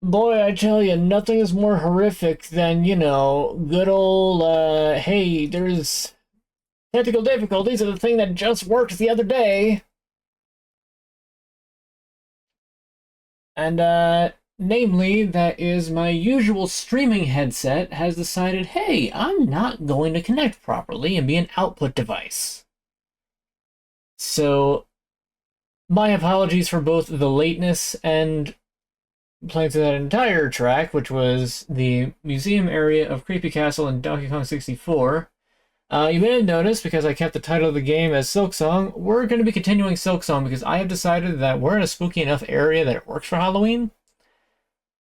Boy, I tell you, nothing is more horrific than, good old, hey, there's technical difficulties of the thing that just worked the other day. And, namely, that is my usual streaming headset has decided, hey, I'm not going to connect properly and be an output device. So, my apologies for both the lateness and playing through that entire track, which was the museum area of Creepy Castle in Donkey Kong 64. You may have noticed, because I kept the title of the game as Silksong, we're going to be continuing Silksong because I have decided that we're in a spooky enough area that it works for Halloween.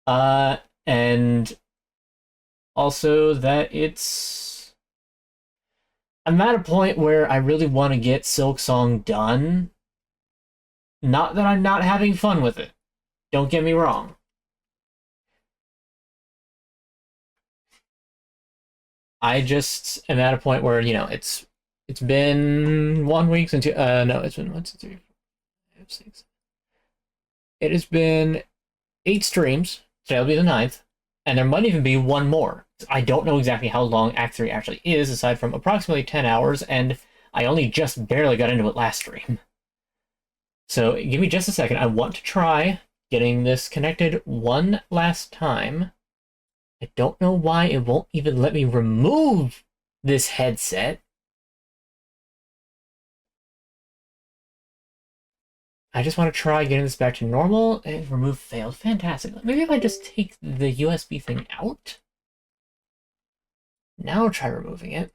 And also that I'm at a point where I really want to get Silksong done. Not that I'm not having fun with it. Don't get me wrong. I just am at a point where, it's been 1 week since no, it's been 1, 2, 3, 4, 5, 6. It has been 8 streams. Today'll be the ninth, and there might even be one more. I don't know exactly how long Act 3 actually is, aside from approximately 10 hours, and I only just barely got into it last stream. So give me just a second. I want to try getting this connected one last time. I don't know why it won't even let me remove this headset. I just want to try getting this back to normal, and remove failed. Fantastic. Maybe if I just take the USB thing out. Now try removing it.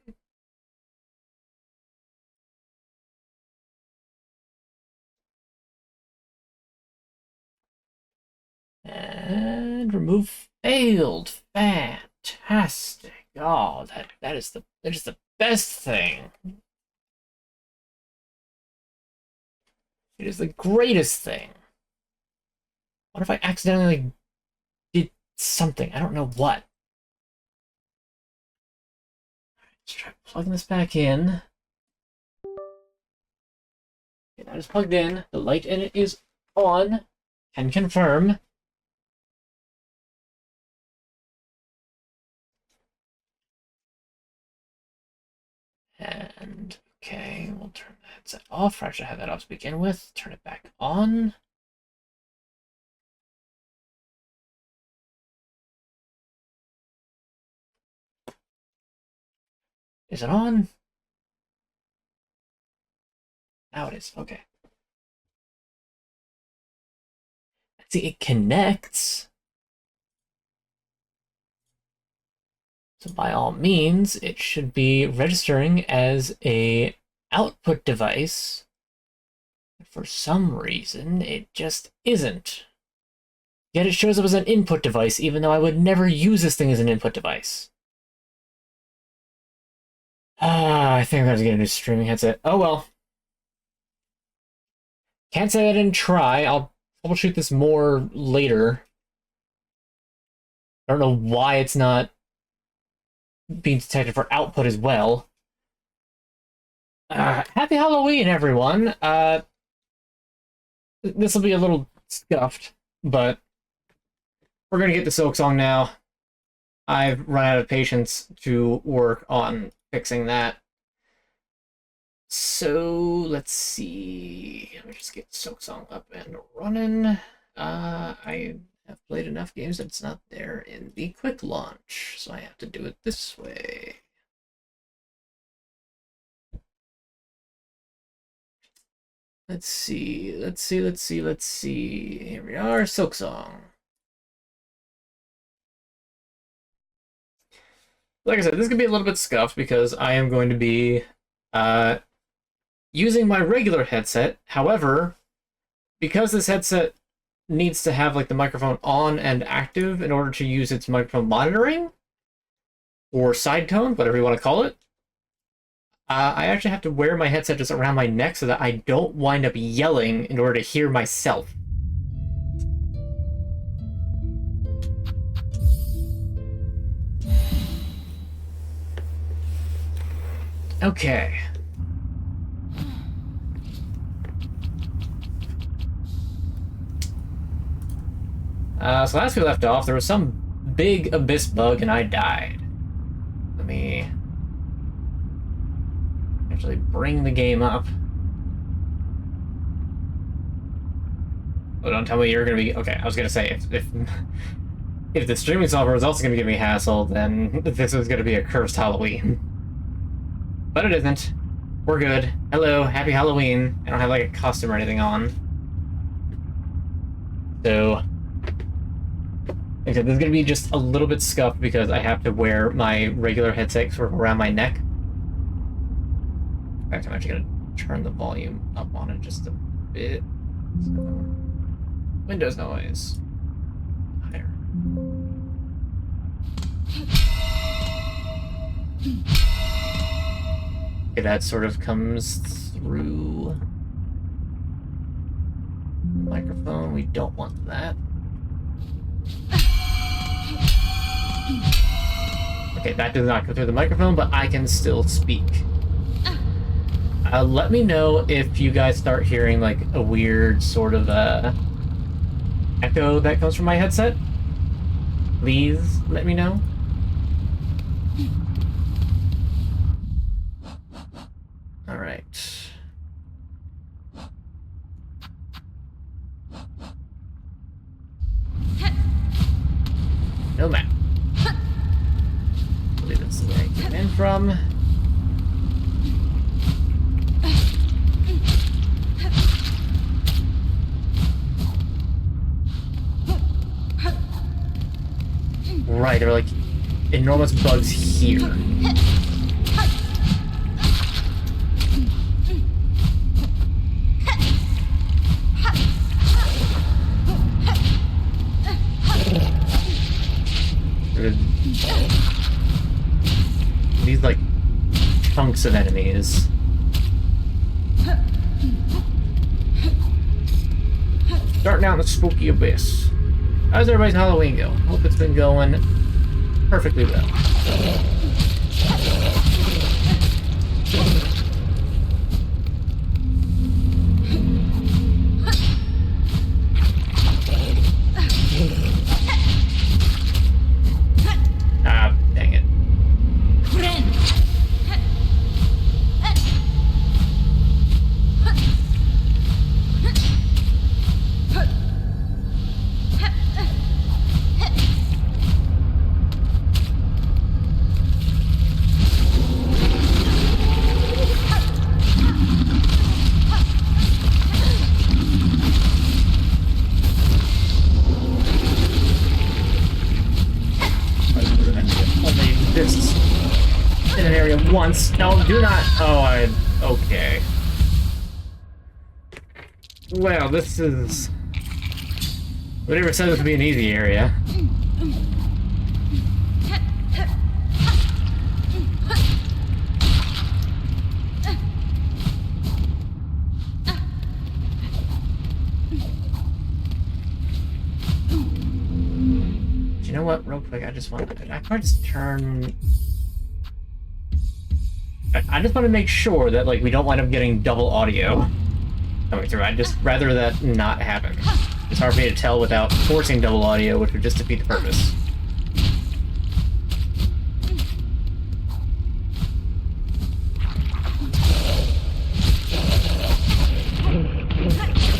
And remove failed. Fantastic. Oh, that is the best thing. It is the greatest thing. What if I accidentally did something? I don't know what. Let's try plugging this back in. Okay, that is plugged in. The light in it is on. Can confirm. And okay, we'll turn the headset off. I should have that off to begin with. Turn it back on. Is it on? Now it is. Okay. See, it connects. So by all means, it should be registering as a output device. For some reason, it just isn't. Yet it shows up as an input device, even though I would never use this thing as an input device. I think I'm going to get a new streaming headset. Oh well. Can't say I didn't try. I'll troubleshoot this more later. I don't know why it's not being detected for output as well. Happy Halloween, everyone. This will be a little scuffed, but we're going to get the Silksong now. I've run out of patience to work on fixing that. So let's see. Let me just get Silksong up and running. I have played enough games that it's not there in the quick launch, so I have to do it this way. Let's see. Here we are, Silksong. Like I said, this could be a little bit scuffed because I am going to be using my regular headset. However, because this headset needs to have like the microphone on and active in order to use its microphone monitoring or side tone, whatever you want to call it, I actually have to wear my headset just around my neck so that I don't wind up yelling in order to hear myself. Okay. So last we left off, there was some big abyss bug and I died. Let me actually bring the game up. Oh, don't tell me you're gonna be... Okay, I was gonna say, if the streaming software is also gonna give me a hassle, then this is gonna be a cursed Halloween. But it isn't. We're good. Hello, happy Halloween. I don't have like a costume or anything on. So... Like I said, this is gonna be just a little bit scuffed because I have to wear my regular headset sort of around my neck. In fact, I'm actually gonna turn the volume up on it just a bit. So, Windows noise. Higher. Okay, that sort of comes through the microphone. We don't want that. Okay, that does not go through the microphone, but I can still speak. Let me know if you guys start hearing like a weird sort of echo that comes from my headset. Please let me know. All right. No map. I believe that's where I came in from. Right, there are like enormous bugs here. These like chunks of enemies. Starting out in the spooky abyss. How's everybody's Halloween go? Hope it's been going perfectly well. Ah, dang it. In an area once. No, do not. Oh, okay. Well, this is... Whatever said this would be an easy area. You know what? Real quick, I just want to... I probably just turn... I just want to make sure that, like, we don't wind up getting double audio coming through. I'd just rather that not happen. It's hard for me to tell without forcing double audio, which would just defeat the purpose.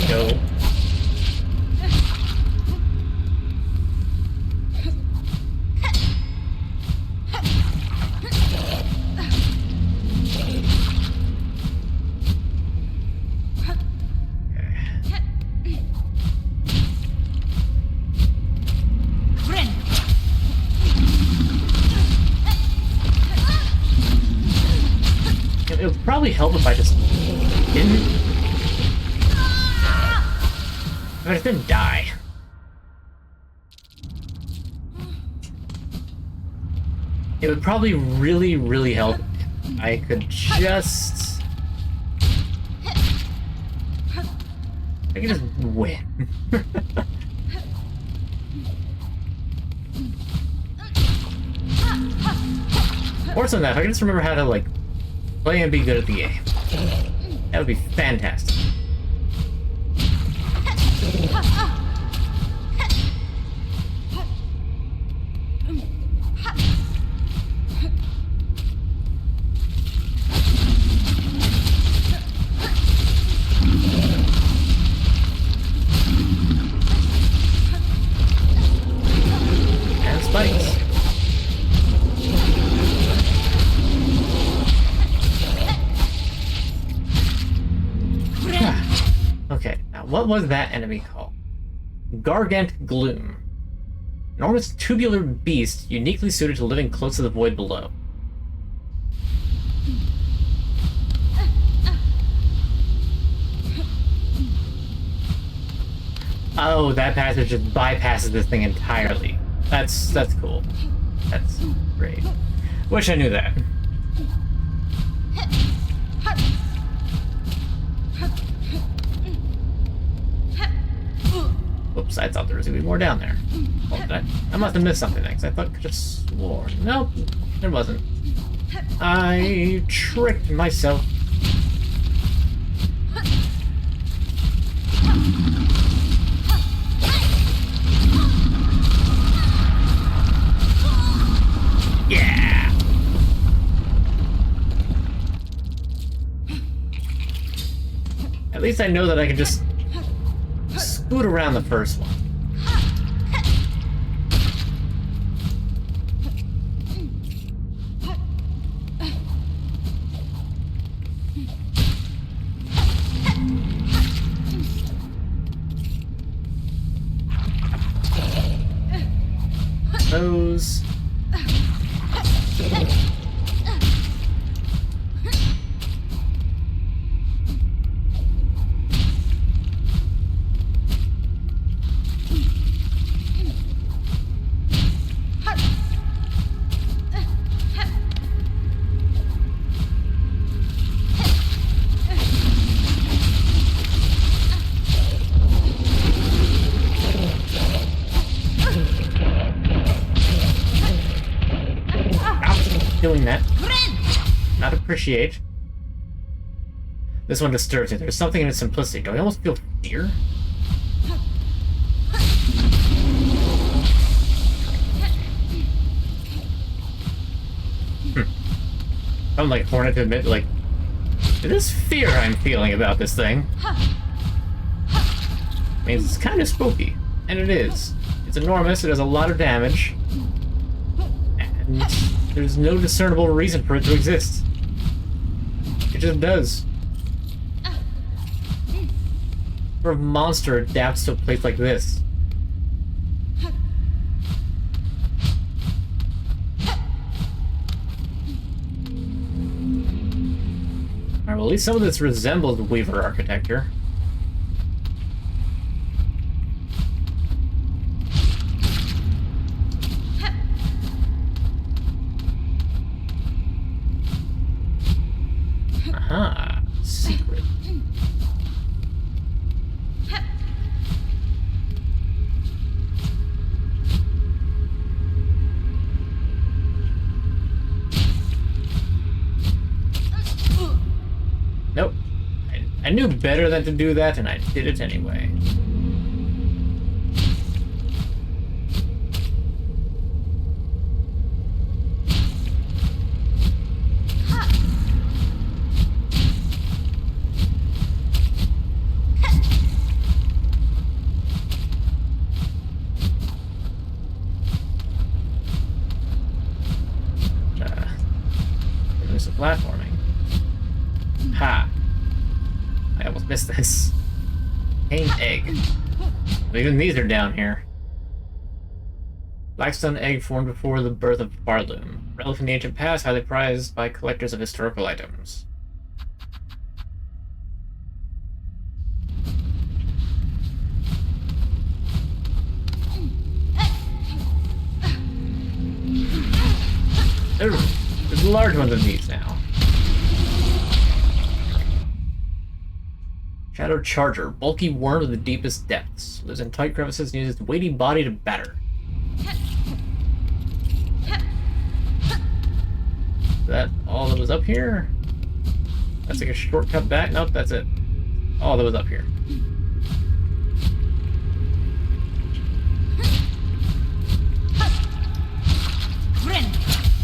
Go. It would probably help if I just didn't... If I just didn't die. It would probably really, really help if I could just... I could just win. Or something, if I could just remember how to, like, play and be good at the game. That would be fantastic. What was that enemy called? Gargant Gloom. Enormous tubular beast uniquely suited to living close to the void below. Oh, that passage just bypasses this thing entirely. That's cool. That's great. Wish I knew that. Oops, I thought there was gonna be more down there. Well, I must have missed something then, because I thought I could have sworn. Nope, there wasn't. I tricked myself. Yeah! At least I know that I can just scoot around the first one. Those. Doing that. Not appreciate. This one disturbs me. There's something in its simplicity. Do I almost feel fear? I'm like Hornet to admit, like, it is fear I'm feeling about this thing. I mean, it's kind of spooky, and it is. It's enormous, it does a lot of damage, and there's no discernible reason for it to exist. It just does. What sort of monster adapts to a place like this? Alright, well, at least some of this resembles Weaver architecture. Aha, secret. Nope. I knew better than to do that, and I did it anyway. There's a platforming. Ha! I almost missed this. Cane egg. Even these are down here. Blackstone egg formed before the birth of Barloom. Relic from the ancient past, highly prized by collectors of historical items. There's large ones of these now. Shadow Charger, bulky worm of the deepest depths. Lives in tight crevices and uses its weighty body to batter. Is that all that was up here? That's like a shortcut back? Nope, that's it. All that was up here.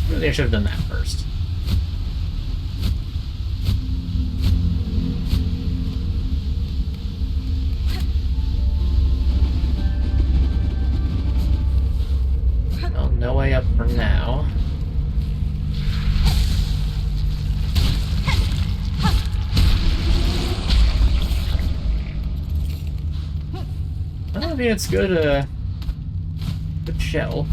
Really, I should have done that first. Well, no way up for now. I mean, it's good, good shell.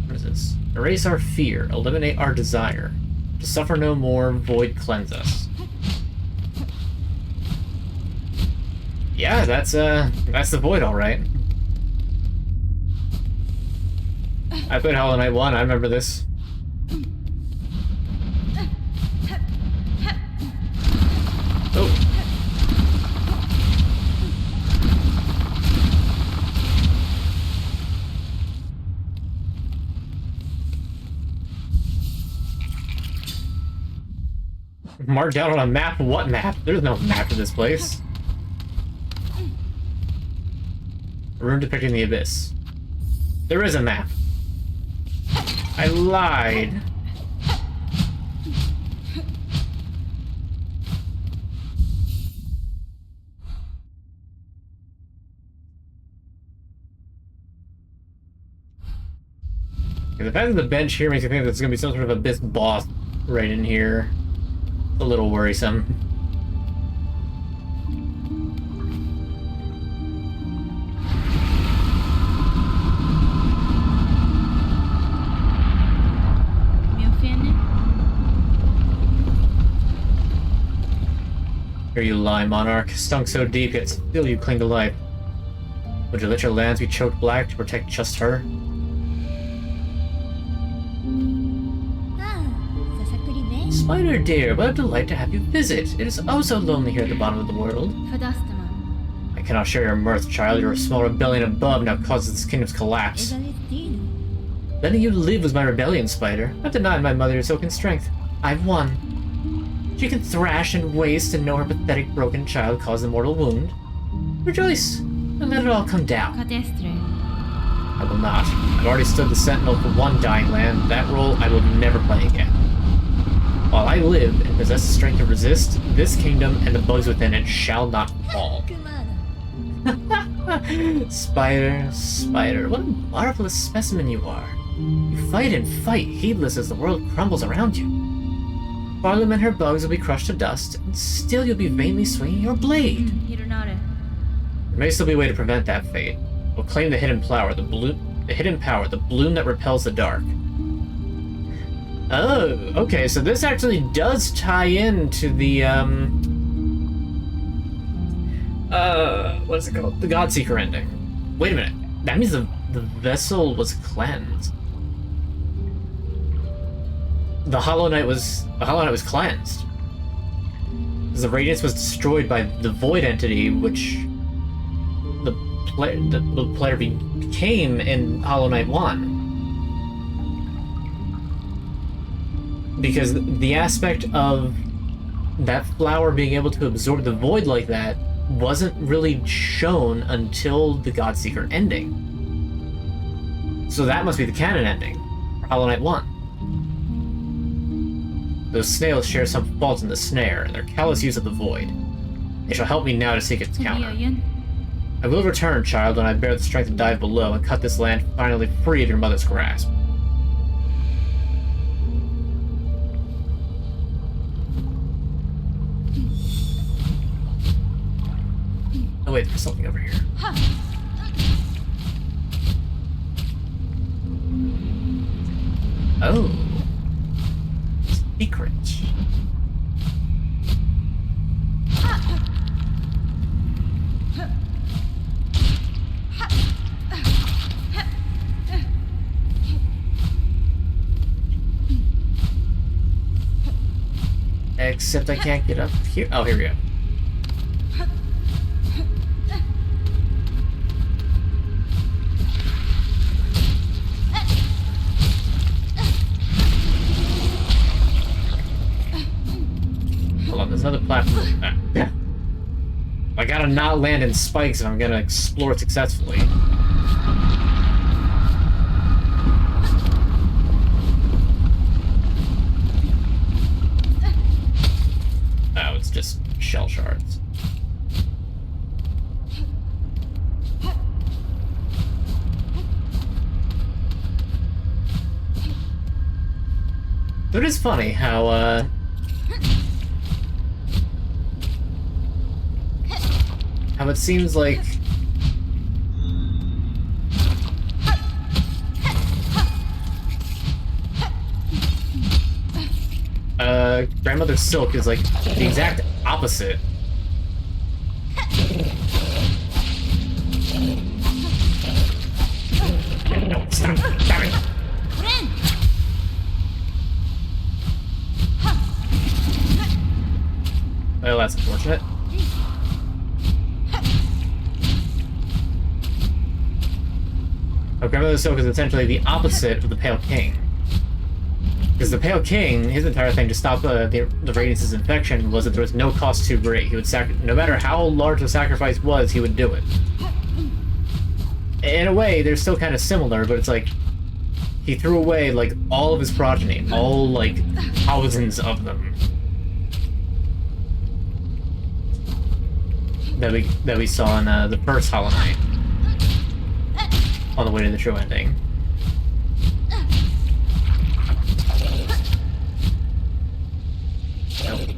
What is this? Erase our fear, eliminate our desire. To suffer no more, void cleanse us. Yeah, that's the void, alright. I played Hollow Knight 1, I remember this. Oh. Marked out on a map? What map? There's no map to this place. A room depicting the abyss. There is a map. I lied. The fact that the bench here makes me think there's gonna be some sort of abyss boss right in here. It's a little worrisome. Here you lie, monarch, stunk so deep yet still you cling to life. Would you let your lands be choked black to protect just her? Spider dear, what a delight to have you visit. It is oh so lonely here at the bottom of the world. I cannot share your mirth, child. Your small rebellion above now causes this kingdom's collapse. Letting you live was my rebellion, Spider. I've denied my mother Soken strength. I've won. She can thrash and waste and know her pathetic broken child caused a mortal wound. Rejoice, and let it all come down. I will not. I've already stood the sentinel for one dying land. That role I will never play again. While I live and possess the strength to resist, this kingdom and the bugs within it shall not fall. Spider, Spider, what a marvelous specimen you are. You fight and fight, heedless as the world crumbles around you. Barloom and her bugs will be crushed to dust, and still you'll be vainly swinging your blade. There may still be a way to prevent that fate. We'll claim the hidden power, the bloom that repels the dark. Oh, okay, so this actually does tie into the, what is it called? The Godseeker ending. Wait a minute. That means the vessel was cleansed. The Hollow Knight was cleansed. The radiance was destroyed by the void entity, which the player became in Hollow Knight 1. Because the aspect of that flower being able to absorb the void like that wasn't really shown until the Godseeker ending. So that must be the canon ending for Hollow Knight 1. Those snails share some fault in the snare, and their callous use of the void. They shall help me now to seek its counter. I will return, child, when I bear the strength to dive below and cut this land finally free of your mother's grasp. Oh wait, there's something over here. Oh. Secret. Except I can't get up here. Oh, here we go. Hold on, there's another platform. I gotta not land in spikes if I'm gonna explore successfully. Oh, it's just shell shards. But it is funny how how it seems like Grandmother Silk is like the exact opposite. No, stop! Stop it! Well, that's unfortunate. Grandmother Silk is essentially the opposite of the Pale King. Because the Pale King, his entire thing to stop the Radiance's infection was that there was no cost too great. He would no matter how large the sacrifice was, he would do it. In a way, they're still kind of similar, but it's like he threw away like all of his progeny, all like thousands of them that we saw in the first Hollow Knight on the way to the true ending. Nope.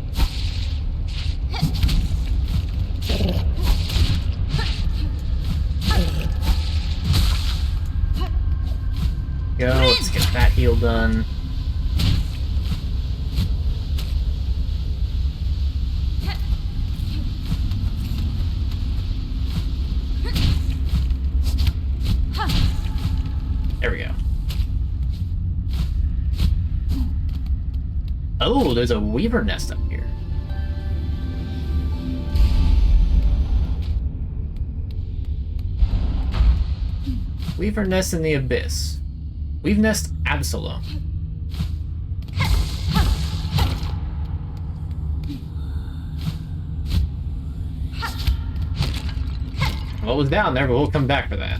Go, let's get that heal done. There we go. Oh, there's a weaver nest up here. Weaver nest in the abyss. Weave nest Absolom. What was down there, but we'll come back for that.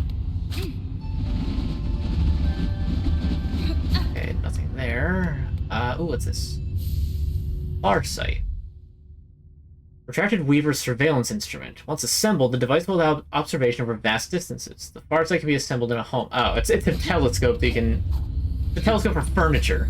Okay, nothing there. Ooh, what's this? Farsight. Retracted Weaver's surveillance instrument. Once assembled, the device will allow observation over vast distances. The Farsight can be assembled in a home. Oh, it's a telescope that you can... It's a telescope for furniture.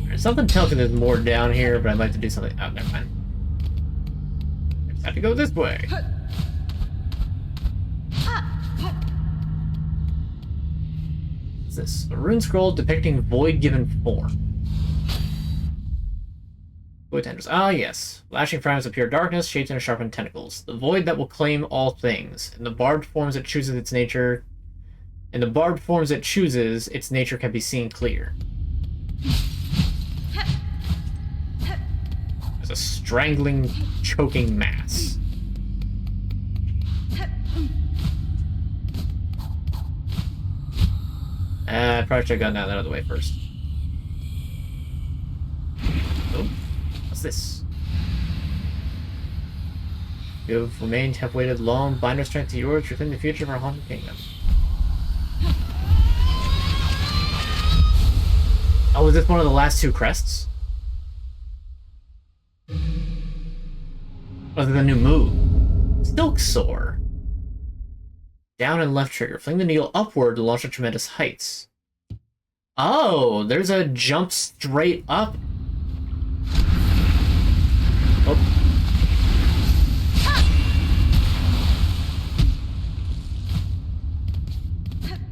There's something tells me there's more down here, but I'd like to do something... Oh, never mind. I just have to go this way. What's this? A rune scroll depicting void given form. Void tendrils. Ah, yes. Lashing fragments of pure darkness, shaped into sharpened tentacles. The void that will claim all things. In the barbed forms it chooses its nature. In the barbed forms it chooses, its nature can be seen clear. There's a strangling, choking mass. Probably should have gotten that out of the way first. Oh, what's this? You have remained, have waited long, bind our strength to yours within the future of our haunted kingdom. Oh, is this one of the last two crests? Oh, the new move. Silksong. Down and left trigger. Fling the needle upward to launch to tremendous heights. Oh, there's a jump straight up. Oh.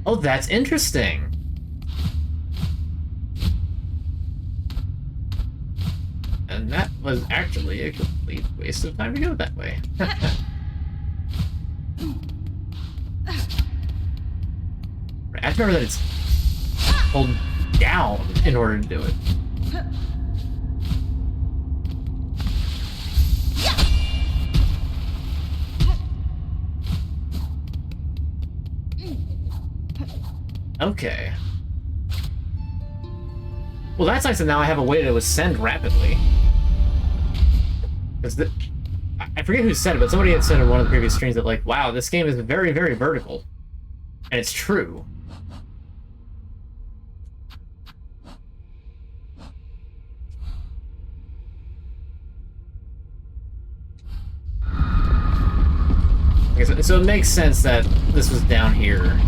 Oh, that's interesting. And that was actually a complete waste of time to go that way. I remember that it's hold down in order to do it. Okay. Well, that's nice that now I have a way to ascend rapidly. Because I forget who said it, but somebody had said in one of the previous streams that, like, wow, this game is very, very vertical. And it's true. Okay, so it makes sense that this was down here.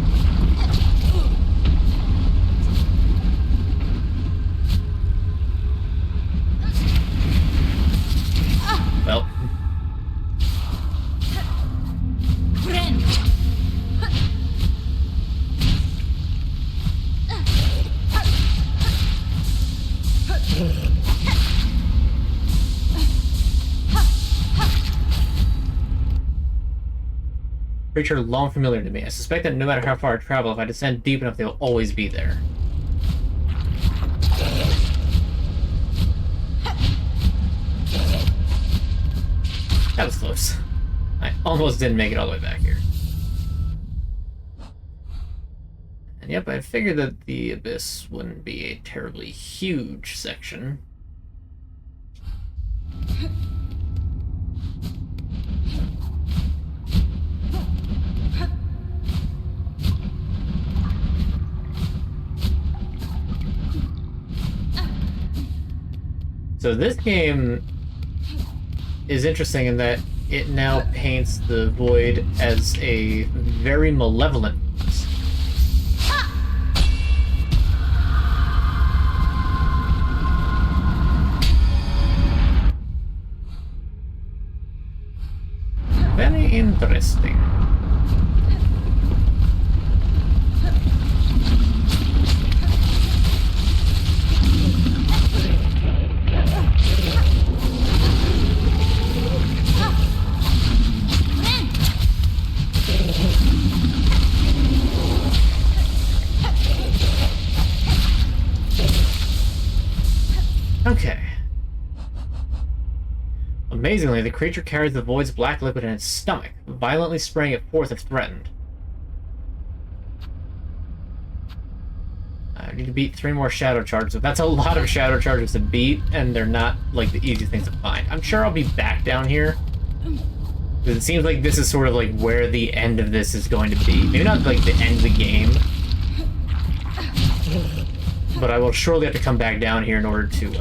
Creature long familiar to me. I suspect that no matter how far I travel, if I descend deep enough, they will always be there. That was close. I almost didn't make it all the way back here. And yep, I figured that the Abyss wouldn't be a terribly huge section. So this game is interesting in that it now paints the Void as a very malevolent force. Very interesting. Okay. Amazingly, the creature carries the Void's black liquid in its stomach, violently spraying it forth if threatened. I need to beat 3 more shadow charges. That's a lot of shadow charges to beat, and they're not, like, the easy things to find. I'm sure I'll be back down here. It seems like this is sort of, like, where the end of this is going to be. Maybe not, like, the end of the game. But I will surely have to come back down here in order to,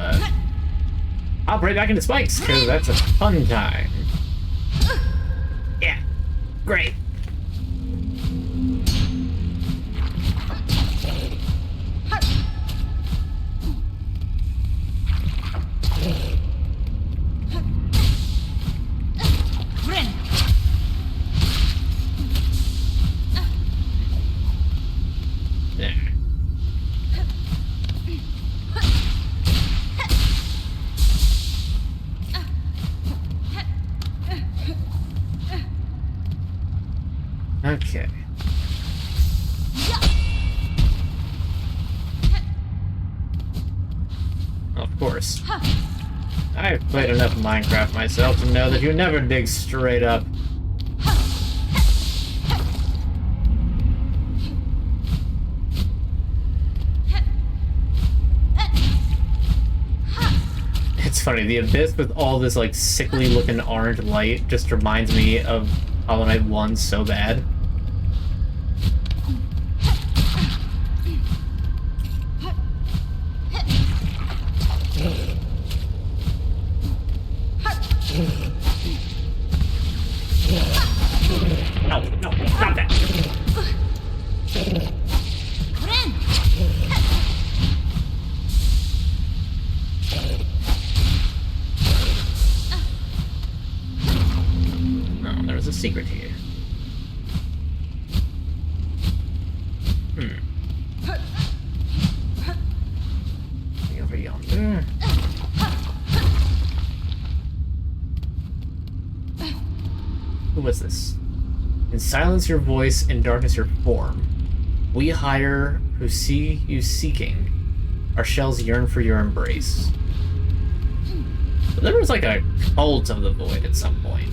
hop right back into spikes, because that's a fun time. Yeah, great. Okay. Of course. I've played enough Minecraft myself to know that you never dig straight up. It's funny, the Abyss with all this like sickly looking orange light just reminds me of Hollow Knight 1 so bad. No, not that. No, there's a secret here. Over yonder. Who was this? In silence your voice, in darkness your form. We hire who see you seeking. Our shells yearn for your embrace. So there was like a cult of the Void at some point.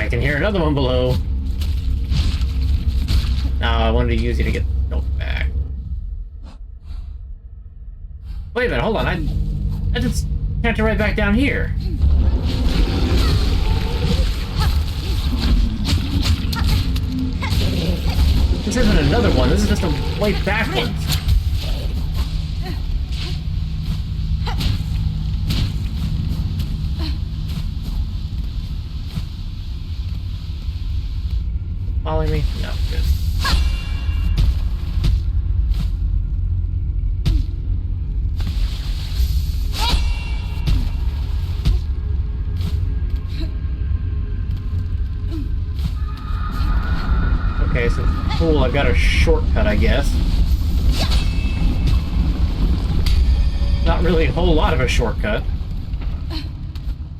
I can hear another one below. No, I wanted to use you to get the milk back. Wait a minute, hold on. I just connected right back down here. This isn't another one. This is just a way backwards. following me? No, good. Okay, so cool, I got a shortcut, I guess. Not really a whole lot of a shortcut.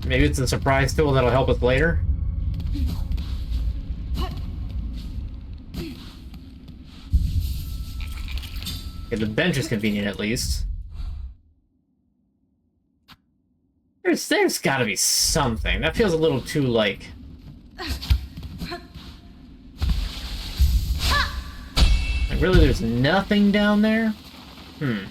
Maybe it's a surprise tool that'll help us later. Okay, the bench is convenient at least. There's gotta be something. That feels a little too, like... Like, really, there's nothing down there? Hmm.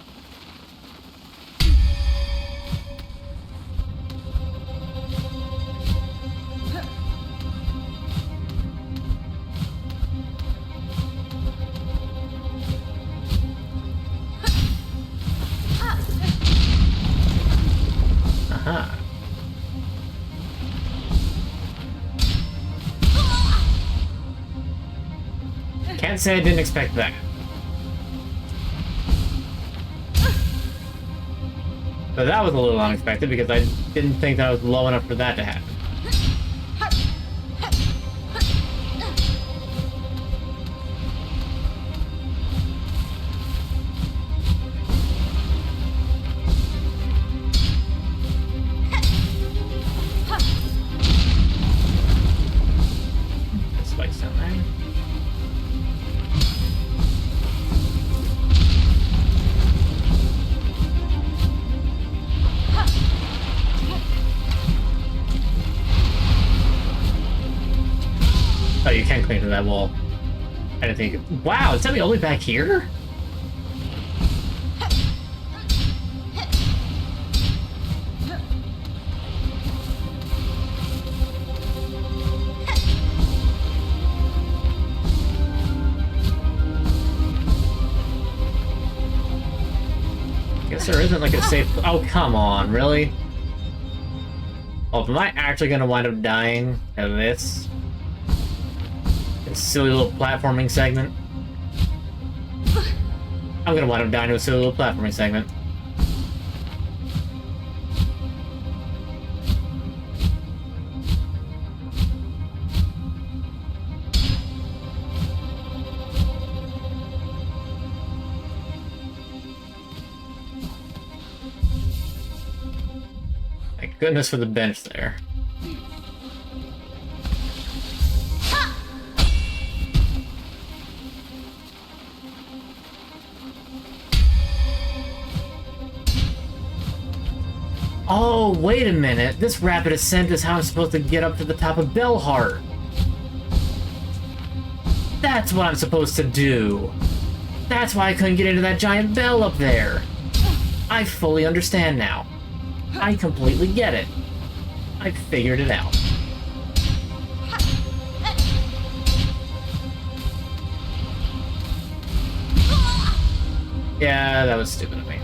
Aha. Can't say I didn't expect that. But that was a little unexpected because I didn't think that I was low enough for that to happen. Spikes down there. Oh, you can cling to that wall. I didn't think... Wow, is that me only back here? Guess there isn't like a safe... Oh, come on, really? Oh, am I actually gonna wind up dying of this? This silly little platforming segment? I'm gonna wind up dying to a silly little platforming segment. Thank goodness for the bench there. Oh, wait a minute. This rapid ascent is how I'm supposed to get up to the top of Bellheart. That's what I'm supposed to do. That's why I couldn't get into that giant bell up there. I fully understand now. I completely get it. I figured it out. Yeah, that was stupid of me.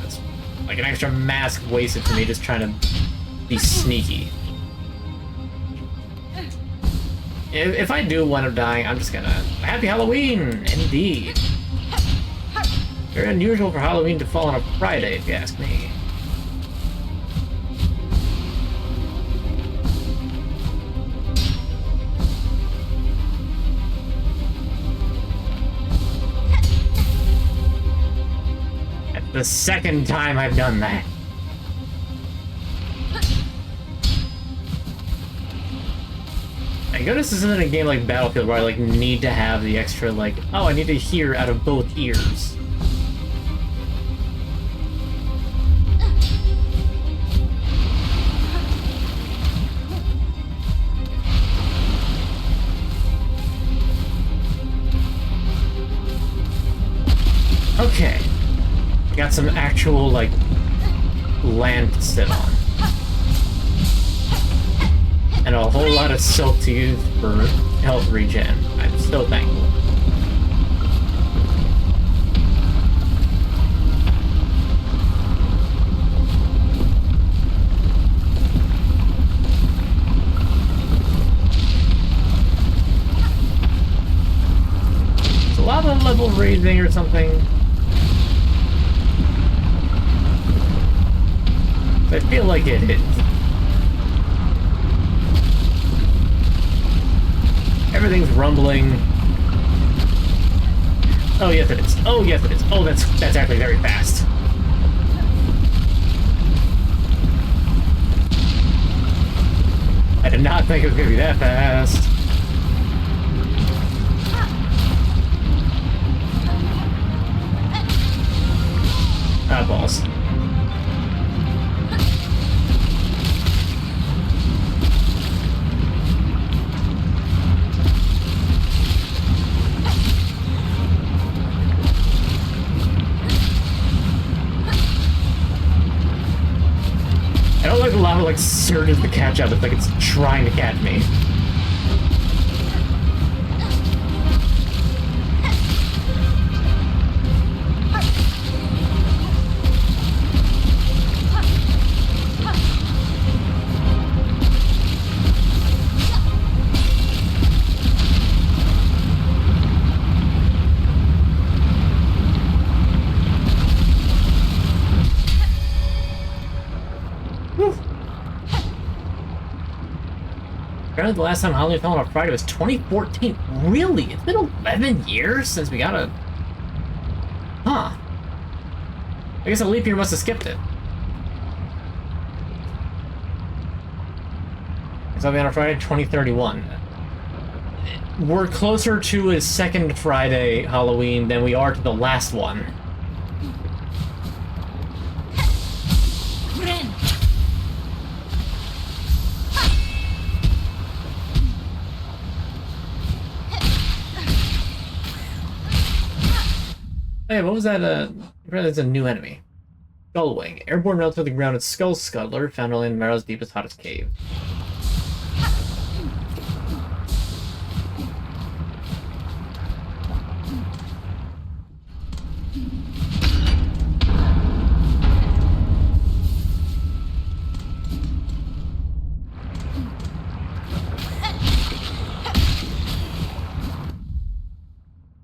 That's like an extra mask wasted for me just trying to be sneaky. If I do wind up dying, I'm just gonna... Happy Halloween! Indeed. Very unusual for Halloween to fall on a Friday, if you ask me. That's the second time I've done that. Thank goodness this isn't a game like Battlefield where I like need to have the extra like, oh, I need to hear out of both ears. Okay. I got some actual like land to sit on. And a whole lot of silk to use for health regen. I'm so thankful. freezing or something? I feel like it is. Everything's rumbling. Oh yes it is. Oh yes it is. Oh, that's actually very fast. I did not think it was gonna be that fast. Ah, balls. I don't like the lava like surges to catch up. It's like it's trying to catch me. Apparently the last time Halloween fell on a Friday was 2014. Really? It's been 11 years since we got a... Huh. I guess a leap year must have skipped it. It's gonna be on a Friday, 2031. We're closer to a second Friday Halloween than we are to the last one. Hey, what was that? That's a new enemy. Gullwing. Airborne relatively grounded skull scuttler found only in Mero's deepest, hottest cave.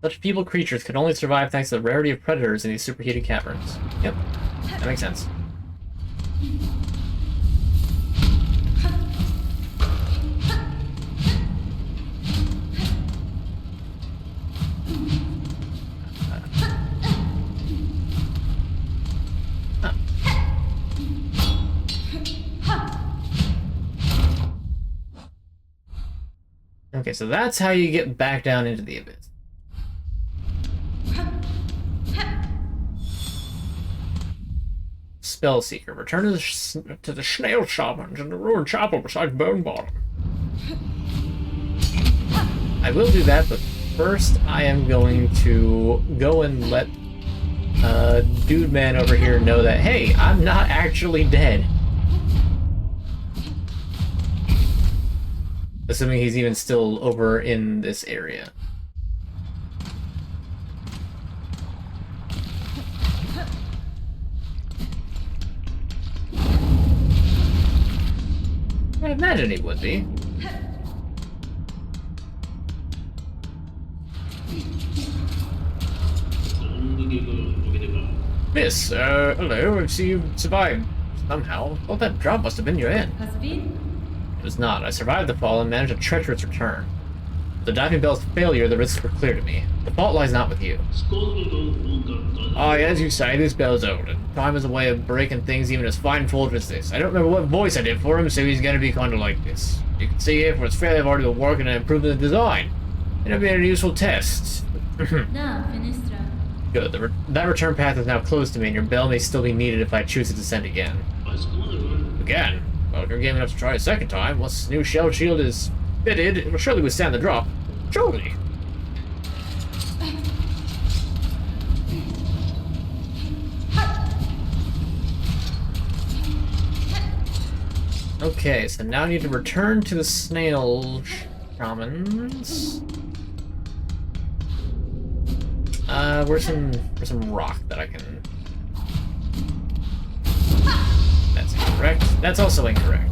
Such feeble creatures could only survive thanks to the rarity of predators in these superheated caverns. Yep, that makes sense. Okay, so that's how you get back down into the abyss. Spellseeker. Return to the snail shamans in the ruined chapel beside Bone Bottom. I will do that, but first I am going to go and let Dude Man over here know that, hey, I'm not actually dead. Assuming he's even still over in this area. I imagine he would be. Miss, hello, I see you survived somehow. Well, that drop must have been your end. It was not. I survived the fall and managed a treacherous return. With the diving bell's failure, the risks were clear to me. The fault lies not with you. Aye, as you say, this bell's old, and time is a way of breaking things even as fine-folded as this. I don't remember what voice I did for him, so he's gonna be kinda like this. You can see here, for its failure, I've already been working on improving the design. It'll be a useful test. Good. That return path is now closed to me, and your bell may still be needed if I choose to descend again. Again? Well, if you're game enough to try a second time, once this new shell shield is fitted, it will surely withstand the drop. Surely. Okay, so now I need to return to the snail shamans. Where's some rock that I can... That's incorrect. That's also incorrect.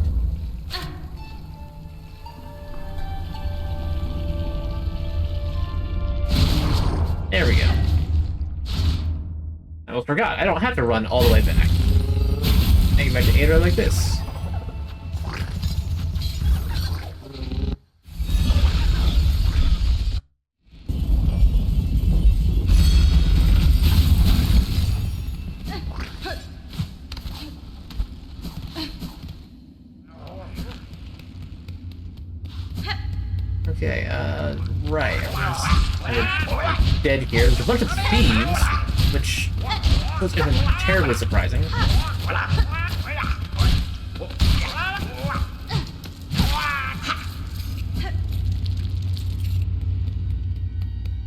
There we go. almost forgot. I don't have to run all the way back. I can back to Ada like this. Okay, right. I'm dead here. There's a bunch of thieves, which isn't terribly surprising.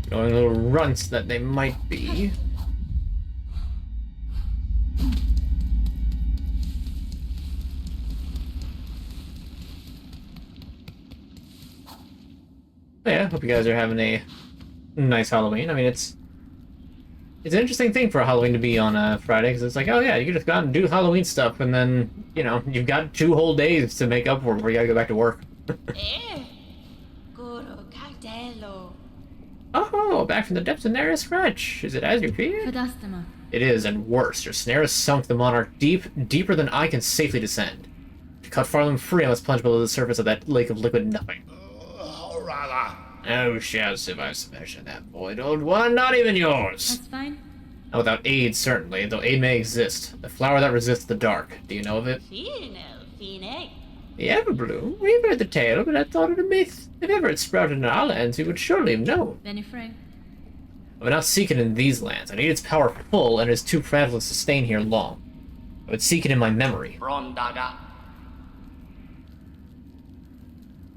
Going little runts that they might be. Yeah, hope you guys are having a nice Halloween. I mean, it's an interesting thing for Halloween to be on a Friday, because it's like, oh yeah, you can just go out and do Halloween stuff, and then, you know, you've got 2 whole days to make up for it before you gotta go back to work. Oh, back from the depths of Nara Scratch. Is it as you feared? It is, and worse. Your snare has sunk the monarch deeper than I can safely descend. To cut Farlam free, I must plunge below the surface of that lake of liquid nothing. No shouts if I smash in that void, old one, not even yours. That's fine. Not without aid, certainly, though aid may exist. The flower that resists the dark. Do you know of it? The Everbloom? We've heard the tale, but I thought it a myth. If ever it sprouted in our lands, we would surely have known. Benny Frank. I would not seek it in these lands. I need its power full, and it is too fragile to sustain here long. I would seek it in my memory.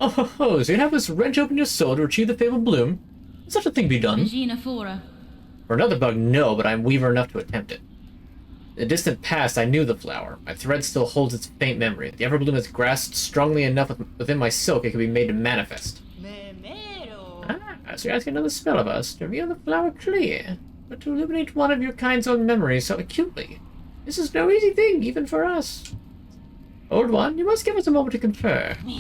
Oh ho ho, so you'd have us wrench open your soul to achieve the fabled bloom? Can such a thing be done? For another bug, no, but I'm weaver enough to attempt it. In the distant past, I knew the flower. My thread still holds its faint memory. The Everbloom is grasped strongly enough within my silk it can be made to manifest. Ah, so you're asking another spell of us to reveal the flower clear, but to illuminate one of your kind's own memories so acutely. This is no easy thing, even for us. Old one, you must give us a moment to confer. We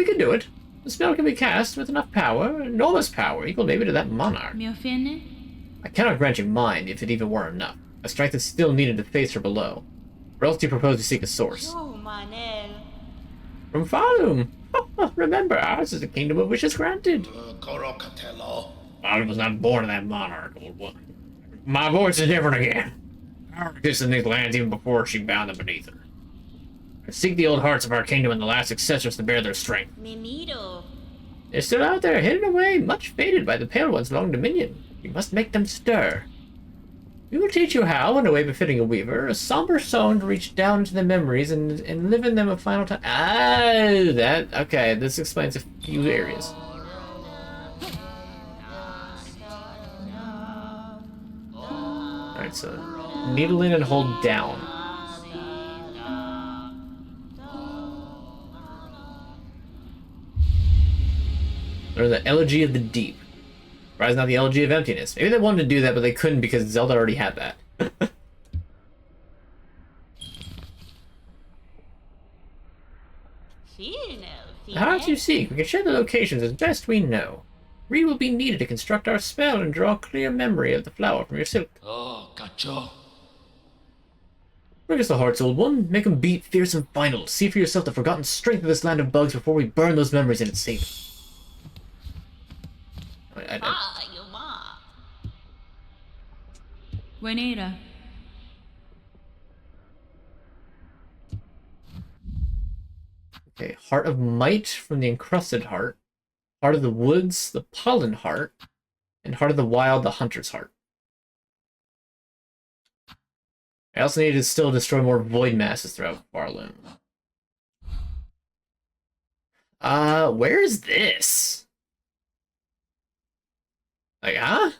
can do it. The spell can be cast with enough power, enormous power, equal maybe to that monarch. I cannot grant you mine, if it even were enough. A strength is still needed to face her below. Or else do you propose to seek a source? From Farlam! Remember, ours is a kingdom of wishes granted. Farlam was not born in that monarch, old one. My voice is different again. Power exists in these lands even before she bound them beneath her. I seek the old hearts of our kingdom and the last successors to bear their strength. They're still out there, hidden away, much faded by the Pale One's long dominion. You must make them stir. We will teach you how, in a way befitting a weaver, a somber song to reach down into the memories and live in them a final time. Ah, that, okay, this explains a few areas. Alright, so needle in and hold down. Or the Elegy of the Deep. Rise not the Elegy of Emptiness. Maybe they wanted to do that, but they couldn't because Zelda already had that. The hearts you seek, we can share the locations as best we know. 3 will be needed to construct our spell and draw a clear memory of the flower from your silk. Bring us the hearts, old one. Make them beat fearsome final. See for yourself the forgotten strength of this land of bugs before we burn those memories in its savor. Okay, Heart of Might from the Encrusted Heart, Heart of the Woods, the Pollen Heart, and Heart of the Wild, the Hunter's Heart. I also need to still destroy more void masses throughout Farlam. Where is this? Like, huh?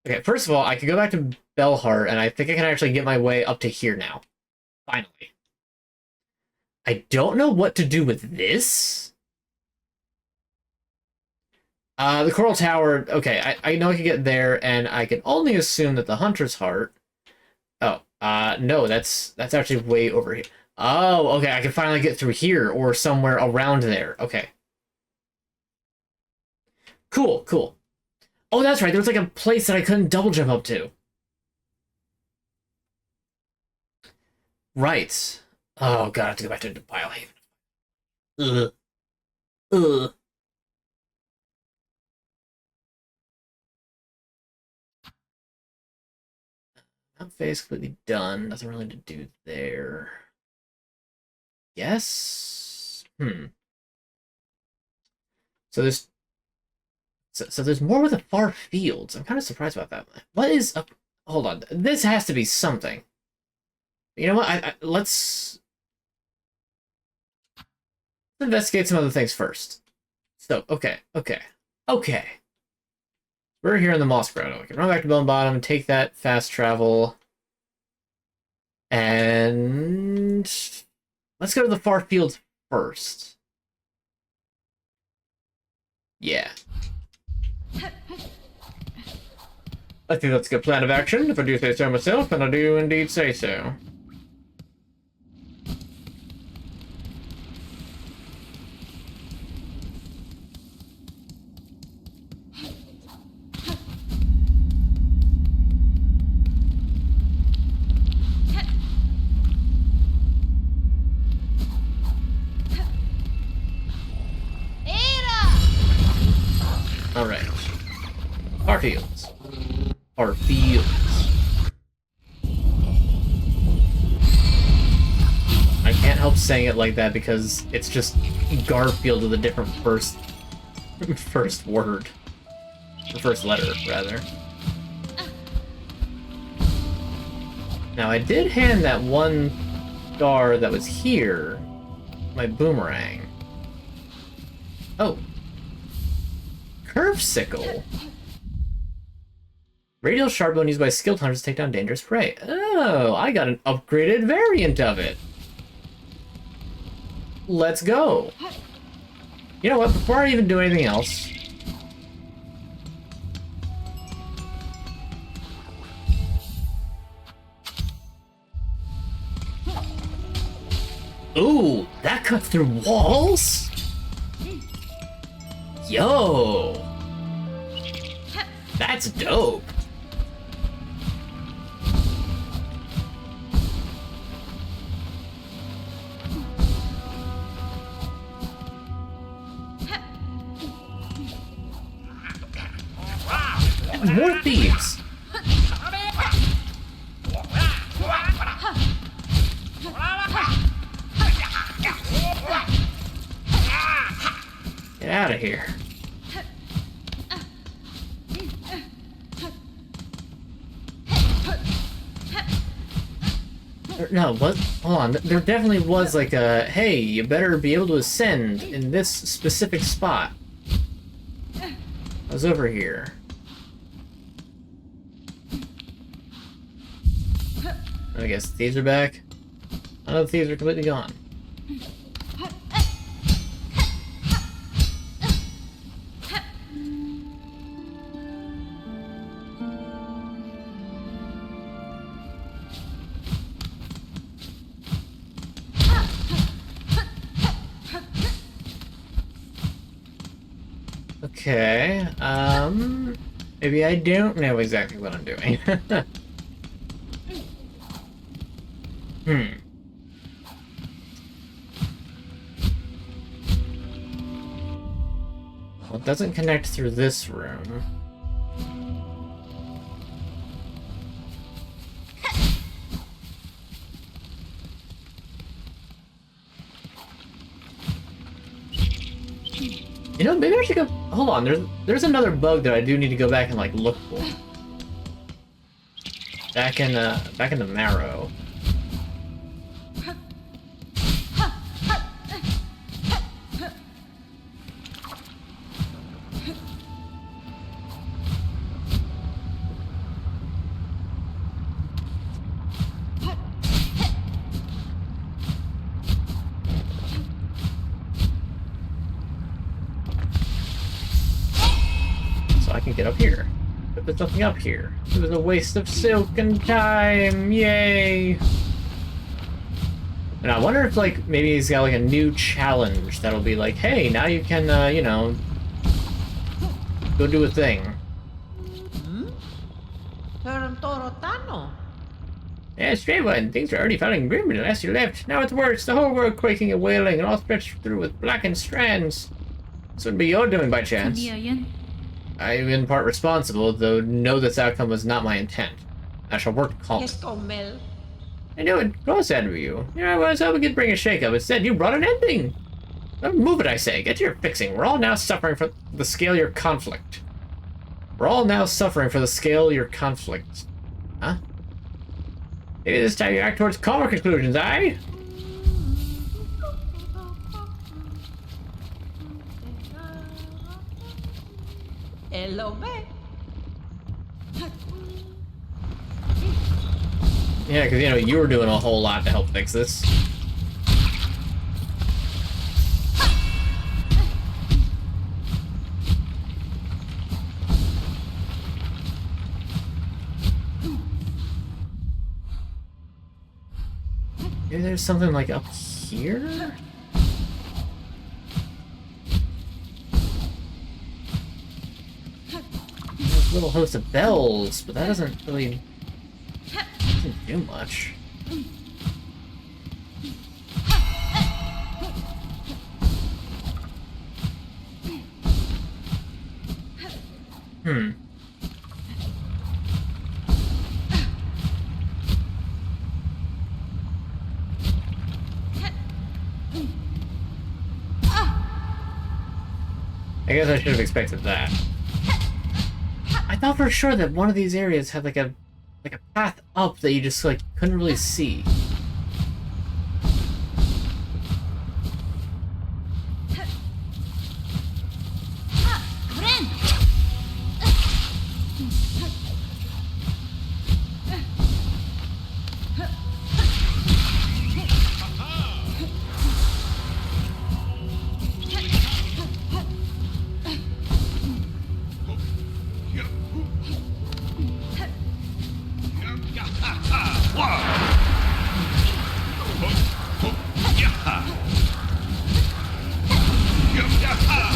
Okay, first of all, I can go back to Bellheart, and I think I can actually get my way up to here now. Finally. I don't know what to do with this. The Coral Tower, okay, I know I can get there, and I can only assume that the Hunter's Heart... Oh, No, that's actually way over here. Oh, okay, I can finally get through here or somewhere around there. Okay. Cool, cool. Oh, that's right, there was like a place that I couldn't double jump up to. Right. Oh god, I have to go back to Biohaven. Ugh. Ugh. That phase completely done. Nothing really to do there. Yes? Hmm. So there's so there's more with the far fields. I'm kind of surprised about that. What is up? Hold on. This has to be something. You know what? Let's investigate some other things first. So, okay. We're here in the Moss Grotto. We can run back to Bone Bottom, take that fast travel, and let's go to the far fields first. Yeah. I think that's a good plan of action, if I do say so myself, and I do indeed say so. Alright. Far fields. Far fields. I can't help saying it like that because it's just Garfield with a different first word. The first letter, rather. Now, I did hand that one star that was here my boomerang. Oh. Curve Sickle. Radial Shardbone used by skilled hunters to take down dangerous prey. Oh, I got an upgraded variant of it. Let's go. You know what? Before I even do anything else... Ooh, that cut through walls? Yo! That's dope. More thieves! Get out of here. No, what? Hold on. There definitely was like a, hey, you better be able to ascend in this specific spot. I was over here. I guess the thieves are back. I know the thieves are completely gone. Okay, maybe I don't know exactly what I'm doing. Well, it doesn't connect through this room. You know, maybe I should go... Hold on, there's another bug that I do need to go back and, like, look for. Back in the marrow. So I can get up here. But there's nothing up here. It was a waste of silk and time. Yay! And I wonder if, like, maybe he's got, like, a new challenge that'll be like, hey, now you can, you know, go do a thing. Yeah, straight one. Things are already falling grim unless you left. Now it's worse. The whole world quaking and wailing, and all stretched through with blackened strands. This wouldn't be your doing by chance. I am in part responsible, though know this outcome was not my intent. I shall work to calm it. I knew it. Close out of you. Here I was hoping you'd bring a shake-up. Instead, you brought an ending. Move it, I say. Get to your fixing. We're all now suffering for the scale of your conflict. We're all now suffering for the scale of your conflict. Huh? Maybe this time you act towards calmer conclusions, eh? Yeah, because, you know, you were doing a whole lot to help fix this. Maybe there's something, like, up here? There's a little host of bells, but that doesn't really do much. I guess I should have expected that. I thought for sure that one of these areas had like a path up that you just like couldn't really see.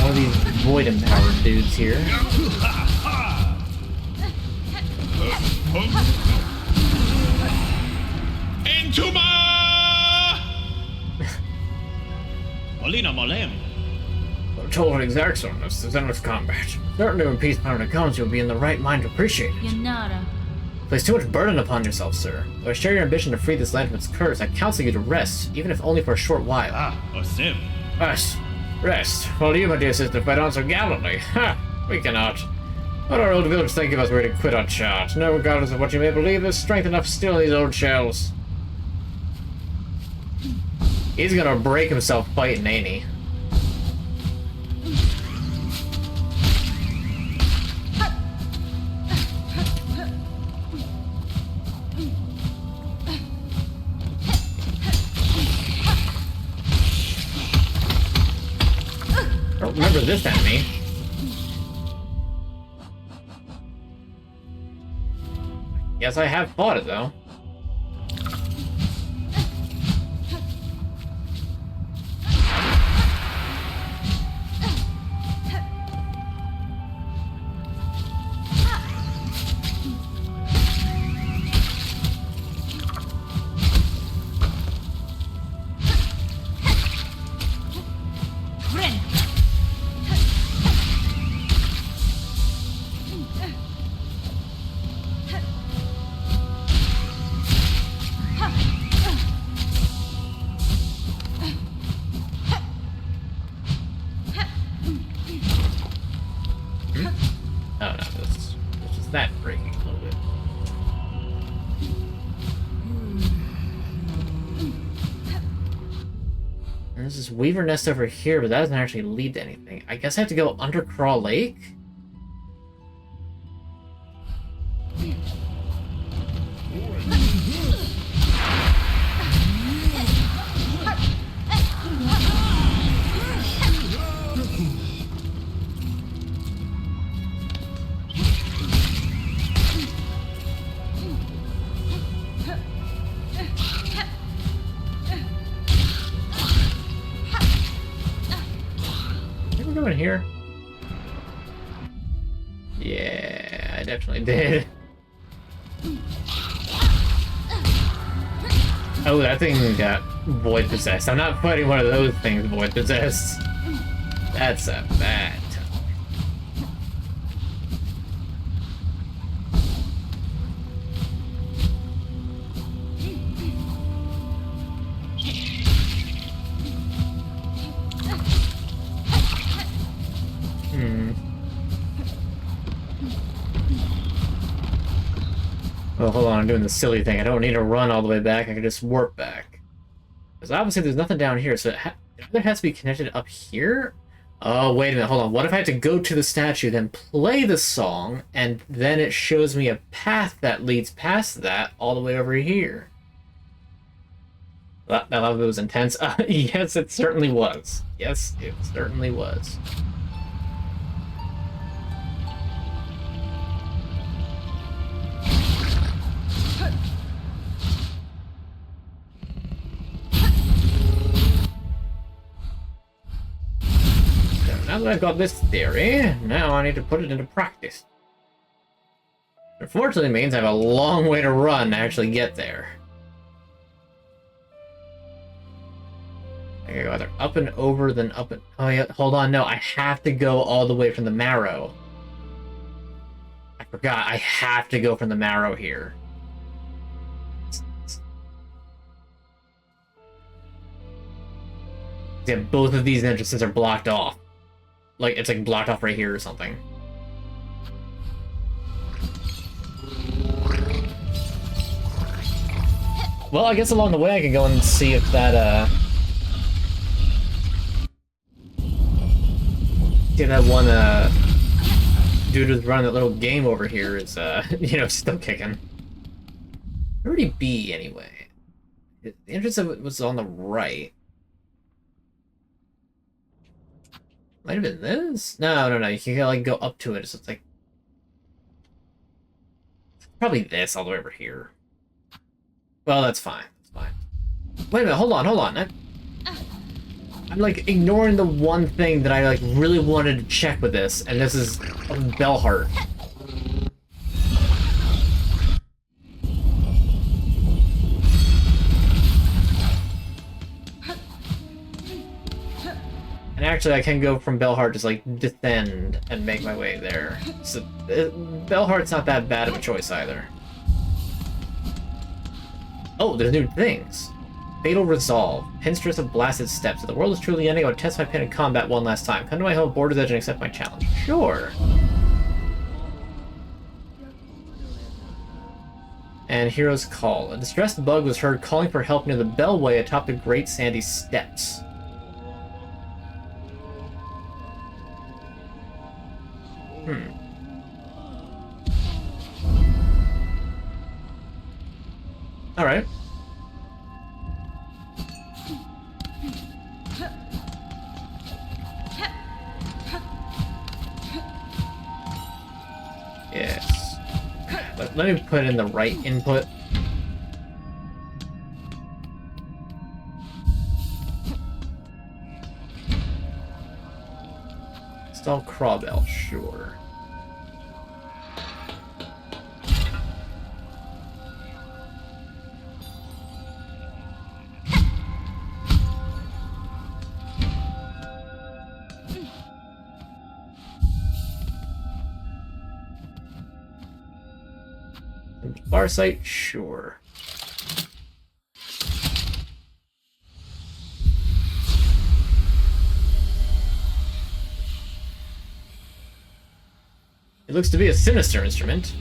One of these void-empowered dudes here. Entuma! Molina Molem. Total exact on this is endless combat. Certainly when peace finally comes, you'll be in the right mind to appreciate it. Yanara. Place too much burden upon yourself, sir. Though I share your ambition to free this land from its curse, I counsel you to rest, even if only for a short while. Osim. Rest. While you, my dear sister, fight on so gallantly. Ha! We cannot. What our old village think of us ready to quit our charge. No, regardless of what you may believe, there's strength enough still in these old shells. He's gonna break himself fighting, ain't he? I don't remember this enemy. Yes, I have fought it, though. Oh no, this is that breaking a little bit. And there's this weaver nest over here, but that doesn't actually lead to anything. I guess I have to go under Crawl Lake? here? Yeah, I definitely did. Oh, that thing got void possessed. I'm not fighting one of those things void possessed. That's a bad time. Oh, hold on, I'm doing the silly thing. I don't need to run all the way back. I can just warp back. Because obviously there's nothing down here, so it either has to be connected up here? Oh, wait a minute, hold on. What if I have to go to the statue, then play the song, and then it shows me a path that leads past that all the way over here? That level was intense. Yes, it certainly was. Yes, it certainly was. Now that I've got this theory, now I need to put it into practice. Unfortunately, it means I have a long way to run to actually get there. I gotta go either up and over, then up and... Oh, yeah, hold on, no, I have to go all the way from the marrow. I forgot, I have to go from the marrow here. Yeah, both of these entrances are blocked off. Like, it's like blocked off right here or something. Well, I guess along the way I can go and see if that, see if that one, dude who's running that little game over here is, you know, still kicking. Where would he be, anyway? The entrance was on the right. Might have been this? No, you can like go up to it, so it's like... Probably this all the way over here. Well, that's fine. That's fine. Wait a minute, hold on. I'm like ignoring the one thing that I like really wanted to check with this, and this is Bellheart. And actually, I can go from Bellheart, just like descend and make my way there. So Bellheart's not that bad of a choice either. Oh, there's new things. Fatal Resolve. Pinstress of Blasted Steps. If the world is truly ending, I would test my pin in combat one last time. Come to my home Border's Edge and accept my challenge. Sure. And Hero's Call. A distressed bug was heard calling for help near the Bellway atop the Great Sandy Steps. Alright. Yes. Let me put in the right input. Install Crawbell, sure. Farsight, sure. It looks to be a sinister instrument.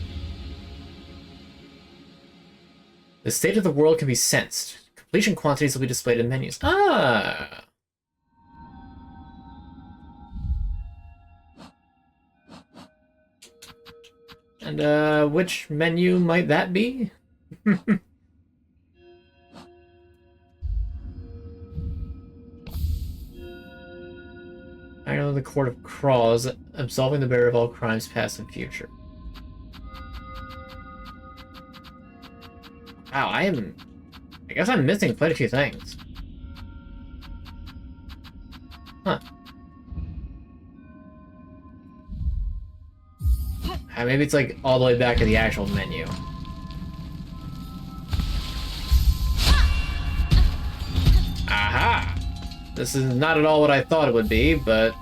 The state of the world can be sensed. Completion quantities will be displayed in menus. Ah! And, which menu might that be? I know the Court of Craws, absolving the bearer of all crimes past and future. Wow, I guess I'm missing quite a few things. Huh. Maybe it's like all the way back to the actual menu. Aha! This is not at all what I thought it would be, but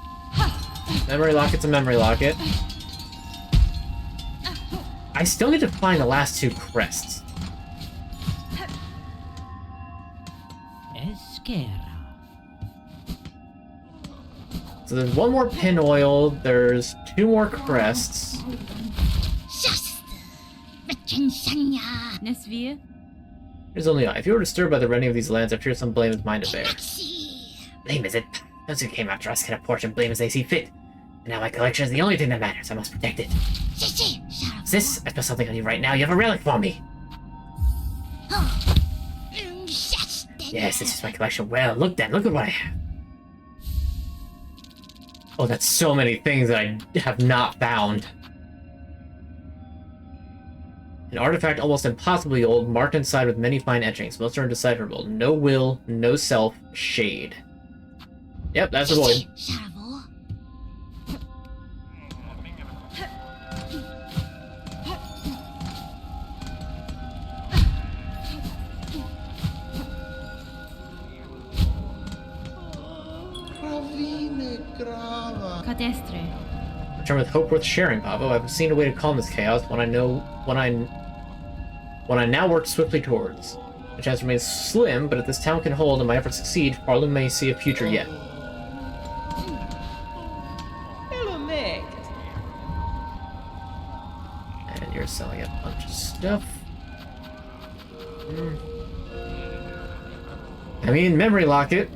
memory locket's a memory locket. I still need to find the last two crests. So there's one more pin oil, there's two more crests. Here's only if you were disturbed by the rending of these lands, I'm sure some blame is mine to bear. Blame is it? Those who came after us can apportion blame as they see fit. And now my collection is the only thing that matters. I must protect it. Sis, I spell something on you right now. You have a relic for me. Yes, this is my collection. Well, look then. Look at what I have. Oh, that's so many things that I have not found. An artifact almost impossibly old, marked inside with many fine etchings. Most are indecipherable. No will, no self, shade. Yep, that's the void. Return with hope worth sharing, Pavo. I've seen a way to calm this chaos when I now work swiftly towards. The chance remains slim, but if this town can hold and my efforts succeed, Harlem may see a future yet. And you're selling a bunch of stuff. I mean, memory locket.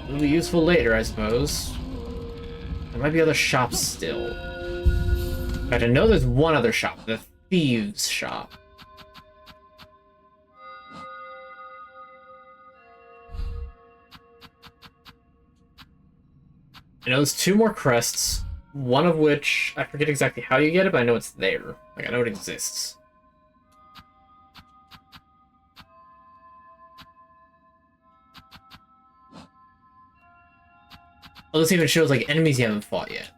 It'll be useful later, I suppose. There might be other shops still. In fact, I know there's one other shop, the Thieves' Shop. I know there's two more crests, one of which, I forget exactly how you get it, but I know it's there. Like, I know it exists. Oh, this even shows, like, enemies you haven't fought yet.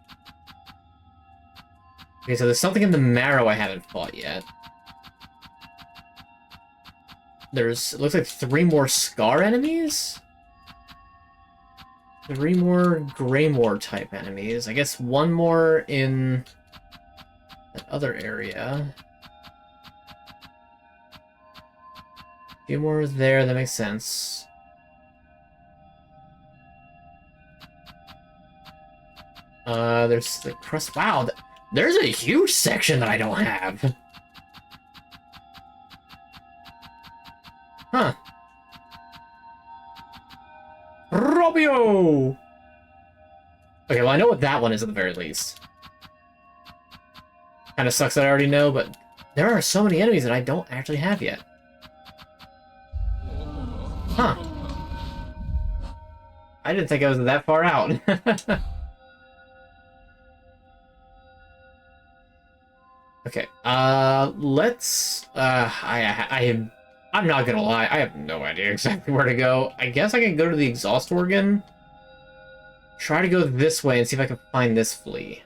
Okay, so there's something in the marrow I haven't fought yet. There's, it looks like 3 more Scar enemies? 3 more Greymore type enemies. I guess 1 more in that other area. A few more there, that makes sense. There's the crust. Wow, there's a huge section that I don't have. Huh. Robio! Okay, well, I know what that one is at the very least. Kind of sucks that I already know, but there are so many enemies that I don't actually have yet. Huh. I didn't think I was that far out. Okay, let's, I'm not gonna lie, I have no idea exactly where to go. I guess I can go to the exhaust organ, try to go this way and see if I can find this flea.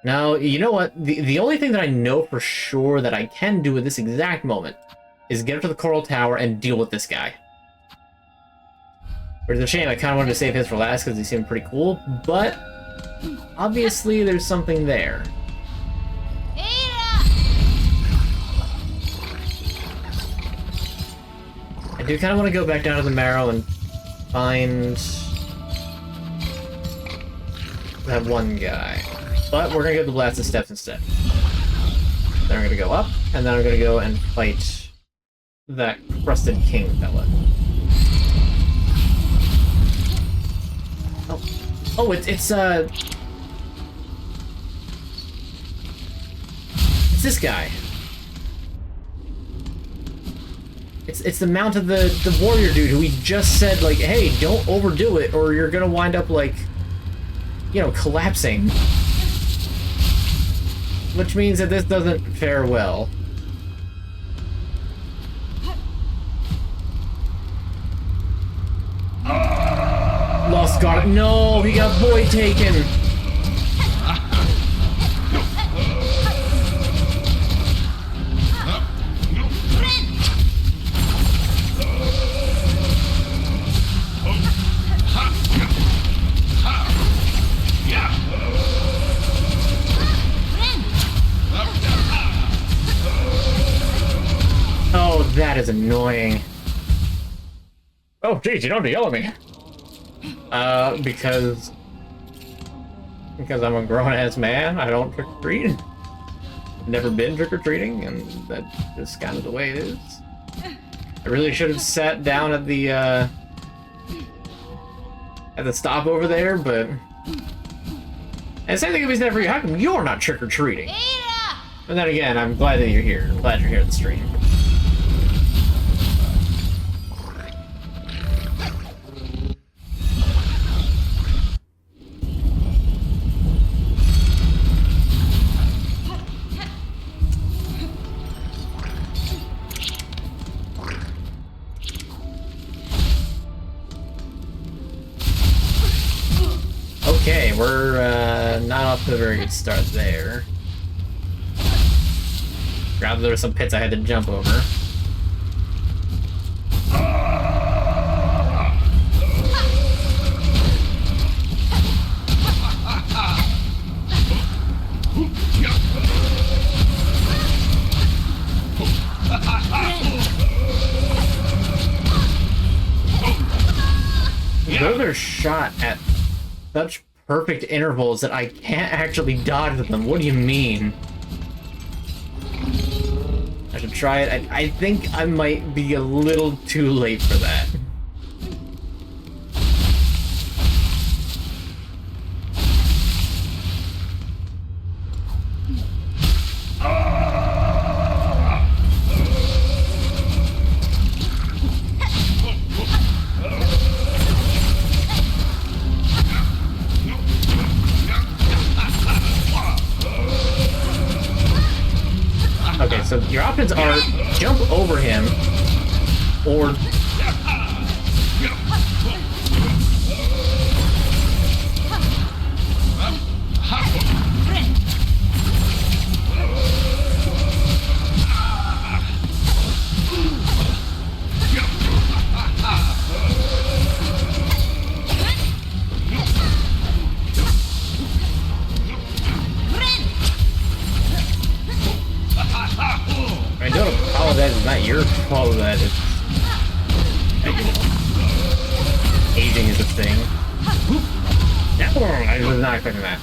Now, you know what, the only thing that I know for sure that I can do at this exact moment is get up to the Coral Tower and deal with this guy. But it's a shame, I kind of wanted to save his for last because he seemed pretty cool, but obviously there's something there. I do kind of want to go back down to the marrow and find that one guy. But we're going to go to the blasted steps instead. Then I'm going to go up, and then I'm going to go and fight that crusted king fella. Oh, it's this guy. It's the Mount of the warrior dude who we just said, like, hey, don't overdo it or you're gonna wind up, like, you know, collapsing. Which means that this doesn't fare well. Lost guard. No, he got void taken. is annoying. Oh, geez, you don't have to yell at me. Because I'm a grown-ass man, I don't trick-or-treat. I've never been trick-or-treating, and that's just kind of the way it is. I really should have sat down at the stop over there, but... And same thing if he's never here. How come you're not trick-or-treating? But then again, I'm glad that you're here. I'm glad you're here at the stream. Okay, we're not off to a very good start there. Rather, there were some pits I had to jump over. Those are shot at such perfect intervals that I can't actually dodge them. What do you mean? I should try it. I think I might be a little too late for that. Okay, so your options are jump over him, or... I don't apologize, it's not your fault that it's... Aging is a thing. I was not expecting that.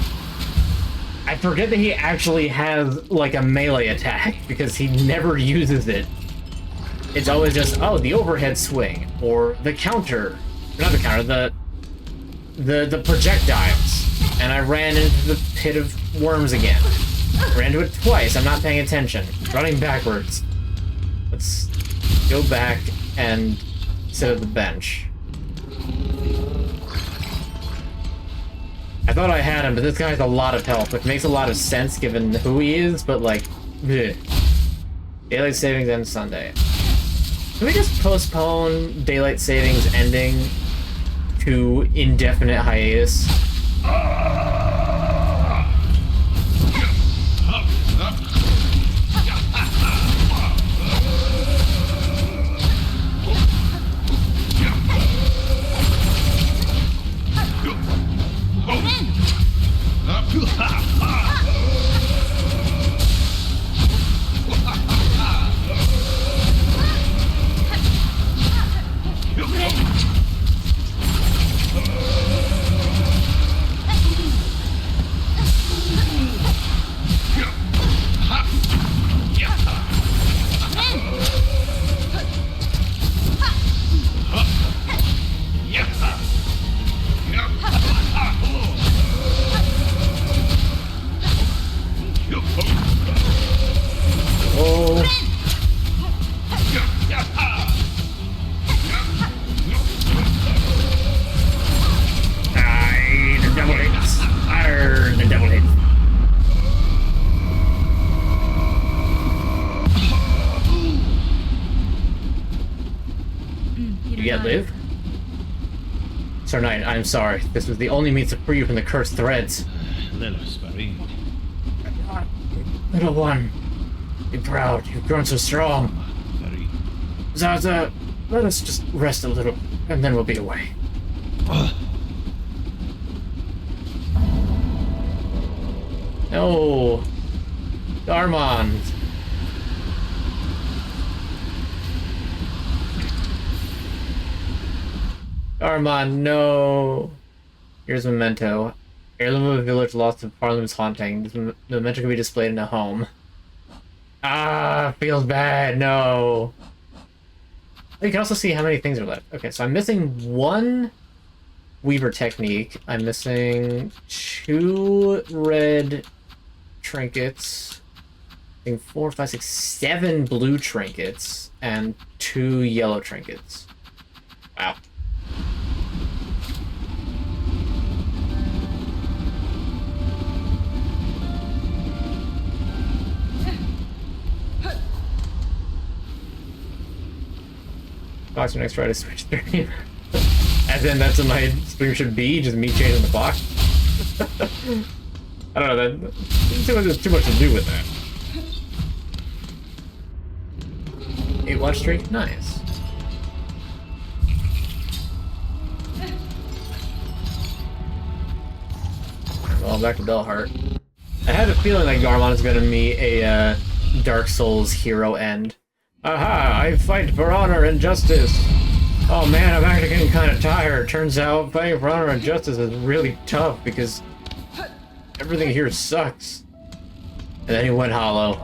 I forget that he actually has, like, a melee attack, because he never uses it. It's always just, oh, the overhead swing, or the counter. Not the counter, the projectiles. And I ran into the pit of worms again. Ran into it twice, I'm not paying attention. Running backwards. Let's go back and sit at the bench. I thought I had him, but this guy has a lot of health, which makes a lot of sense given who he is, but like, bleh. Daylight savings ends Sunday. Can we just postpone daylight savings ending to indefinite hiatus? Live? Sir Knight, I'm sorry. This was the only means to free you from the cursed threads. Little one, be proud. You've grown so strong. Zaza, let us just rest a little, and then we'll be away. No. Darmond. Armand, no. Here's a memento. Heirloom of a village lost to Parliament's haunting. The memento can be displayed in a home. Ah, feels bad. No. You can also see how many things are left. Okay, so I'm missing one Weaver technique. I'm missing 2 red trinkets. I think 4, 5, 6, 7 blue trinkets and 2 yellow trinkets. Wow. Box your next try to switch stream. As in, that's what my stream should be, just me changing the clock. I don't know, there's too much to do with that. 8 watch streak? Nice. Well, back to Belheart. I had a feeling that Garmon is gonna meet a Dark Souls hero end. Aha! I fight for honor and justice! Oh man, I'm actually getting kind of tired. Turns out fighting for honor and justice is really tough because everything here sucks. And then he went hollow.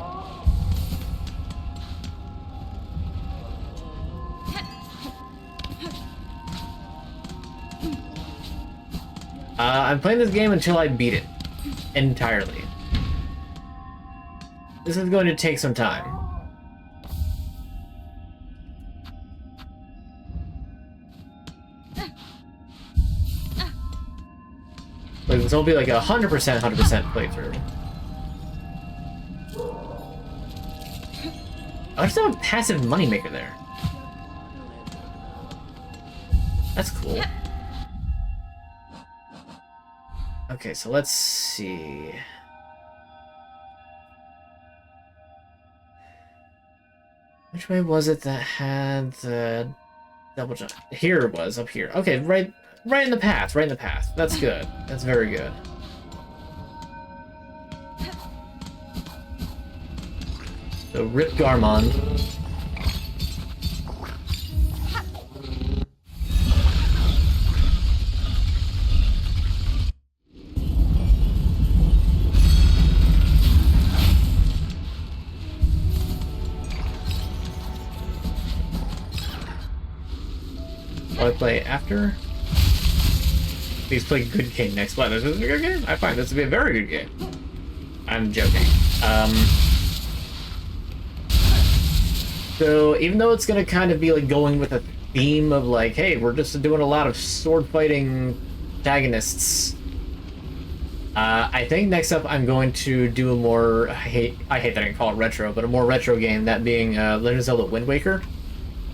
I'm playing this game until I beat it. Entirely. This is going to take some time. Like, this will be like a 100% playthrough. I just have a passive moneymaker there. That's cool. Okay, so let's see. Which way was it that had the double jump? Here it was, up here. Okay, right in the path, right in the path. That's good. That's very good. So, Rip Garmon. Will I play after? Please play good game next. What? This is a good game? I find this to be a very good game. I'm joking. So even though it's gonna kind of be like going with a theme of like, hey, we're just doing a lot of sword fighting antagonists. I think next up I'm going to do a more I hate that I can call it retro, but a more retro game, that being Legend of Zelda Wind Waker.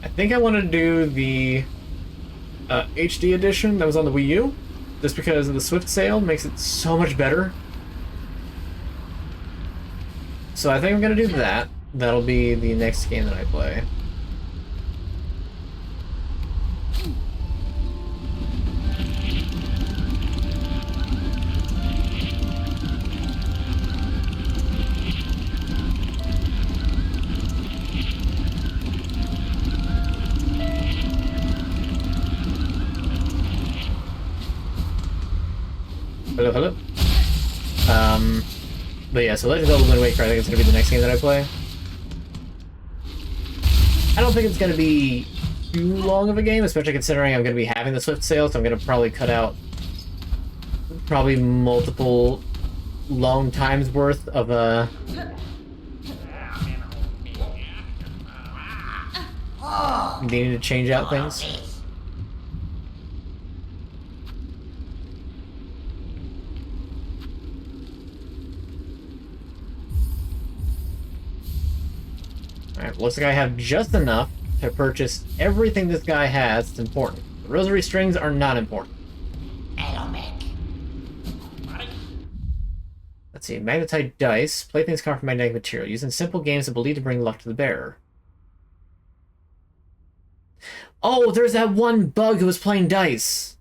I think I want to do the HD edition that was on the Wii U, just because of the Swift sale makes it so much better. So I think I'm gonna do that. That'll be the next game that I play. Hello. But yeah, so Legend of Zelda Wind Waker, I think it's gonna be the next game that I play. I don't think it's gonna be too long of a game, especially considering I'm gonna be having the Swift sale, so I'm gonna probably cut out probably multiple long times worth of needing to change out things. Alright, looks like I have just enough to purchase everything this guy has that's important. The rosary strings are not important. Let's see, magnetite dice. Playthings come from magnetic material. Used in simple games that believe to bring luck to the bearer. Oh, there's that one bug who was playing dice.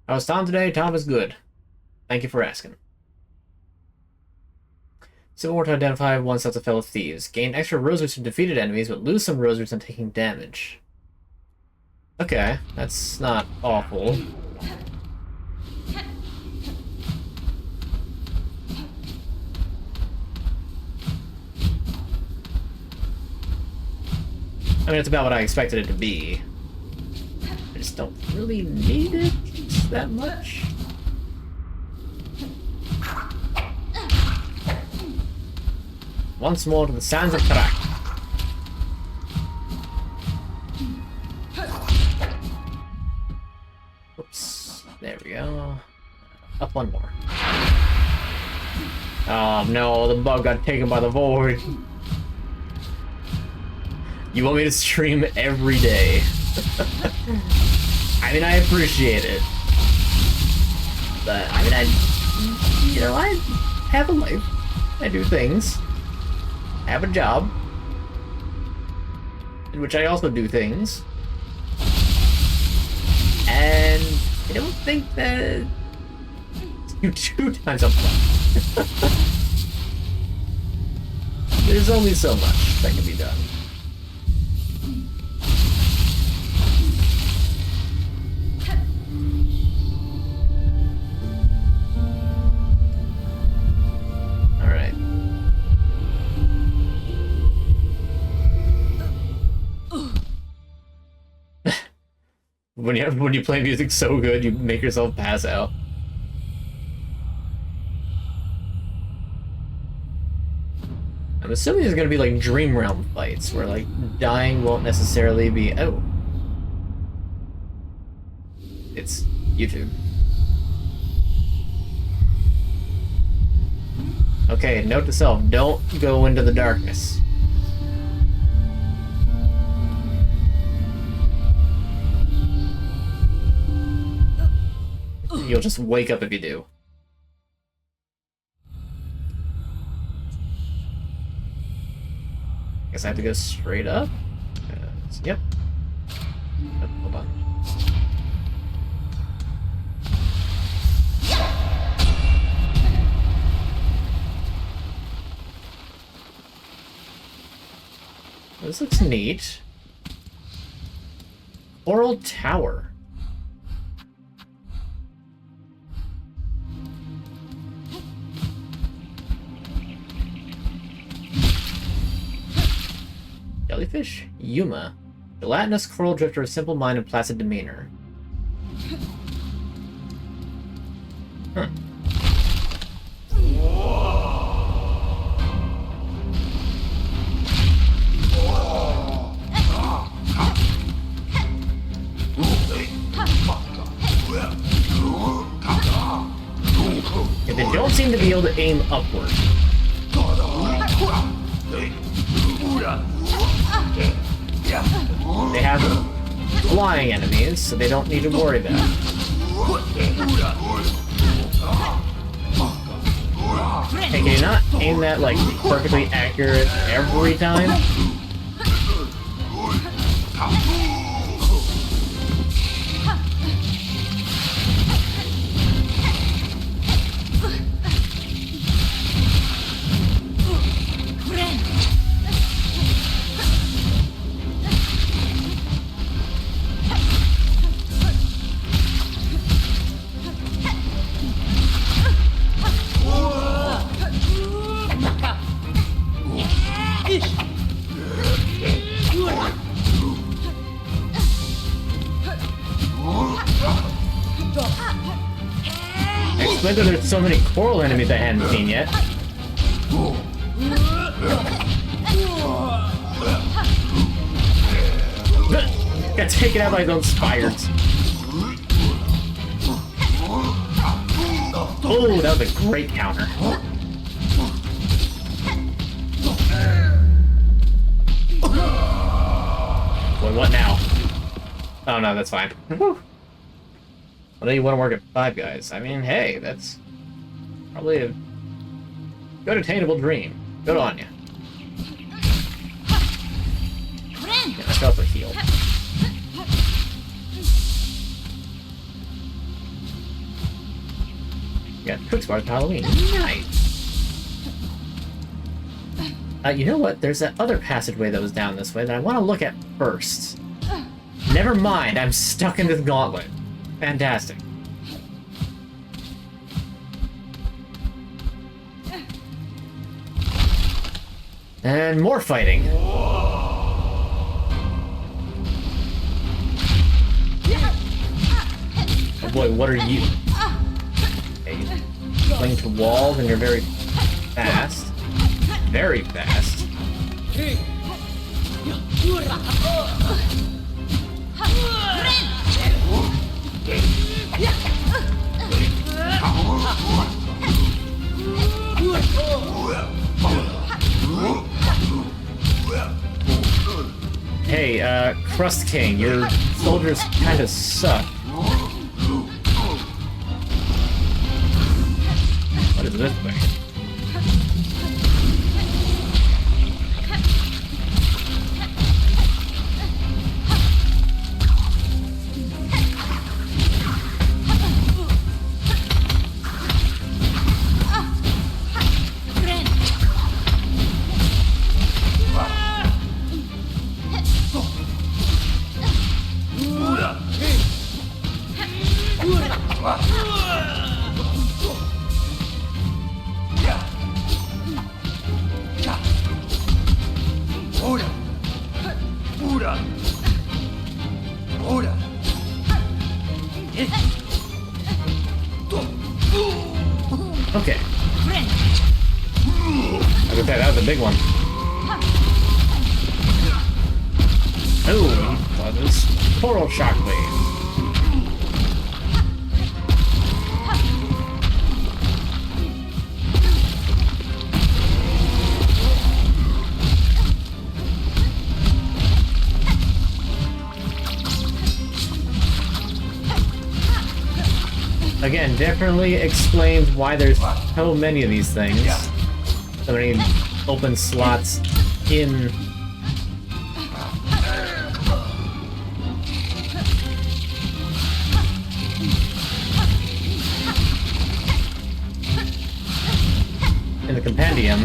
How's Tom today? Tom is good. Thank you for asking. Civil War to identify one sets of fellow thieves. Gain extra rosaries from defeated enemies, but lose some rosaries on taking damage. Okay, that's not awful. I mean, it's about what I expected it to be. I just don't really need it that much. Once more to the sands of Karak. Oops. There we go. Up one more. Oh no, the bug got taken by the void. You want me to stream every day? I mean, I appreciate it. But, I mean, I have a life. I do things. I have a job. In which I also do things. And I don't think that you 2 times up front. There's only so much that can be done. Alright. When you play music so good, you make yourself pass out. I'm assuming there's gonna be like Dream Realm fights where like dying won't necessarily be. Oh, it's YouTube. Okay, note to self: don't go into the darkness. You'll just wake up if you do. Guess I have to go straight up? Yep. Oh, hold on. This looks neat. Coral Tower. Jellyfish? Yuma. Gelatinous coral drifter, simple mind and placid demeanor. Huh. Yeah, they don't seem to be able to aim upward. They have flying enemies, so they don't need to worry about it. Hey, can you not aim that, like, perfectly accurate every time? Explain that there's so many coral enemies I hadn't seen yet. Got taken out by his own spires. Oh, that was a great counter. Boy, what now? Oh no, that's fine. Whew. Well, then you want to work at Five Guys. I mean, hey, that's probably a good attainable dream. Good on you. Get myself a heal. Got Cook's Bar Halloween. Nice. You know what? There's that other passageway that was down this way that I want to look at first. Never mind, I'm stuck in this gauntlet. Fantastic. And more fighting. Oh boy, what are you? Okay, you cling to walls and you're very fast. Very fast. Hey, Crust King, your soldiers kind of suck. What is this thing? Okay. I can say that was a big one. Oh, that is Coral Shockwave. Again, definitely explains why there's so many of these things. So many open slots in... in the compendium.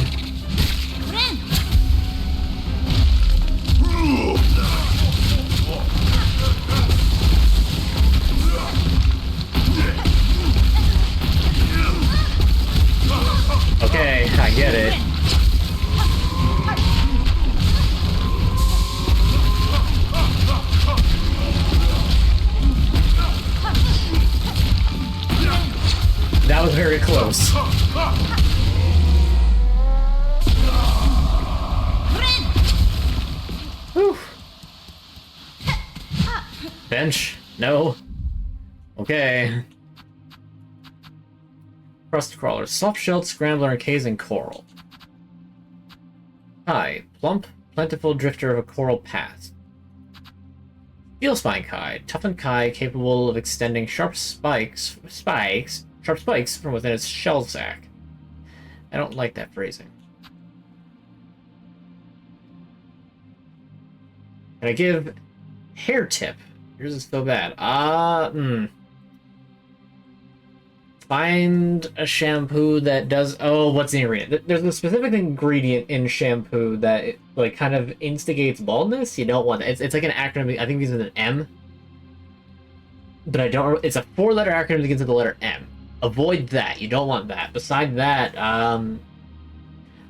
Okay, I get it. That was very close. Whew. Bench? No. Okay. Crust crawler, soft-shelled scrambler, encasing coral. Kai, plump, plentiful drifter of a coral path. Steel spine Kai, toughened Kai capable of extending sharp spikes from within its shell sac. I don't like that phrasing. Can I give hair tip? Yours is so bad. Find a shampoo that does... Oh, what's the ingredient? There's a specific ingredient in shampoo that it, like kind of instigates baldness. You don't want it. It's like an acronym. I think it begins with an M. But I don't... It's a 4-letter acronym that begins with the letter M. Avoid that. You don't want that. Besides that, I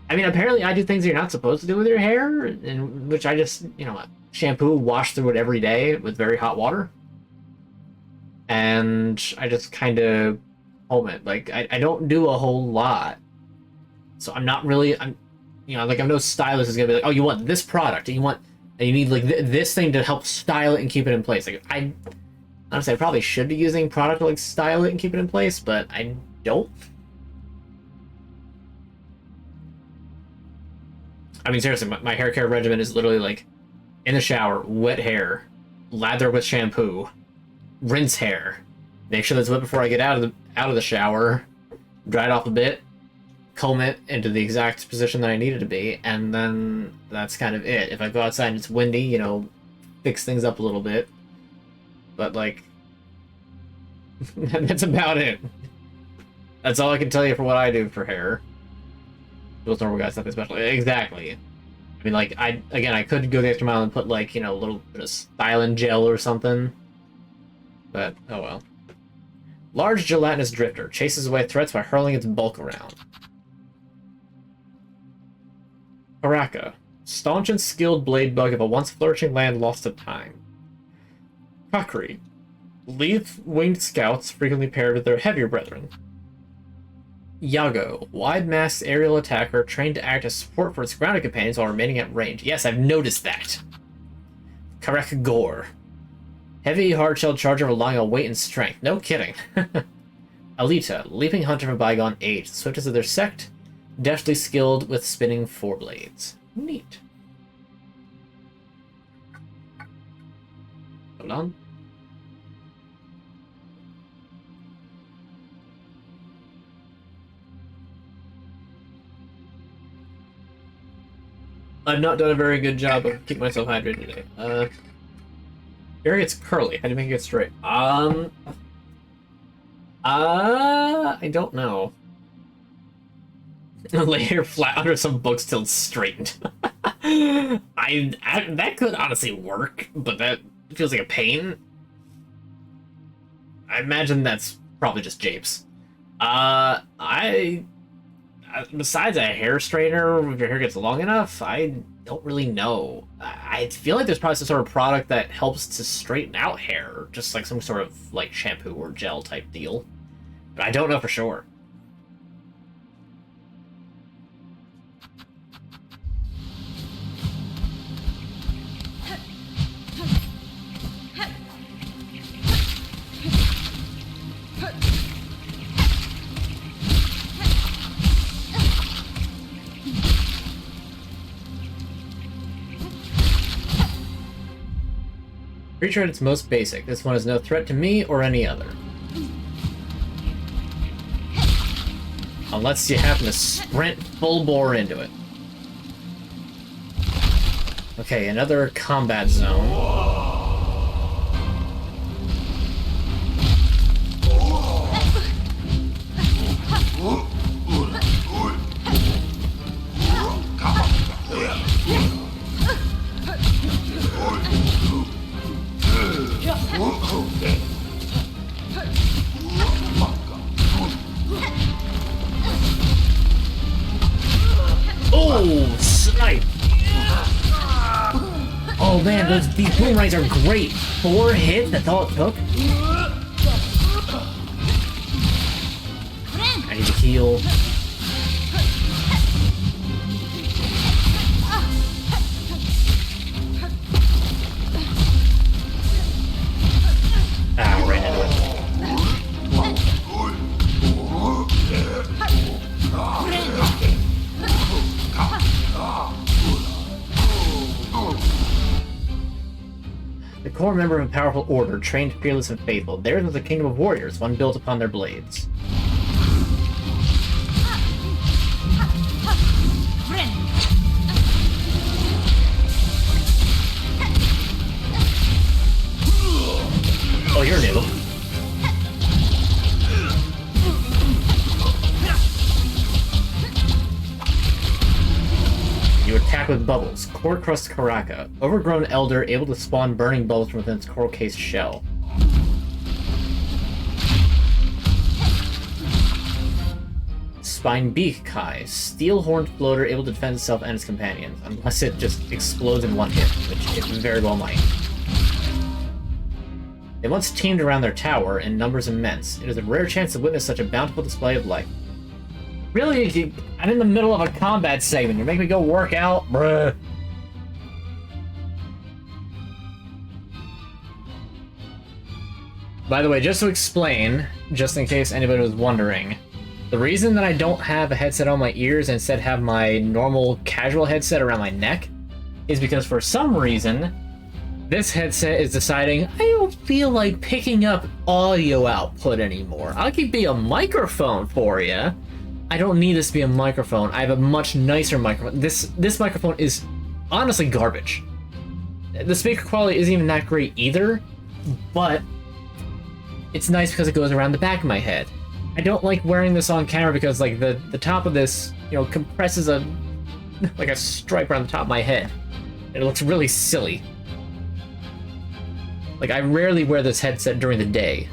mean, apparently I do things that you're not supposed to do with your hair, in which I just, you know, shampoo, wash through it every day with very hot water. And I just kind of... it. Like, I don't do a whole lot. So I'm not really, you know, like I'm no stylist is gonna be like, oh, you want this product, and you need like this thing to help style it and keep it in place. Like, honestly, I probably should be using product to like style it and keep it in place, but I don't. I mean, seriously, my hair care regimen is literally like, in the shower, wet hair, lather with shampoo, rinse hair, make sure that's wet before I get out of the shower, dry it off a bit, comb it into the exact position that I need it to be, and then that's kind of it. If I go outside and it's windy, you know, fix things up a little bit. But, like, that's about it. That's all I can tell you for what I do for hair. Those normal guys nothing special. Exactly. I mean, like, I could go the extra mile and put, like, you know, a little bit of styling gel or something. But, oh well. Large gelatinous drifter chases away threats by hurling its bulk around. Paraka. Staunch and skilled blade bug of a once flourishing land lost to time. Kakri. Leaf-winged scouts frequently paired with their heavier brethren. Yago. Wide-masked aerial attacker trained to act as support for its grounded companions while remaining at range. Yes, I've noticed that. Karek Gore. Heavy, hard-shelled charger relying on weight and strength. No kidding. Alita. Leaping hunter from bygone age. The swiftest of their sect. Deftly skilled with spinning foreblades. Neat. Hold on. I've not done a very good job of keeping myself hydrated today. Here it's curly. How do you make it straight? I don't know. Lay here flat under some books till it's straightened. That could honestly work, but that feels like a pain. I imagine that's probably just japes. Besides a hair straightener, if your hair gets long enough, I don't really know. I feel like there's probably some sort of product that helps to straighten out hair, just like some sort of like shampoo or gel type deal. But I don't know for sure. Creature at its most basic. This one is no threat to me or any other. Unless you happen to sprint full bore into it. Okay, another combat zone. Oh, snipe! Oh man, these boomerangs are great. 4 hits, that's all it took. I need to heal. Ah, right into it. The core member of a powerful order, trained, fearless, and faithful. Theirs was a kingdom of warriors, one built upon their blades. Oh, you're new. You attack with bubbles. Core Crust Karaka. Overgrown elder able to spawn burning bubbles from within its coral case shell. Spine Beak Kai. Steel horned floater able to defend itself and its companions. Unless it just explodes in one hit, which it very well might. They once teamed around their tower, in numbers immense. It is a rare chance to witness such a bountiful display of life. Really? I'm in the middle of a combat segment. You're making me go work out? Bruh. By the way, just to explain, just in case anybody was wondering, the reason that I don't have a headset on my ears and instead have my normal casual headset around my neck is because for some reason, this headset is deciding I don't feel like picking up audio output anymore. I'll keep being a microphone for you. I don't need this to be a microphone. I have a much nicer microphone. This microphone is honestly garbage. The speaker quality isn't even that great either, but it's nice because it goes around the back of my head. I don't like wearing this on camera because like the top of this, you know, compresses a like a stripe around the top of my head. It looks really silly. Like I rarely wear this headset during the day.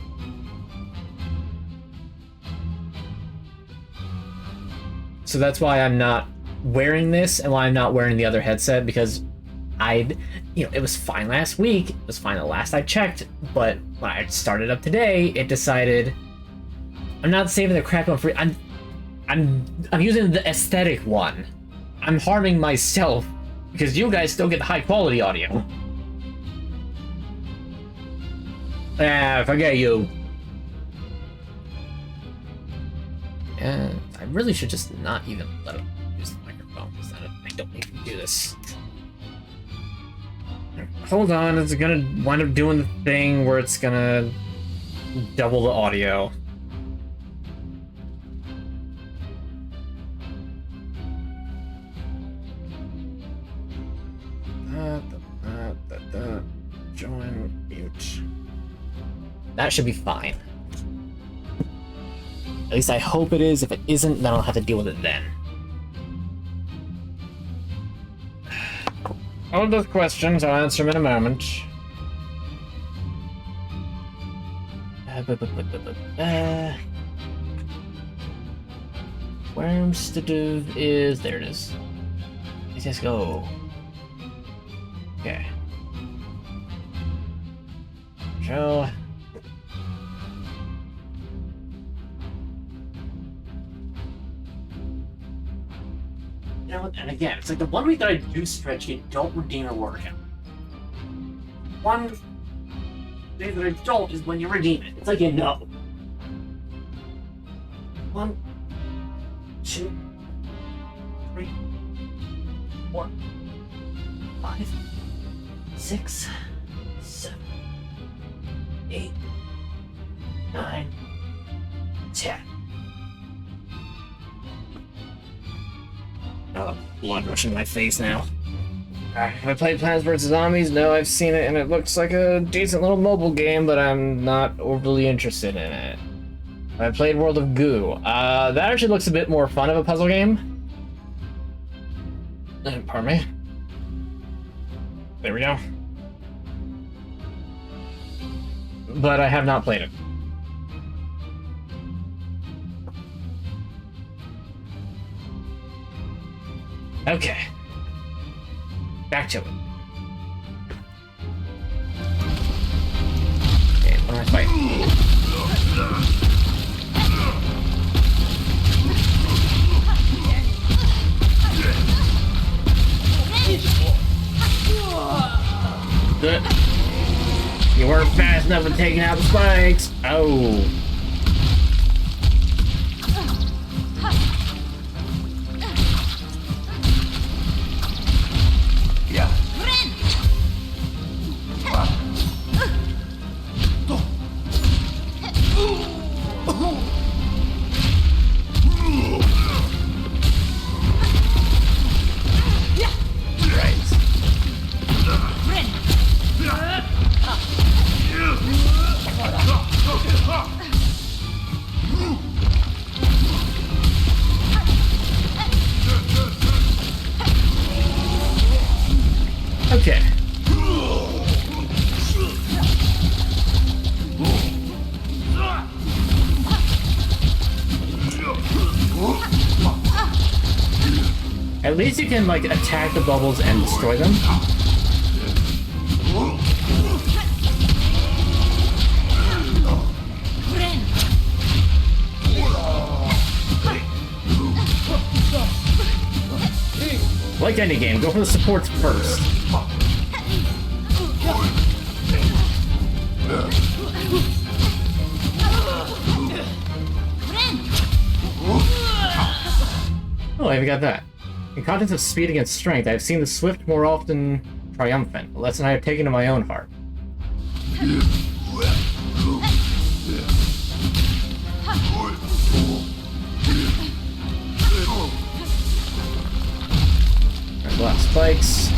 So that's why I'm not wearing this and why I'm not wearing the other headset, because it was fine last week. It was fine the last I checked, but when I started up today, it decided I'm not saving the crap one for. I'm using the aesthetic one. I'm harming myself because you guys still get high quality audio. Ah, forget you. And I really should just not even let him use the microphone, because I don't need to do this. Hold on, it's gonna wind up doing the thing where it's gonna double the audio. Join mute. That should be fine. At least I hope it is. If it isn't, then I'll have to deal with it then. All those questions, I'll answer them in a moment. Wormstadiv is... there it is. Let's just go. Okay. Show. You know, and again, it's like the 1 week that I do stretch, you don't redeem a workout. One day that I don't is when you redeem it. It's like you know. 1, 2, 3, 4, 5, 6, 7, 8, 9, 10. Oh, blood rushing my face now. Have I played Plants vs. Zombies? No, I've seen it, and it looks like a decent little mobile game, but I'm not overly interested in it. I played World of Goo. That actually looks a bit more fun of a puzzle game. Pardon me. There we go. But I have not played it. Okay. Back to it. Okay, what am I fighting? Good. You weren't fast enough at taking out the spikes. Oh. Okay. At least you can, like, attack the bubbles and destroy them. Like any game, go for the supports first. Oh, I even got that. In contents of speed against strength, I have seen the swift more often triumphant, a lesson I have taken to my own heart. Black spikes.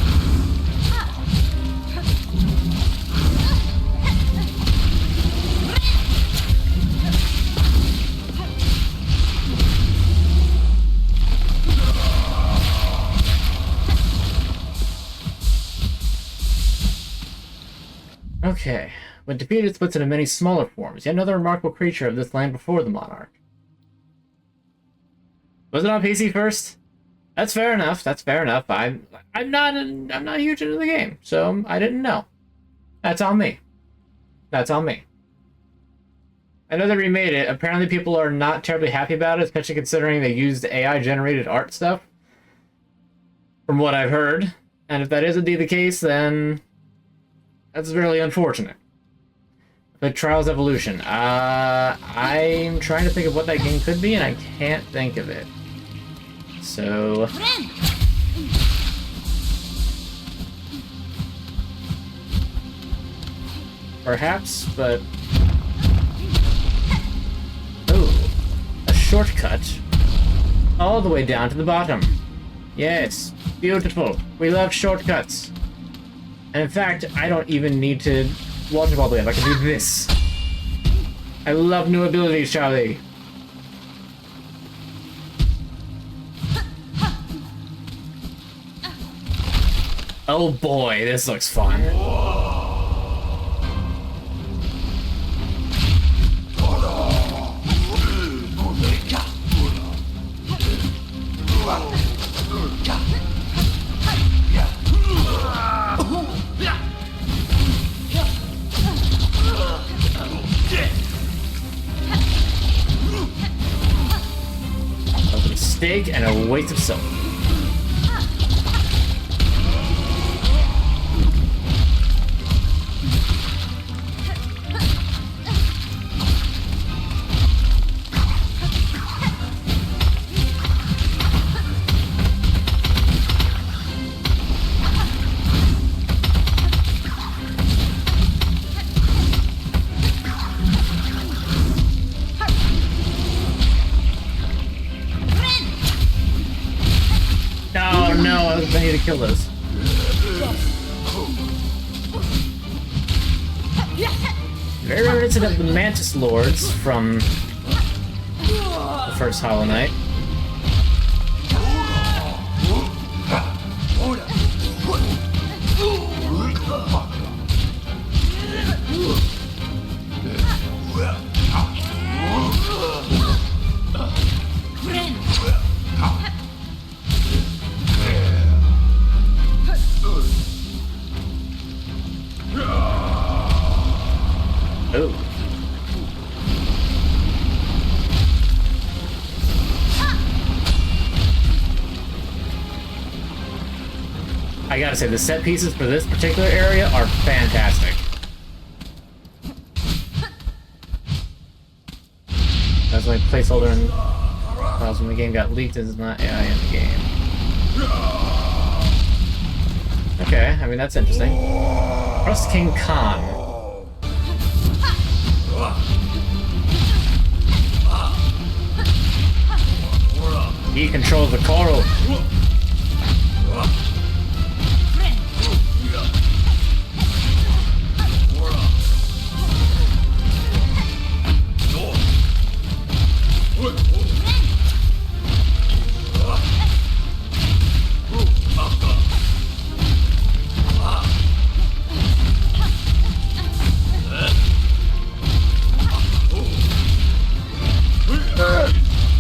Okay. When defeated, it splits into many smaller forms. Yet another remarkable creature of this land before the monarch. Was it on PC first? That's fair enough. That's fair enough. I'm not huge into the game, so I didn't know. That's on me. That's on me. I know they remade it. Apparently, people are not terribly happy about it, especially considering they used AI-generated art stuff. From what I've heard, and if that is indeed the case, then that's really unfortunate. But Trials Evolution. I'm trying to think of what that game could be, and I can't think of it. So... perhaps, but... oh, a shortcut all the way down to the bottom. Yes, beautiful. We love shortcuts. And in fact, I don't even need to walk all the way up. I can do this. I love new abilities, Charlie. Oh boy, this looks fun. A mistake and a waste of silk. I need to kill those. Very reminiscent of the Mantis Lords from the first Hollow Knight. I gotta say, the set pieces for this particular area are fantastic. That's my placeholder in files when the game got leaked is not AI in the game. Okay, I mean that's interesting. Trust King Khan. He controls the coral.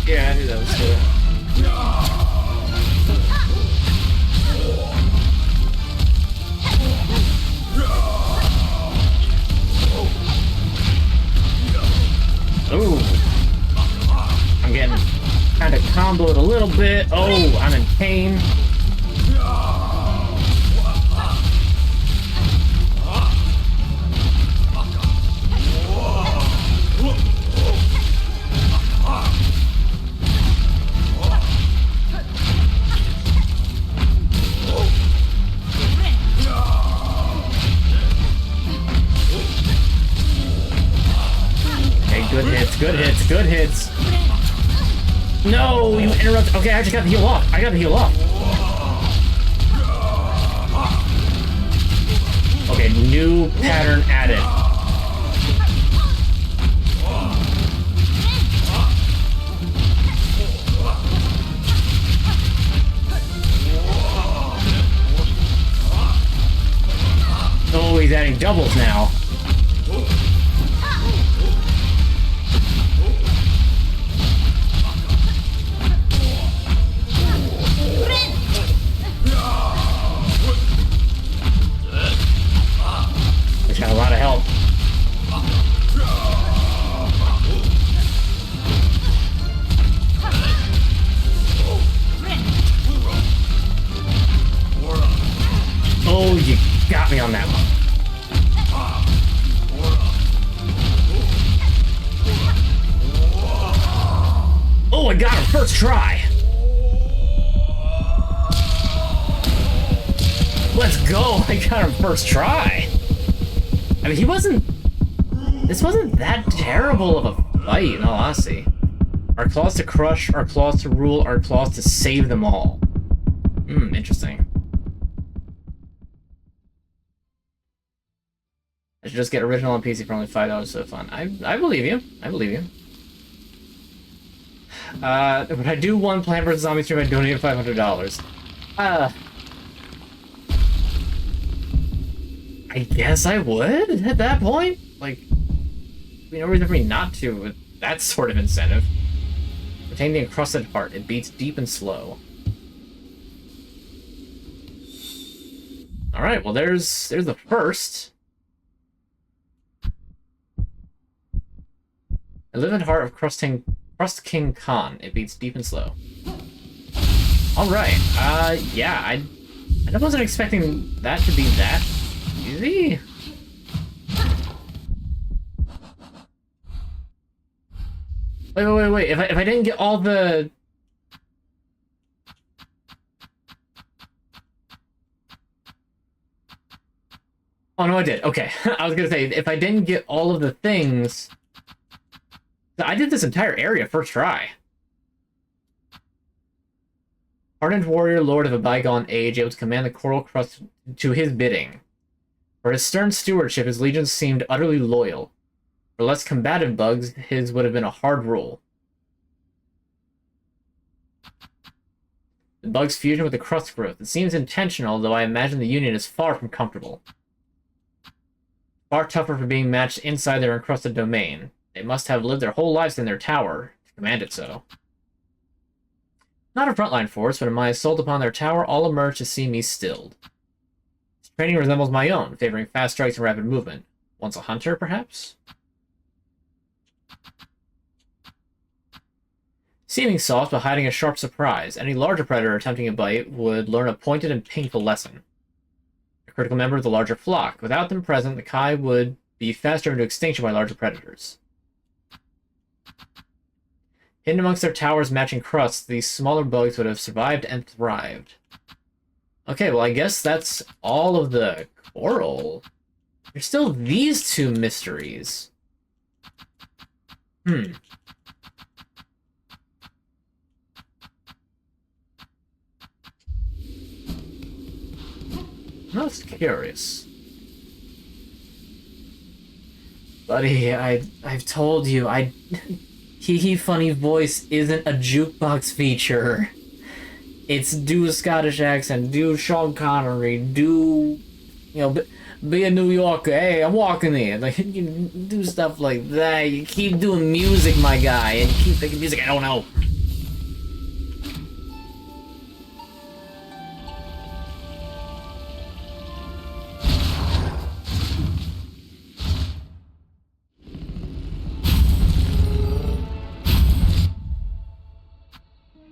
Yeah, I knew that was good. Ooh. I'm getting kind of comboed a little bit. Oh, I'm in pain. Good hits, good hits. No, you interrupt. Okay, I just got to heal off. I got to heal off. Okay, new pattern added. Oh, he's adding doubles now. got him first try. Let's go. I got him first try. I mean, this wasn't that terrible of a fight, in all honesty. Our claws to crush, our claws to rule, our claws to save them all. Interesting. I should just get original on PC for only $5 so fun. I believe you. I believe you. But I do one Plant vs. Zombie stream, I donated $500. I guess I would at that point. Like, no reason for me not to with that sort of incentive. Retain the encrusted heart. It beats deep and slow. Alright, well there's the first. A living heart of Crust King Khan. It beats deep and slow. Alright, yeah, I wasn't expecting that to be that easy. Wait. If I didn't get all the... Oh, no, I did. Okay. I was gonna say, if I didn't get all of the things... I did this entire area first try. Hardened warrior, lord of a bygone age, able to command the coral crust to his bidding. For his stern stewardship, his legions seemed utterly loyal. For less combative bugs, his would have been a hard rule. The bug's fusion with the crust growth. It seems intentional, though I imagine the union is far from comfortable. Far tougher for being matched inside their encrusted domain. They must have lived their whole lives in their tower to command it so. Not a frontline force, but in my assault upon their tower, all emerge to see me stilled. His training resembles my own, favoring fast strikes and rapid movement. Once a hunter, perhaps? Seeming soft, but hiding a sharp surprise, any larger predator attempting a bite would learn a pointed and painful lesson. A critical member of the larger flock. Without them present, the Kai would be fast driven to extinction by larger predators. Hidden amongst their towers' matching crusts, these smaller bugs would have survived and thrived. Okay, well, I guess that's all of the coral. There's still these two mysteries. Most curious. Buddy, I've told you, Hee funny voice isn't a jukebox feature. It's do a Scottish accent, do Sean Connery, do, be a New Yorker. Hey, I'm walking in. Like, you do stuff like that. You keep doing music, my guy, and you keep making music. I don't know.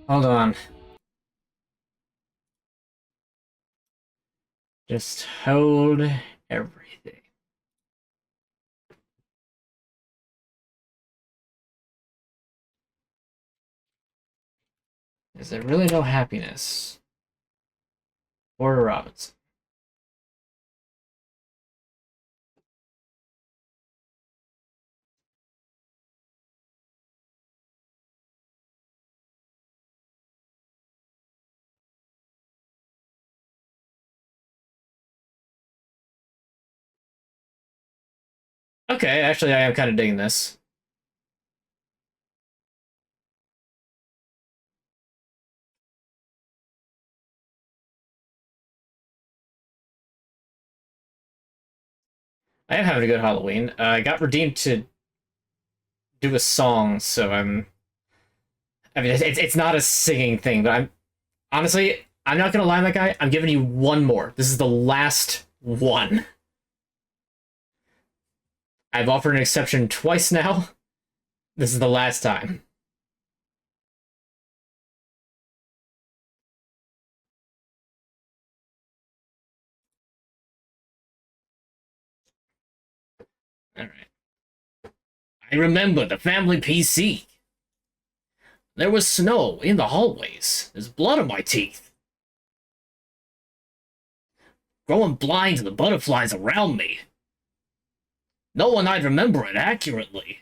Hold on. Just hold everything. Is there really no happiness? Porter Robinson. Okay, actually, I am kind of digging this. I am having a good Halloween. I got redeemed to do a song, so I mean, it's not a singing thing, but honestly, I'm not gonna lie, my guy. I'm giving you one more. This is the last one. I've offered an exception twice now. This is the last time. All right. I remember the family PC. There was snow in the hallways. There's blood on my teeth. Growing blind to the butterflies around me. No one I'd remember it accurately.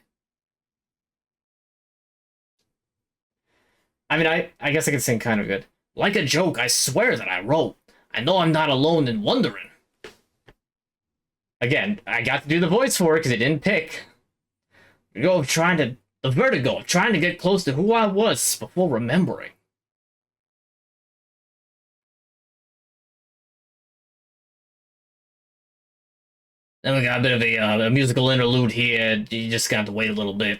I mean, I guess I can sing kind of good. Like a joke, I swear that I wrote. I know I'm not alone in wondering. Again, I got to do the voice for it because it didn't pick. The vertigo of trying to get close to who I was before remembering. Then we got a bit of a musical interlude here. You just got to wait a little bit.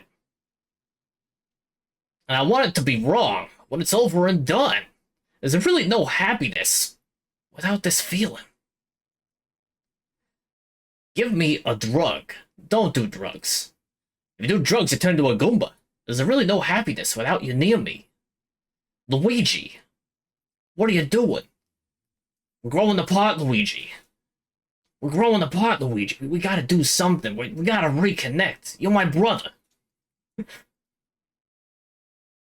And I want it to be wrong when it's over and done. There's really no happiness without this feeling. Give me a drug. Don't do drugs. If you do drugs, you turn into a Goomba. There's really no happiness without you near me. Luigi, what are you doing? We're growing apart, Luigi. We're growing apart, Luigi. We gotta do something. We gotta reconnect. You're my brother.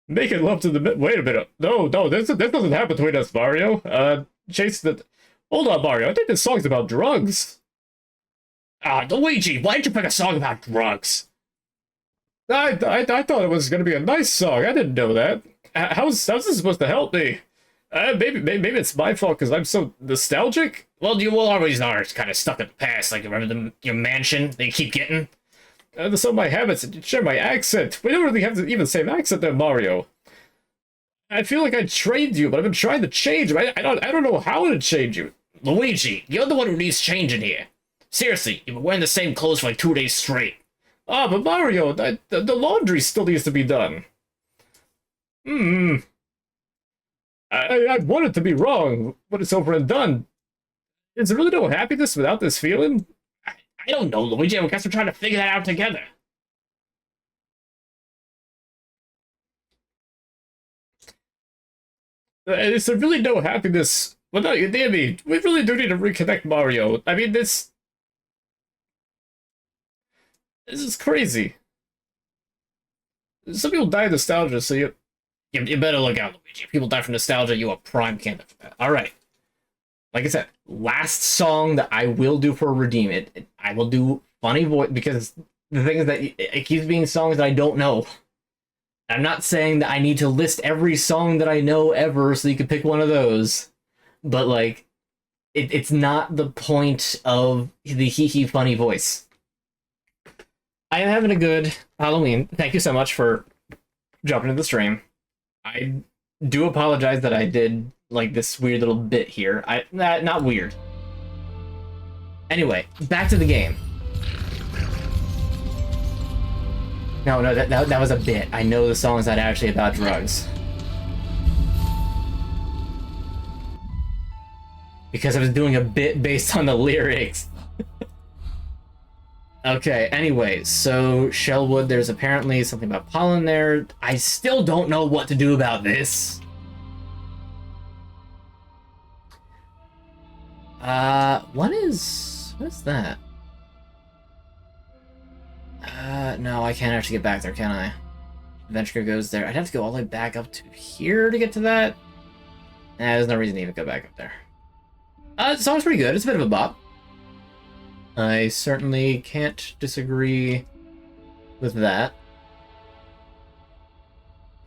Making love to the... Wait a minute. No, this doesn't happen between us, Mario. Chase the... Hold on, Mario. I think this song's about drugs. Luigi, why'd you pick a song about drugs? I thought it was gonna be a nice song. I didn't know that. How's this supposed to help me? Maybe it's my fault because I'm so nostalgic? Well, you always are kind of stuck in the past. Like, remember your mansion that you keep getting? Some of my habits share my accent. We don't really have even the same accent there, Mario. I feel like I trained you, but I've been trying to change you. I don't know how to change you. Luigi, you're the one who needs changing here. Seriously, you've been wearing the same clothes for like 2 days straight. But Mario, the laundry still needs to be done. I want it to be wrong, but it's over and done. Is there really no happiness without this feeling? I don't know, Luigi. I guess we're trying to figure that out together. Is there really no happiness without you near me? We really do need to reconnect, Mario. I mean, this is crazy. Some people die of nostalgia, so you better look out, Luigi. If people die from nostalgia, you are prime candidate for that. All right. Like I said, last song that I will do for Redeem It, I will do funny voice, because the thing is that it keeps being songs that I don't know. I'm not saying that I need to list every song that I know ever so you can pick one of those, but like, it's not the point of the hee funny voice. I am having a good Halloween. Thank you so much for jumping into the stream. I do apologize that I did like this weird little bit here. Not weird. Anyway, back to the game. No, that was a bit. I know the song's not actually about drugs. Because I was doing a bit based on the lyrics. Okay, anyway, so Shellwood, there's apparently something about pollen there. I still don't know what to do about this. What is that? No, I can't actually get back there, can I? Adventure goes there. I'd have to go all the way back up to here to get to that. There's no reason to even go back up there. The song's pretty good. It's a bit of a bop. I certainly can't disagree with that.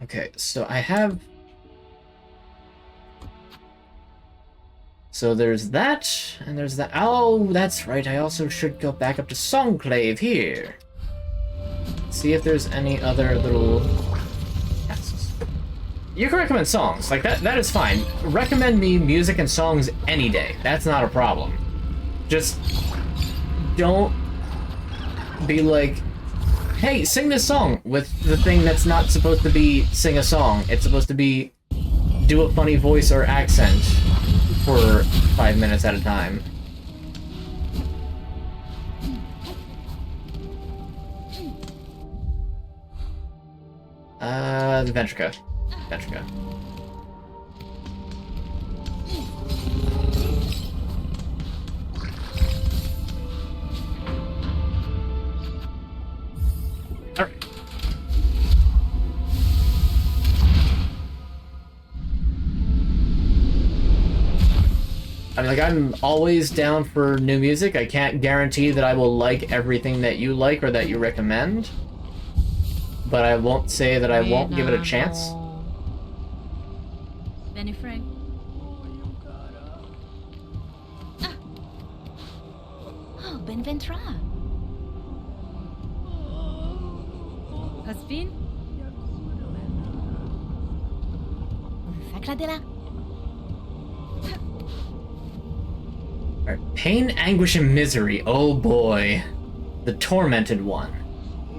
Okay, so I have... So there's that, and there's that. Oh, that's right. I also should go back up to Songclave here. See if there's any other little tasks. You can recommend songs. Like, that is fine. Recommend me music and songs any day. That's not a problem. Just don't be like, hey, sing this song with the thing that's not supposed to be sing a song. It's supposed to be do a funny voice or accent for 5 minutes at a time. The Ventrica. Alright. I mean, like, I'm always down for new music. I can't guarantee that I will like everything that you like or that you recommend. But I won't say that I won't give it a chance. Benny Frank. Oh, Ben Ventra. Haspin? Sacradela. Alright, pain, anguish, and misery. Oh boy. The tormented one.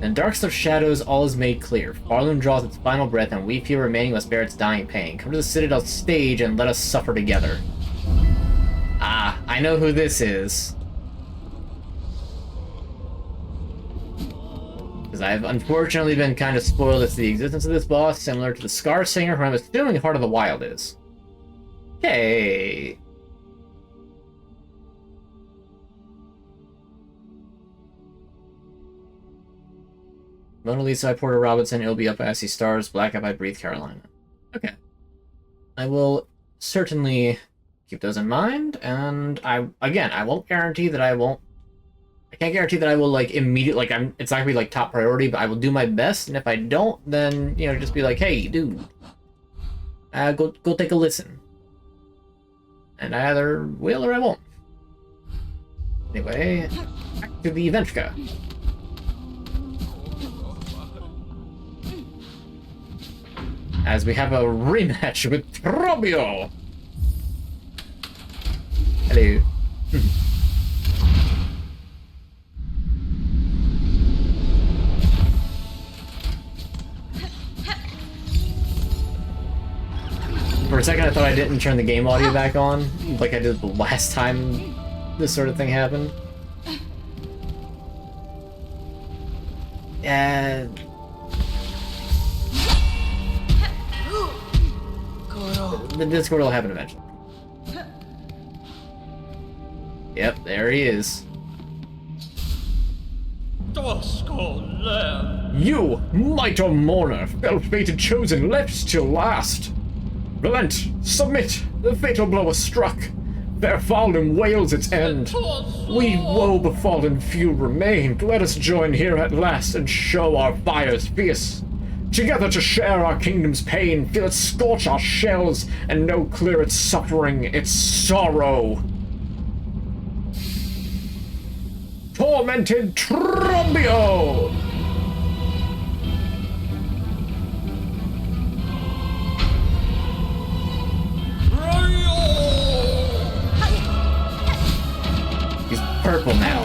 In darkest of shadows, all is made clear. Farloon draws its final breath, and we few remaining must bear its dying pain. Come to the Citadel stage and let us suffer together. Ah, I know who this is. Because I've unfortunately been kind of spoiled as to the existence of this boss, similar to the Scar Singer, who I'm assuming Heart of the Wild is. Okay. Mona Lisa by Porter Robinson, It'll Be Up I See Stars, Black Up I Breathe Carolina. Okay. I will certainly keep those in mind, and I won't guarantee that I can't guarantee that I will, like, immediately, like, it's not gonna be, like, top priority, but I will do my best, and if I don't, then, you know, just be like, hey, dude, go take a listen. And I either will or I won't. Anyway, back to the Ventrika. As we have a rematch with Trobio. Hello. For a second, I thought I didn't turn the game audio back on, like I did the last time this sort of thing happened. And the Discord will happen eventually. Yep, there he is. You, mighty mourner, fell fated chosen, left till last. Relent, submit, the fatal blow is struck. Fair Fallen wails its end. We woe befallen few remain. Let us join here at last and show our fires fierce. Together to share our kingdom's pain, feel it scorch our shells, and know clear its suffering, its sorrow. Tormented Trombio! He's purple now.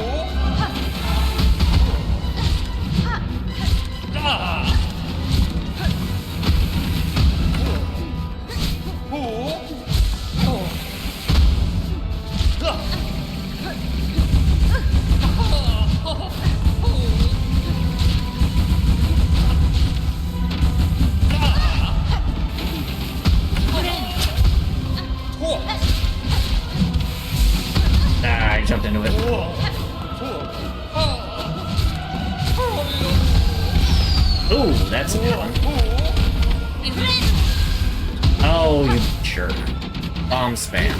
Ah, I jumped into it. Ooh, that's a good one. Oh, you jerk. Bomb spam.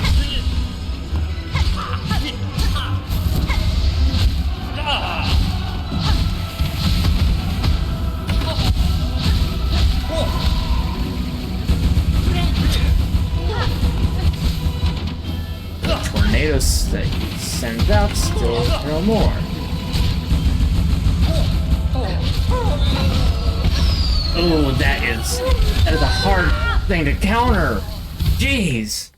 The tornadoes that you send out still no more. Ooh, that is a hard thing to counter. Jeez.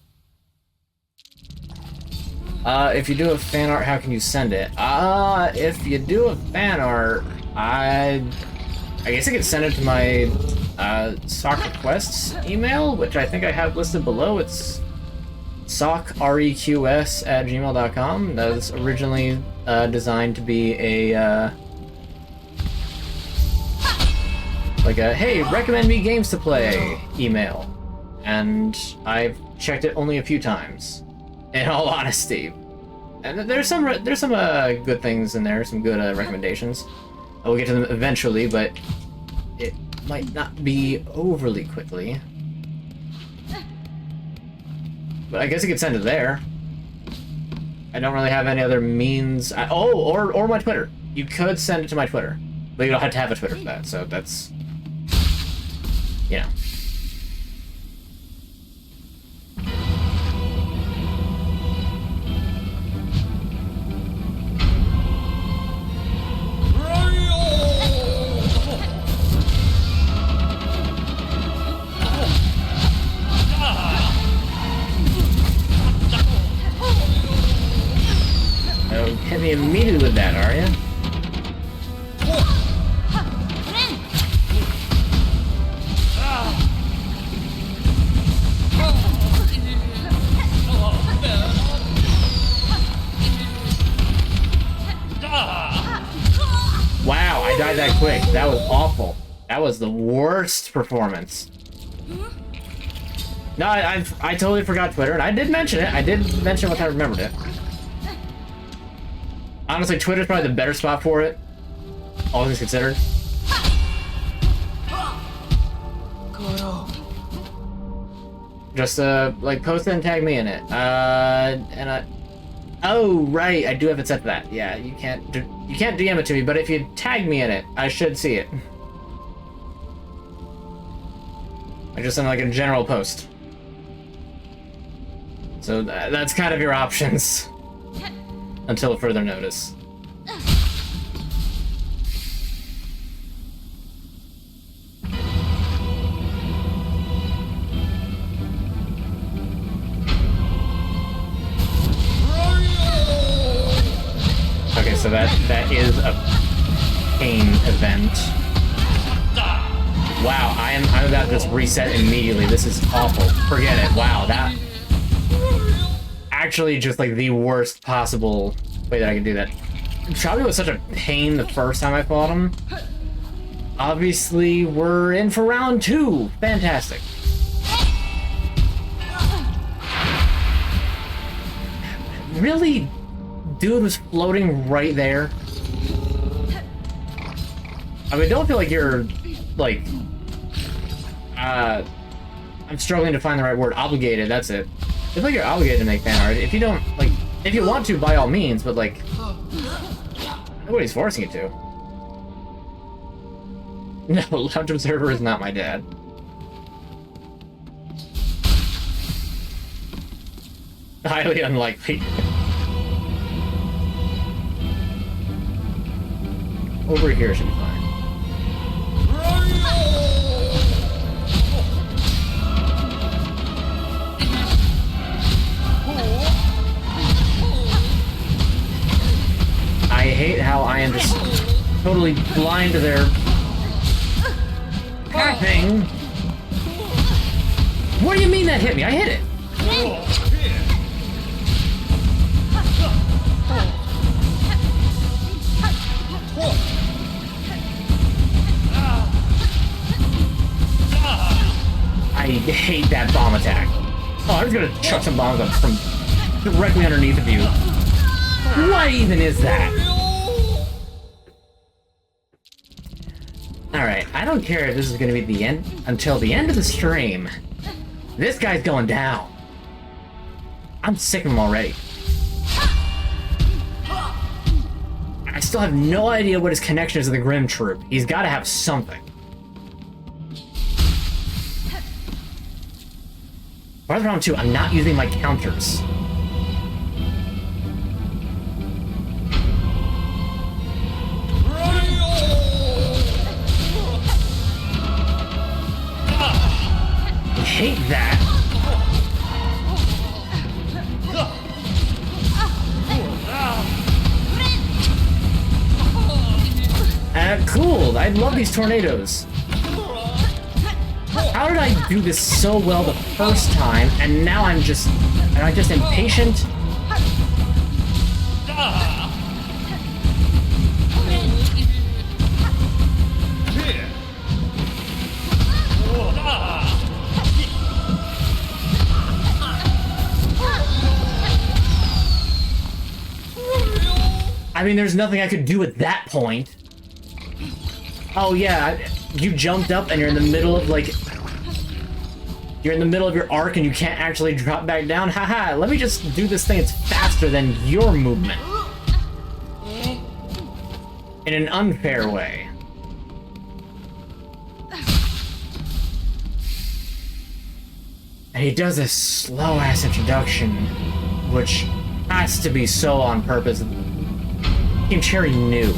If you do a fan art, how can you send it? If you do a fan art, I guess I could send it to my sock requests email, which I think I have listed below. It's scaaaaryqs@gmail.com. That was originally designed to be a like a hey, recommend me games to play email, and I've checked it only a few times, in all honesty. And there's some good things in there, some good recommendations. I will get to them eventually, but it might not be overly quickly. But I guess you could send it there. I don't really have any other means. Or my Twitter. You could send it to my Twitter, but you don't have to have a Twitter for that. So that's, you know. Hit me immediately with that, are you? Wow, I died that quick. That was awful. That was the worst performance. No, I totally forgot Twitter, and I did mention it. I did mention once I remembered it. Honestly, Twitter's probably the better spot for it, all things considered. Just, like, post it and tag me in it. Oh, right, I do have it set to that. Yeah, you can't DM it to me, but if you tag me in it, I should see it. I just send, like, a general post. So, that's kind of your options. Until further notice. Okay, so that is a pain event. Wow, I'm about to just reset immediately. This is awful. Forget it. Wow, that actually just like the worst possible way that I can do that. Chabi was such a pain the first time I fought him. Obviously, we're in for round 2. Fantastic. Really? Dude was floating right there. I mean, don't feel like you're, like, I'm struggling to find the right word. Obligated, that's it. I feel like you're obligated to make fan art. If you don't, like, if you want to, by all means, but, like, nobody's forcing you to. No, Lounge Observer is not my dad. Highly unlikely. Over here should be fine. I hate how I am just totally blind to their pathing. What do you mean that hit me? I hit it. I hate that bomb attack. Oh, I'm just gonna chuck some bombs up from directly underneath of you. What even is that? Alright, I don't care if this is gonna be the end until the end of the stream. This guy's going down. I'm sick of him already. I still have no idea what his connection is to the Grim Troop. He's gotta have something. Part of round 2, I'm not using my counters. I hate that. Cool. I love these tornadoes. How did I do this so well the first time, and now I'm just impatient? I mean, there's nothing I could do at that point. Oh yeah, you jumped up and you're in the middle of, like... You're in the middle of your arc and you can't actually drop back down? Haha, let me just do this thing, it's faster faster than your movement. In an unfair way. And he does this slow-ass introduction, which has to be so on purpose. Team Cherry knew.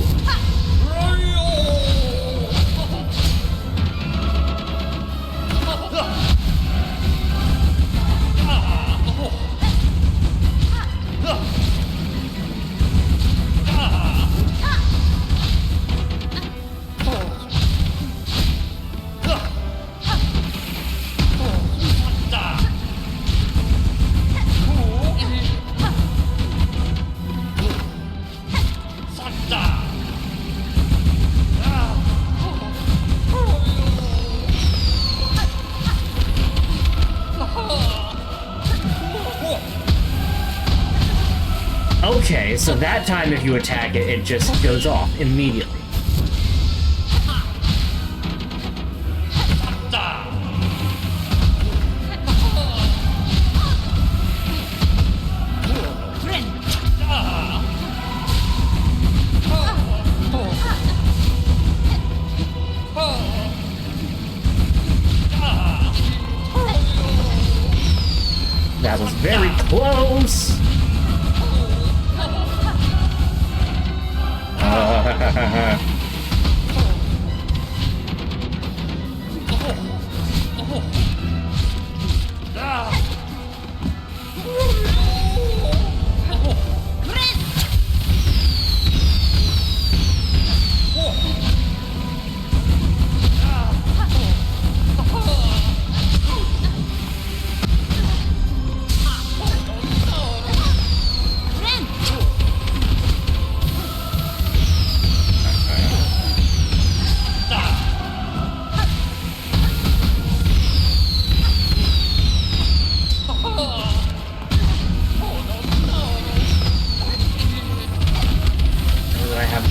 Okay, so that time if you attack it, it just goes off immediately. That was very close!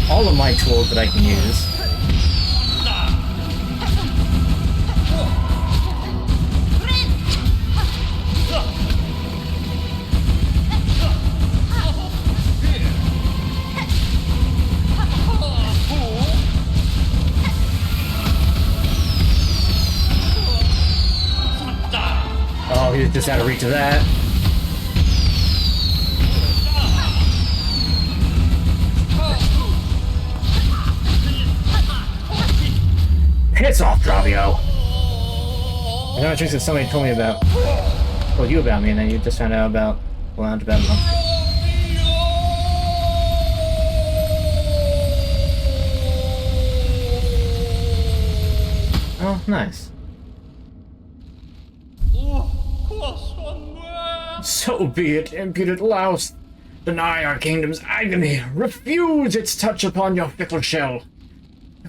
All of my tools that I can use. Oh, he just out of reach of that. Piss off, Dravio! I know tricks that somebody told me about. Told you about me, and then you just found out about. Well, not about a month. Oh, nice. So be it, impudent louse. Deny our kingdom's agony. Refuse its touch upon your fickle shell.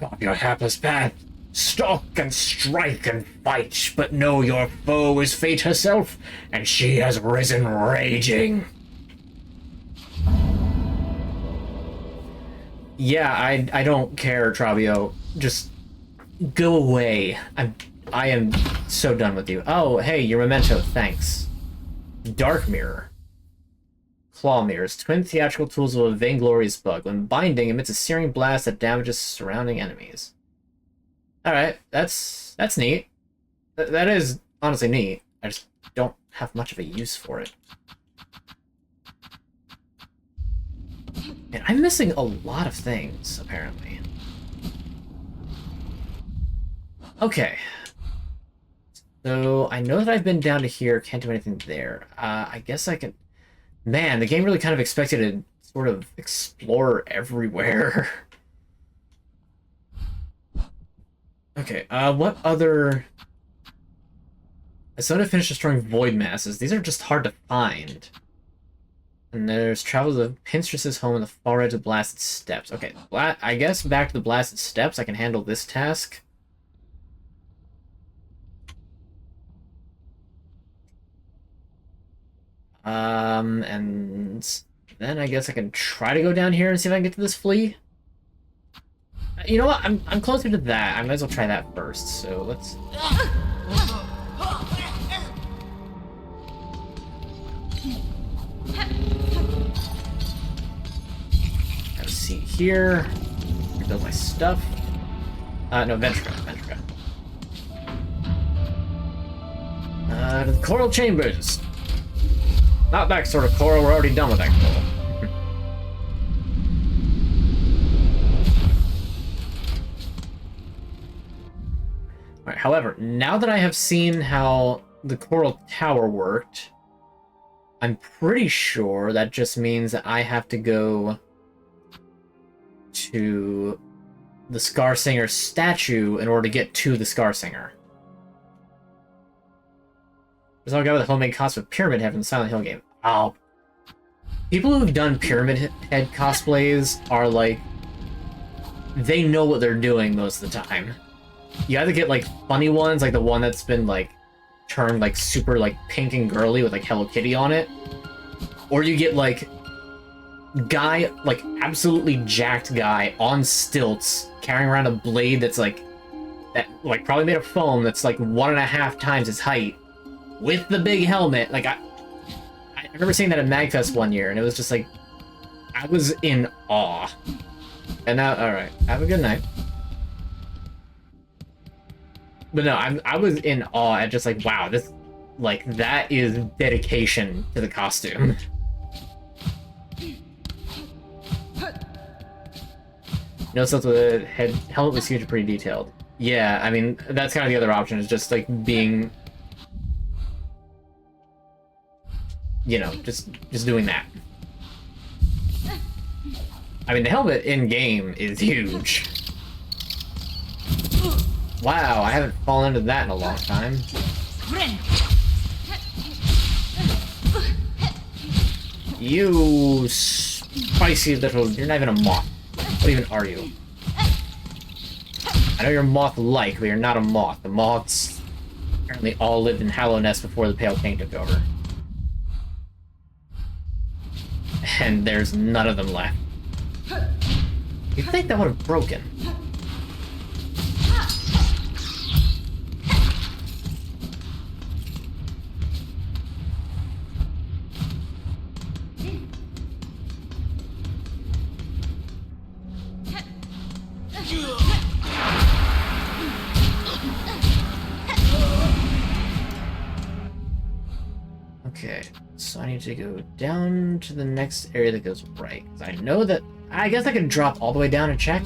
Of your hapless path. Stalk and strike and fight, but know your foe is fate herself, and she has risen raging. Yeah, I don't care, Travio. Just go away. I am so done with you. Oh, hey, your memento, thanks. Dark Mirror. Claw mirrors, twin theatrical tools of a vainglorious bug. When binding, emits a searing blast that damages surrounding enemies. Alright, that's neat. That is honestly neat. I just don't have much of a use for it. And I'm missing a lot of things, apparently. Okay. So, I know that I've been down to here, can't do anything there. I guess I can... Man, the game really kind of expected to sort of explore everywhere. Okay, what other... I still have to finish destroying void masses. These are just hard to find. And there's travel to the Pinstress's home in the far edge of Blasted Steppes. Okay, I guess back to the Blasted Steppes, I can handle this task. And then I guess I can try to go down here and see if I can get to this flea. You know what? I'm closer to that. I might as well try that first. So let's. here. Rebuild my stuff. No, Ventrica. To the coral chambers. Not that sort of coral, we're already done with that coral. Alright, however, now that I have seen how the coral tower worked, I'm pretty sure that just means that I have to go to the Scarsinger statue in order to get to the Scarsinger. There's all guy with a homemade costume of Pyramid Head from the Silent Hill game. Oh. People who've done Pyramid Head cosplays are like... they know what they're doing most of the time. You either get like funny ones, like the one that's been like turned like super like pink and girly with like Hello Kitty on it. Or you get like guy, like absolutely jacked guy on stilts carrying around a blade that's like probably made of foam that's like 1.5 times his height with the big helmet. Like I remember seeing that at MagFest one year and it was just like I was in awe. And now, alright, have a good night. But no, I was in awe at just like, wow, this, like, that is dedication to the costume. Notice that the helmet was huge and pretty detailed. Yeah, I mean, that's kind of the other option, is just, like, being... you know, just doing that. I mean, the helmet in-game is huge. Wow, I haven't fallen into that in a long time. You spicy little... you're not even a moth. What even are you? I know you're moth-like, but you're not a moth. The moths apparently all lived in Hallownest before the Pale King took over. And there's none of them left. You'd think that would have broken. Okay, so I need to go down to the next area that goes right. 'Cause I know that... I guess I could drop all the way down and check.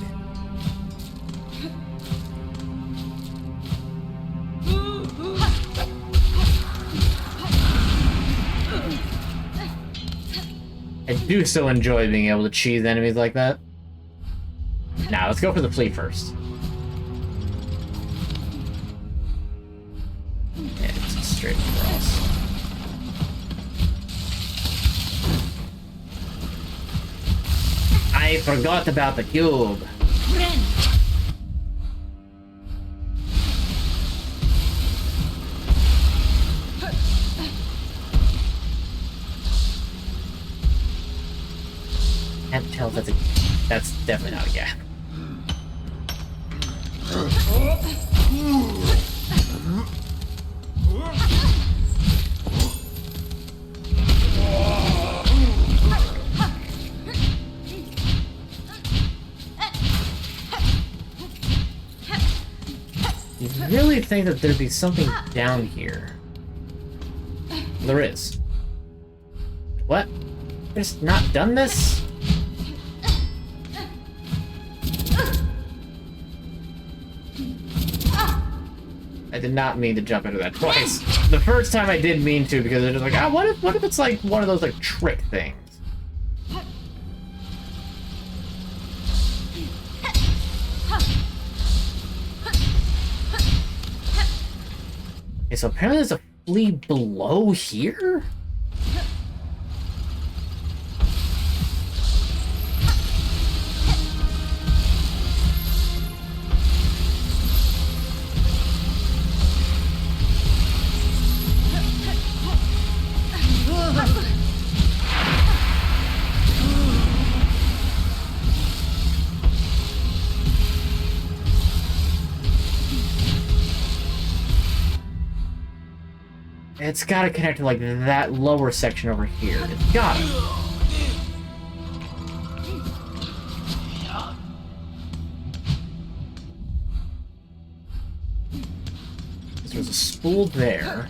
I do so enjoy being able to cheese enemies like that. Now, let's go for the flea first. Yeah, just straight across. I forgot about the cube. Can't tell if that's a... that's definitely not a gap. You really think that there'd be something down here? There is. What? Just not done this? I did not mean to jump into that twice. The first time I did mean to because it was like, ah, what if it's like one of those like trick things? Okay, so apparently there's a flea below here? It's gotta connect to like that lower section over here. It's gotta. There's a spool there.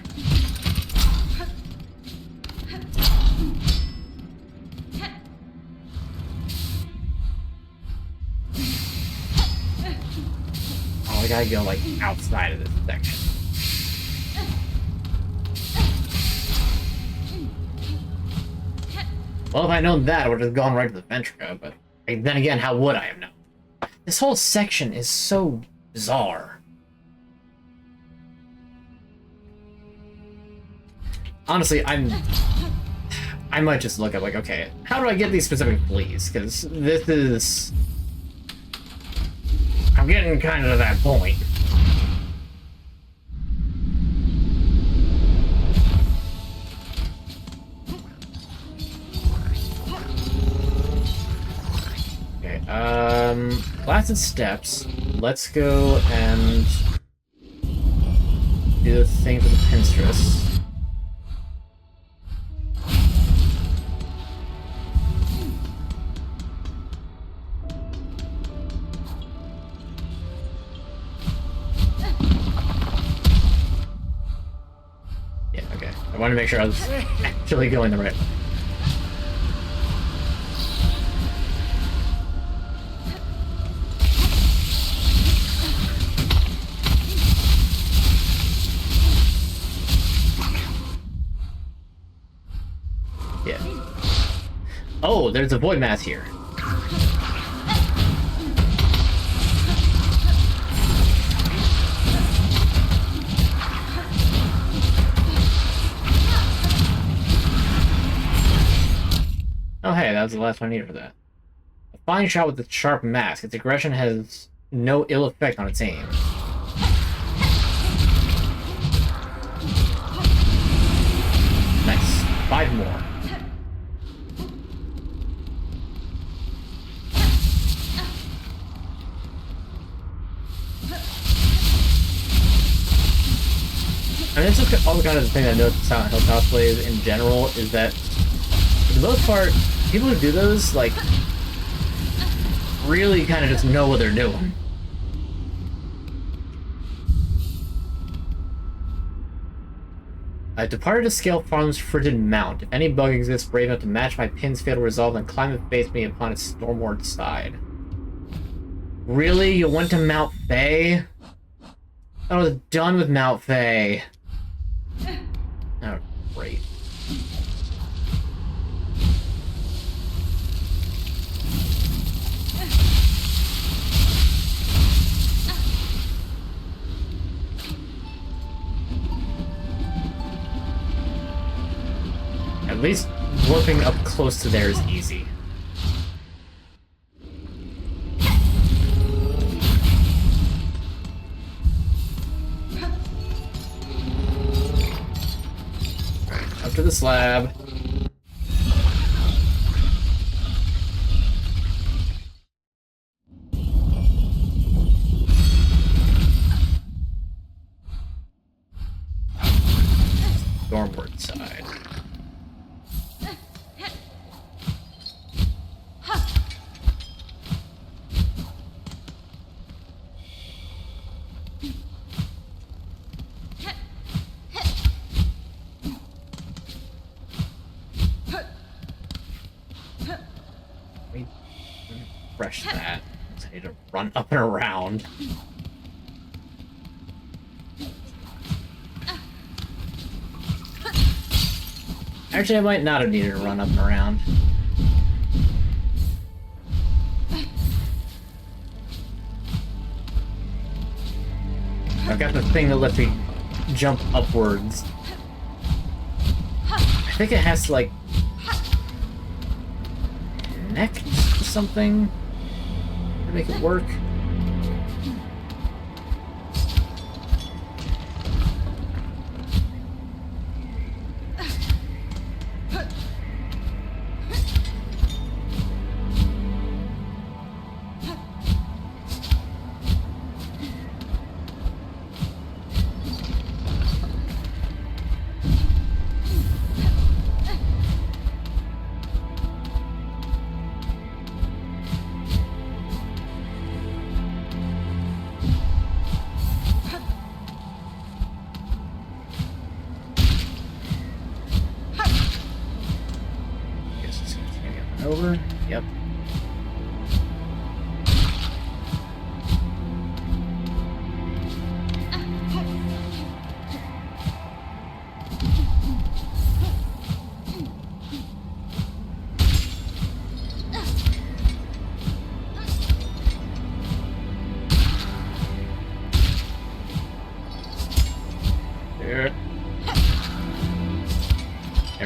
Oh, I gotta go, like, outside of this section. Well, if I'd known that, I would have gone right to the Ventrica, but then again, how would I have known? This whole section is so bizarre. Honestly, I might just look up, like, okay, how do I get these specific fleas? Because this is... I'm getting kind of to that point. Okay, Placid Steps. Let's go and do the thing for the Pinstress. Yeah, okay. I wanted to make sure I was actually going the right way. Yeah. Oh, there's a void mass here. Oh hey, that was the last one I needed for that. A fine shot with a sharp mask. Its aggression has no ill effect on its aim. Nice. 5 more. I mean, this is all kind of the thing I noticed with Silent Hill cosplays in general, is that, for the most part, people who do those, like, really kind of just know what they're doing. I departed to scale Farm's frigid mount. If any bug exists brave enough to match my pin's fatal resolve, then climb and face me upon its stormward side. Really? You went to Mount Fae? I was done with Mount Fae. Oh, great. At least warping up close to there is easy. Alright, up to the slab. Stormward side. Refresh that. I need to run up and around. Actually, I might not have needed to run up and around. I've got the thing that lets me jump upwards. I think it has to, like, connect to something to make it work. There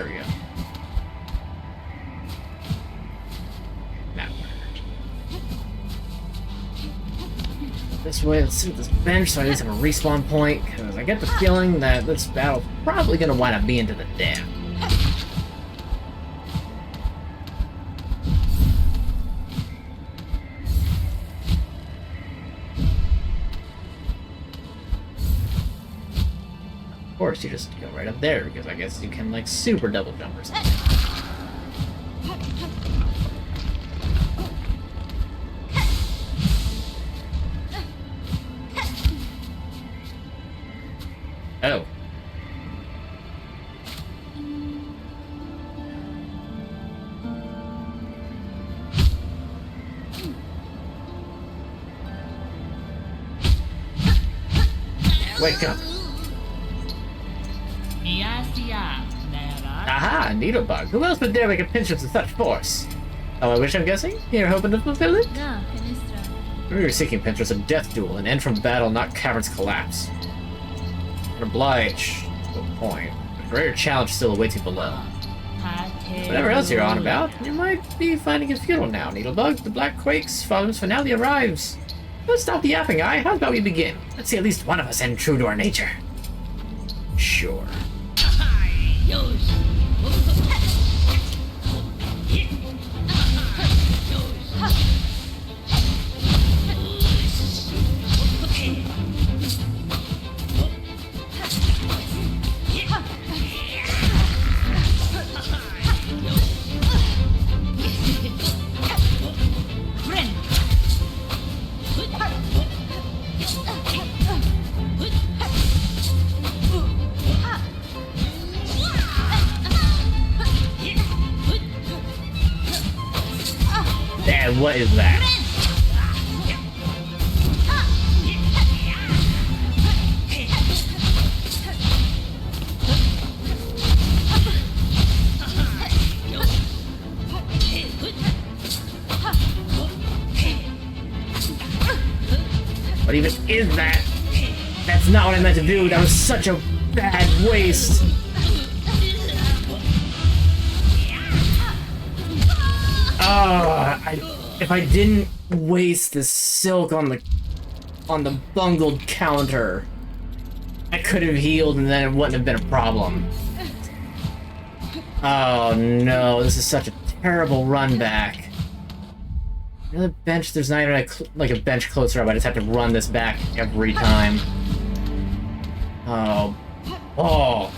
we go. That worked. This way, let's see this bench so I at least have a respawn point, because I get the feeling that this battle's probably going to wind up being to the death. Of course, you just go right up there, because I guess you can, like, super double jump or something. Oh. Wake up. Aha, needlebug. Who else would dare make a pinch of such force? Oh, I wish I'm guessing? You're hoping to fulfill it? No, Finistra. We were seeking Pinterest a death duel, an end from battle, not cavern's collapse. Oblige. Good point. A greater challenge still awaits you below. Whatever else you're on about, you might be finding it futile now, Needlebug. The Black Quake's Father's finale arrives. Let's stop the yapping, Eye. How about we begin? Let's see at least one of us end true to our nature. Sure. And what is that? What even is that? That's not what I meant to do. That was such a bad waste. If I didn't waste the silk on the bungled counter, I could have healed and then it wouldn't have been a problem. Oh no, this is such a terrible run back. Another bench, there's not even like a bench closer up, I just have to run this back every time. Oh. Oh.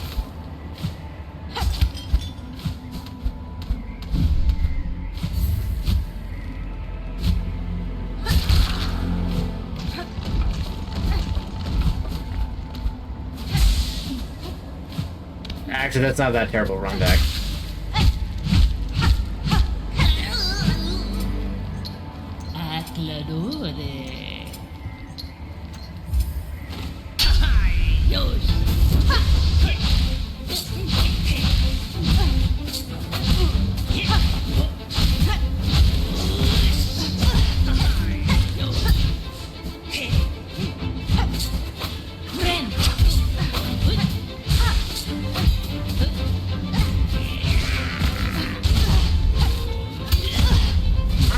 Actually, that's not that terrible run back.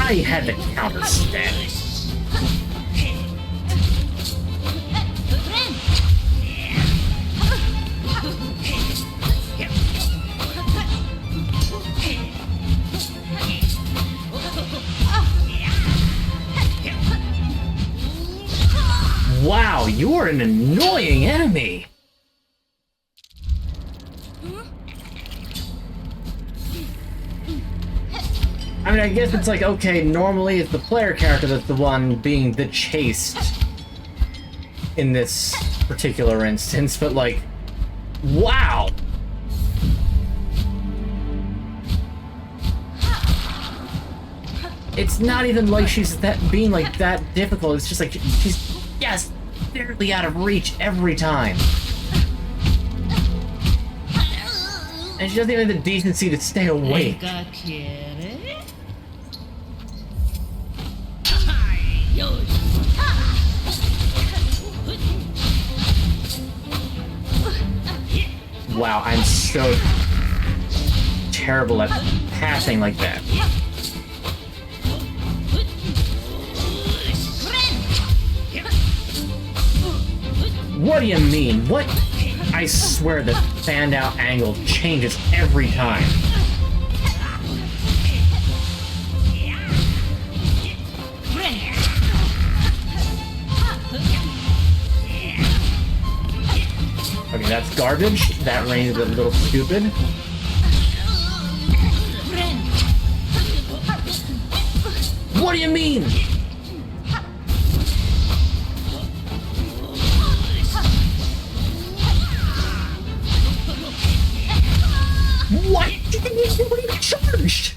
I had the counter status. Wow, you're an annoying enemy. I mean, I guess it's like, okay, normally it's the player character that's the one being the chased in this particular instance, but like, wow! It's not even like she's being like that difficult, it's just like she's just barely out of reach every time. And she doesn't even have the decency to stay awake. Wow, I'm so terrible at passing like that. What do you mean? What? I swear the fanned out angle changes every time. Okay, that's garbage. That range is a little stupid. What do you mean? What? You didn't even charged!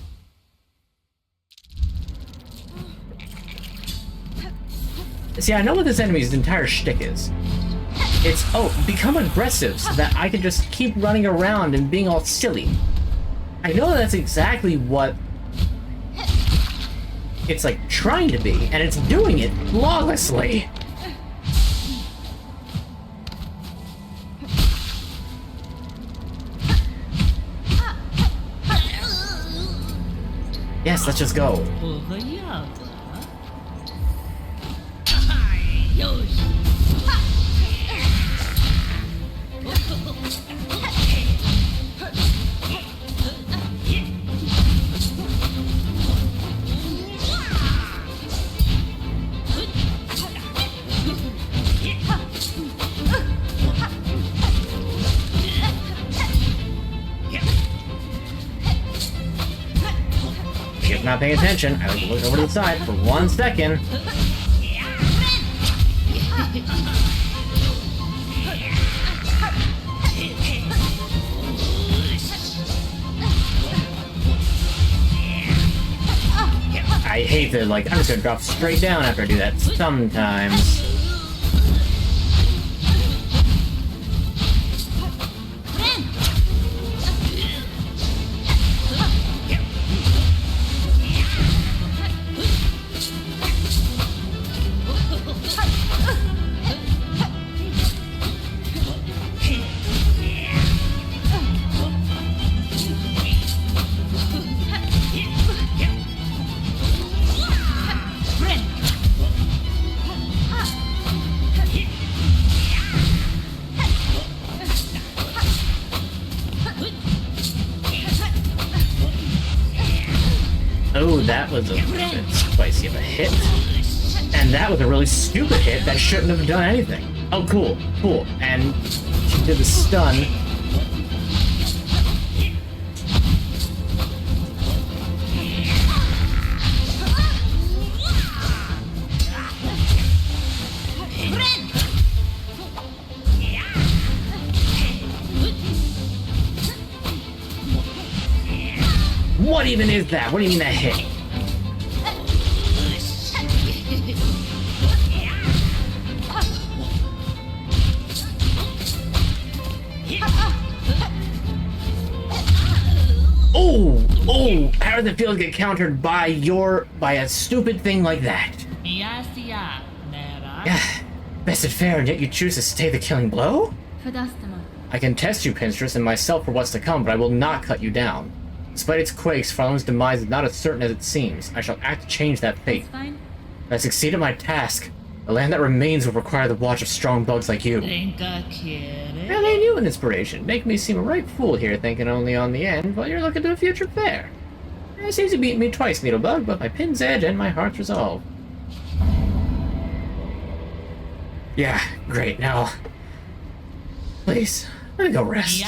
See, I know what this enemy's entire shtick is. It's, oh, become aggressive so that I can just keep running around and being all silly. I know that's exactly what it's like trying to be, and it's doing it flawlessly. Yes, let's just go. If not paying attention, I would look over to the side for 1 second. I hate that, like, I'm just gonna drop straight down after I do that sometimes. Oh, that was a bit spicy of a hit. And that was a really stupid hit that shouldn't have done anything. Oh, cool, cool. And she did the stun. What even is that? What do you mean that hit? Oh, oh, how does it feel to get countered by a stupid thing like that? Yeah, best and fair, and yet you choose to stay the killing blow? I can test you, Pinstress, and myself for what's to come, but I will not cut you down. Despite its quakes, Farland's demise is not as certain as it seems. I shall act to change that fate. If I succeed at my task, the land that remains will require the watch of strong bugs like you. Really new an inspiration. Make me seem a right fool here, thinking only on the end, while you're looking to a future fair. It seems you beat me twice, Needlebug, but my pin's edge and my heart's resolve. Yeah, great. Now, please, let me go rest.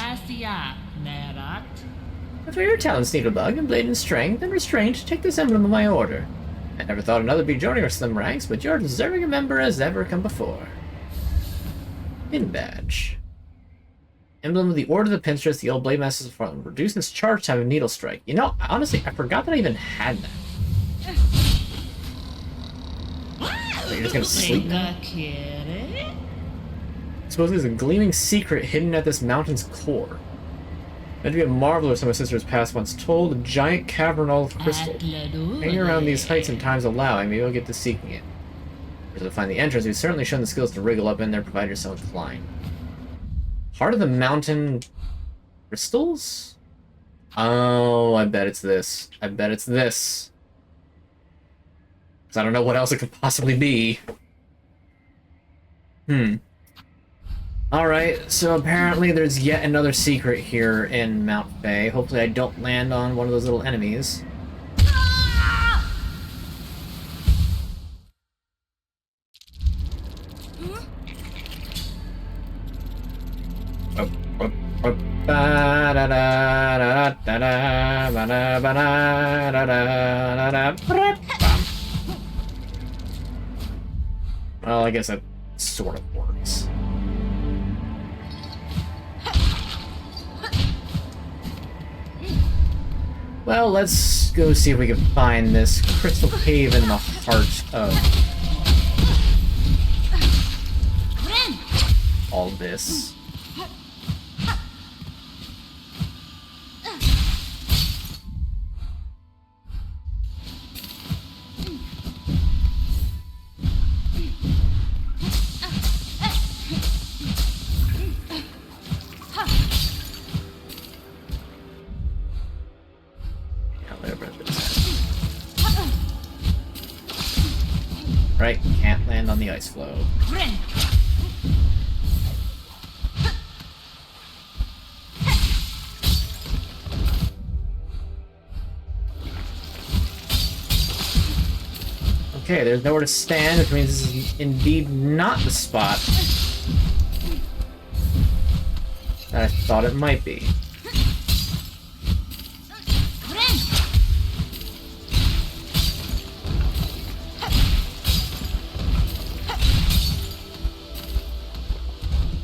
For your talents, Needlebug, and blade and strength and restraint, take this emblem of my order. I never thought another be joining our slim ranks, but you're deserving a member as ever come before. Pin badge. Emblem of the Order of the Pinstress, the old blade masters of front. Reduces charge time of needle strike. You know, honestly, I forgot that I even had that. So you're just gonna sleep now? I suppose there's a gleaming secret hidden at this mountain's core. Meant to be a marvel, as my sister's past once told, a giant cavernal of crystal. Hanging around these heights and times allowing, maybe we'll get to seeking it. To find the entrance, we've certainly shown the skills to wriggle up in there, provided you're so inclined. Heart of the Mountain Crystals? Oh, I bet it's this. I bet it's this. Because I don't know what else it could possibly be. Alright, so apparently there's yet another secret here in Mount Fae. Hopefully I don't land on one of those little enemies. Well, I guess that sort of works. Well, let's go see if we can find this crystal cave in the heart of all this. Right, can't land on the ice floe. Okay, there's nowhere to stand, which means this is indeed not the spot that I thought it might be.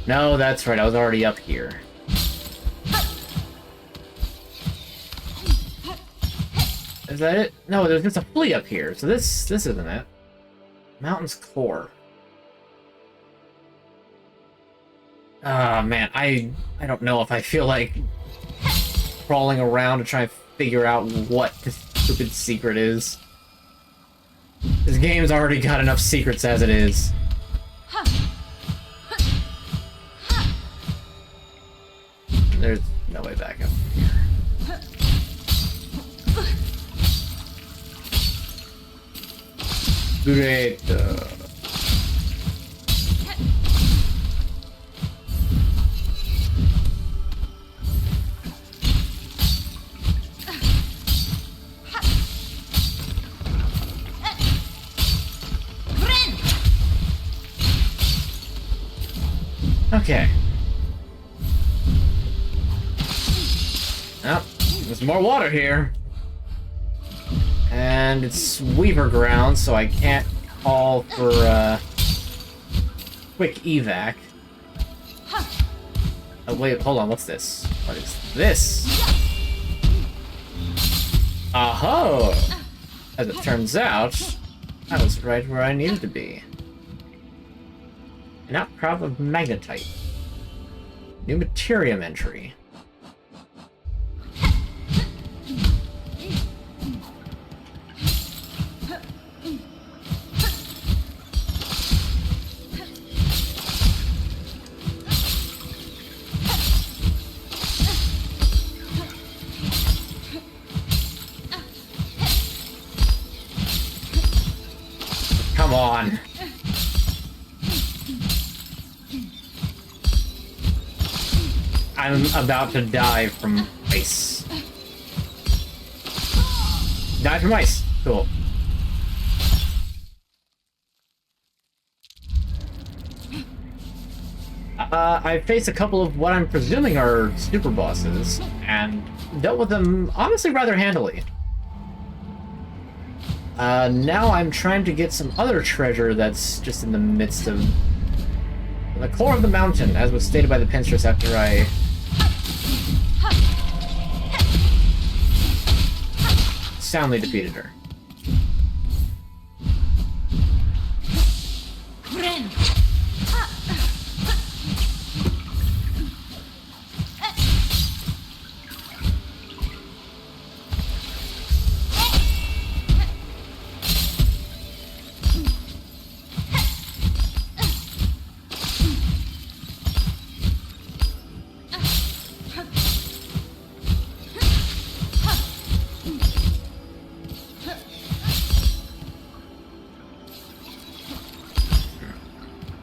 No, that's right, I was already up here. Is that it? No, there's just a flea up here, so this isn't it. Mountain's core. Ah, man, I don't know if I feel like crawling around to try and figure out what this stupid secret is. This game's already got enough secrets as it is. There's no way back up from here. Great. Okay. Oh, there's more water here. And it's Weaver ground, so I can't call for quick evac. Oh wait, hold on, what's this? What is this? Aho! As it turns out, I was right where I needed to be. An outcrop of magnetite. New materium entry. Come on. I'm about to die from ice. Die from ice. Cool. I faced a couple of what I'm presuming are super bosses, and dealt with them honestly rather handily. Now I'm trying to get some other treasure that's just in the midst of the core of the mountain, as was stated by the Pinstress after I soundly defeated her.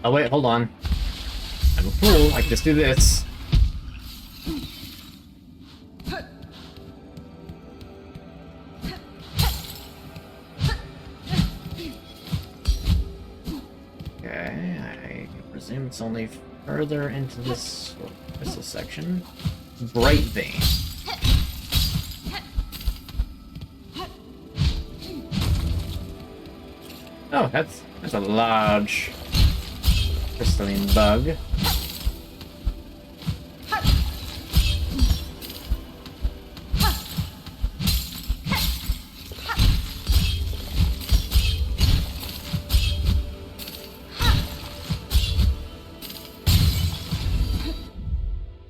Oh wait, hold on. I'm a fool. I can just do this. Okay, I presume it's only further into this crystal section. Bright vein. Oh, that's a large crystalline bug.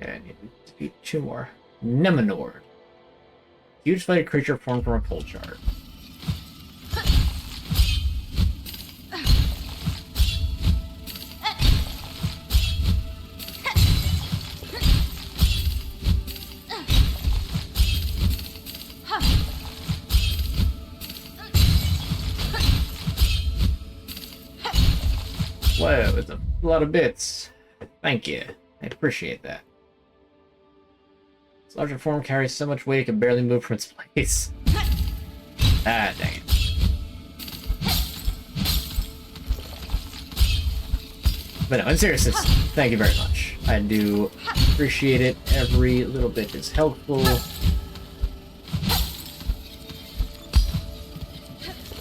Okay, I need to defeat 2 more. Nemanord. Huge flighted creature formed from a pull chart. Whoa, it's a lot of bits. Thank you. I appreciate that. Its larger form carries so much weight it can barely move from its place. Ah, dang it. But no, in seriousness, thank you very much. I do appreciate it. Every little bit is helpful.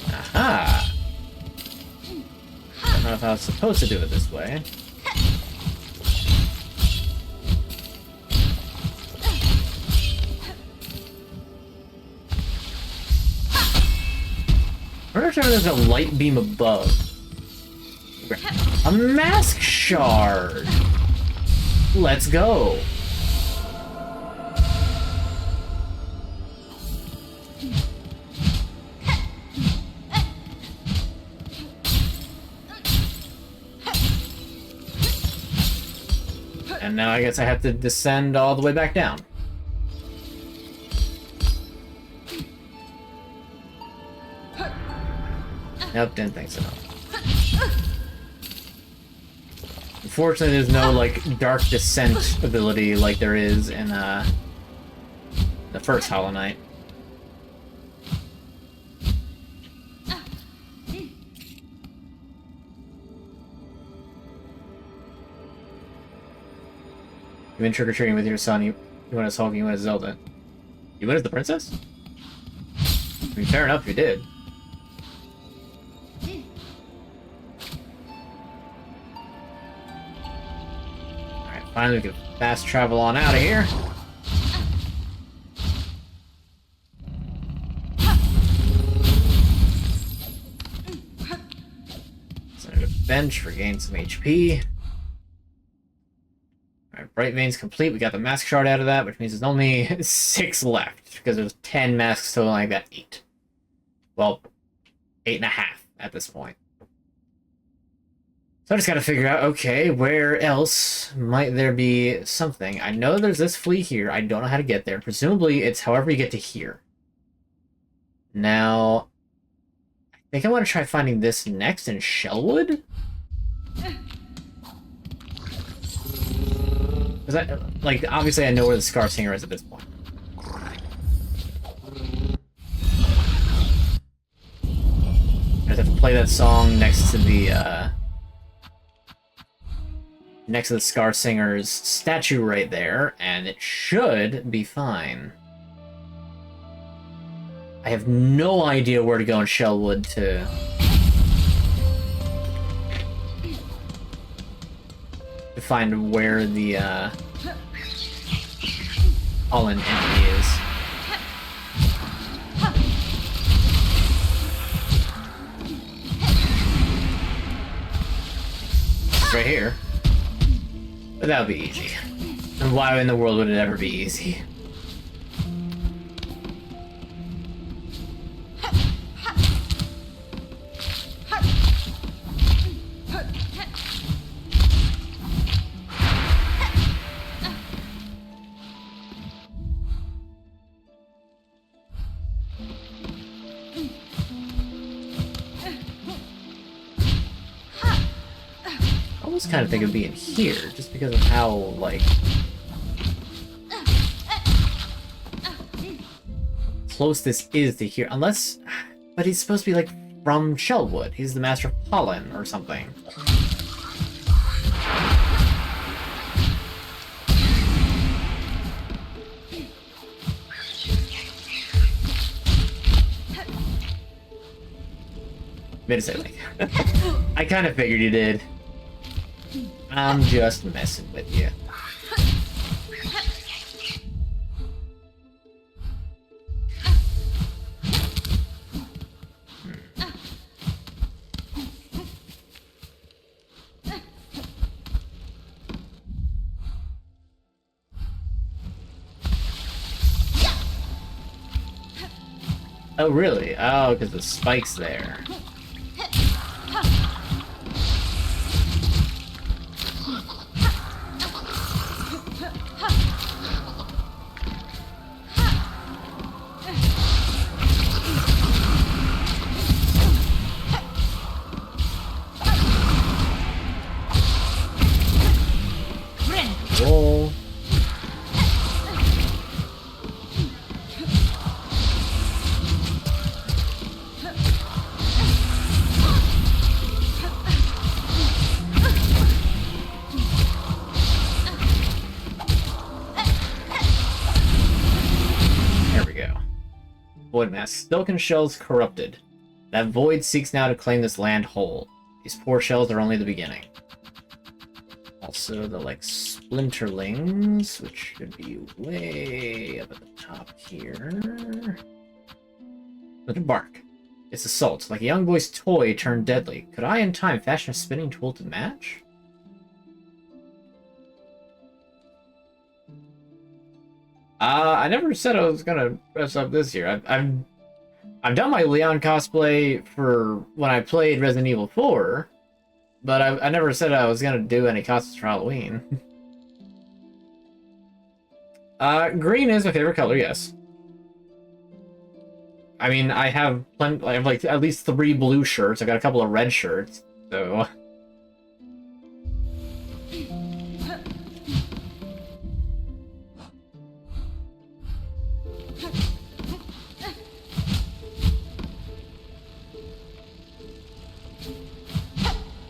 Aha! I don't know if I was supposed to do it this way. I'm pretty sure there's a light beam above. A mask shard! Let's go! And now I guess I have to descend all the way back down. Nope, didn't think so. Unfortunately, there's no, like, dark descent ability like there is in, the first Hollow Knight. You've been trick-or-treating with your son, you went as Hulk, you went as Zelda. You went as the princess? I mean, fair enough, you did. Alright, finally we can fast travel on out of here. So I'm gonna bench, regain some HP. Alright, Bright Vein's complete. We got the mask shard out of that, which means there's only 6 left, because there's 10 masks total, and I got 8. Well, 8.5 at this point. So I just gotta figure out, okay, where else might there be something? I know there's this flea here. I don't know how to get there. Presumably, it's however you get to here. Now, I think I want to try finding this next in Shellwood? Because like, obviously I know where the Scar Singer is at this point. I just have to play that song next to the Scar Singer's statue right there, and it should be fine. I have no idea where to go in Shellwood to find where the Holland entity is. It's right here. But that would be easy. And why in the world would it ever be easy? almost kind of think it'd be in here, just because of how, like, close this is to here. Unless, but he's supposed to be, like, from Shellwood. He's the Master of Pollen or something. Made it say, like, I kind of figured you did. I'm just messing with you. Oh, really? Oh, because the spike's there. Roll. There we go. Void Mask. Silken shells corrupted. That void seeks now to claim this land whole. These poor shells are only the beginning. Also, the, like, splinterlings, which should be way up at the top here. Look at bark. It's assault, like a young boy's toy turned deadly. Could I, in time, fashion a spinning tool to match? I never said I was gonna dress up this year. I've done my Leon cosplay for when I played Resident Evil 4. But I never said I was gonna do any costumes for Halloween. Green is my favorite color, yes. I mean, I have like at least 3 blue shirts. I got a couple of red shirts, so.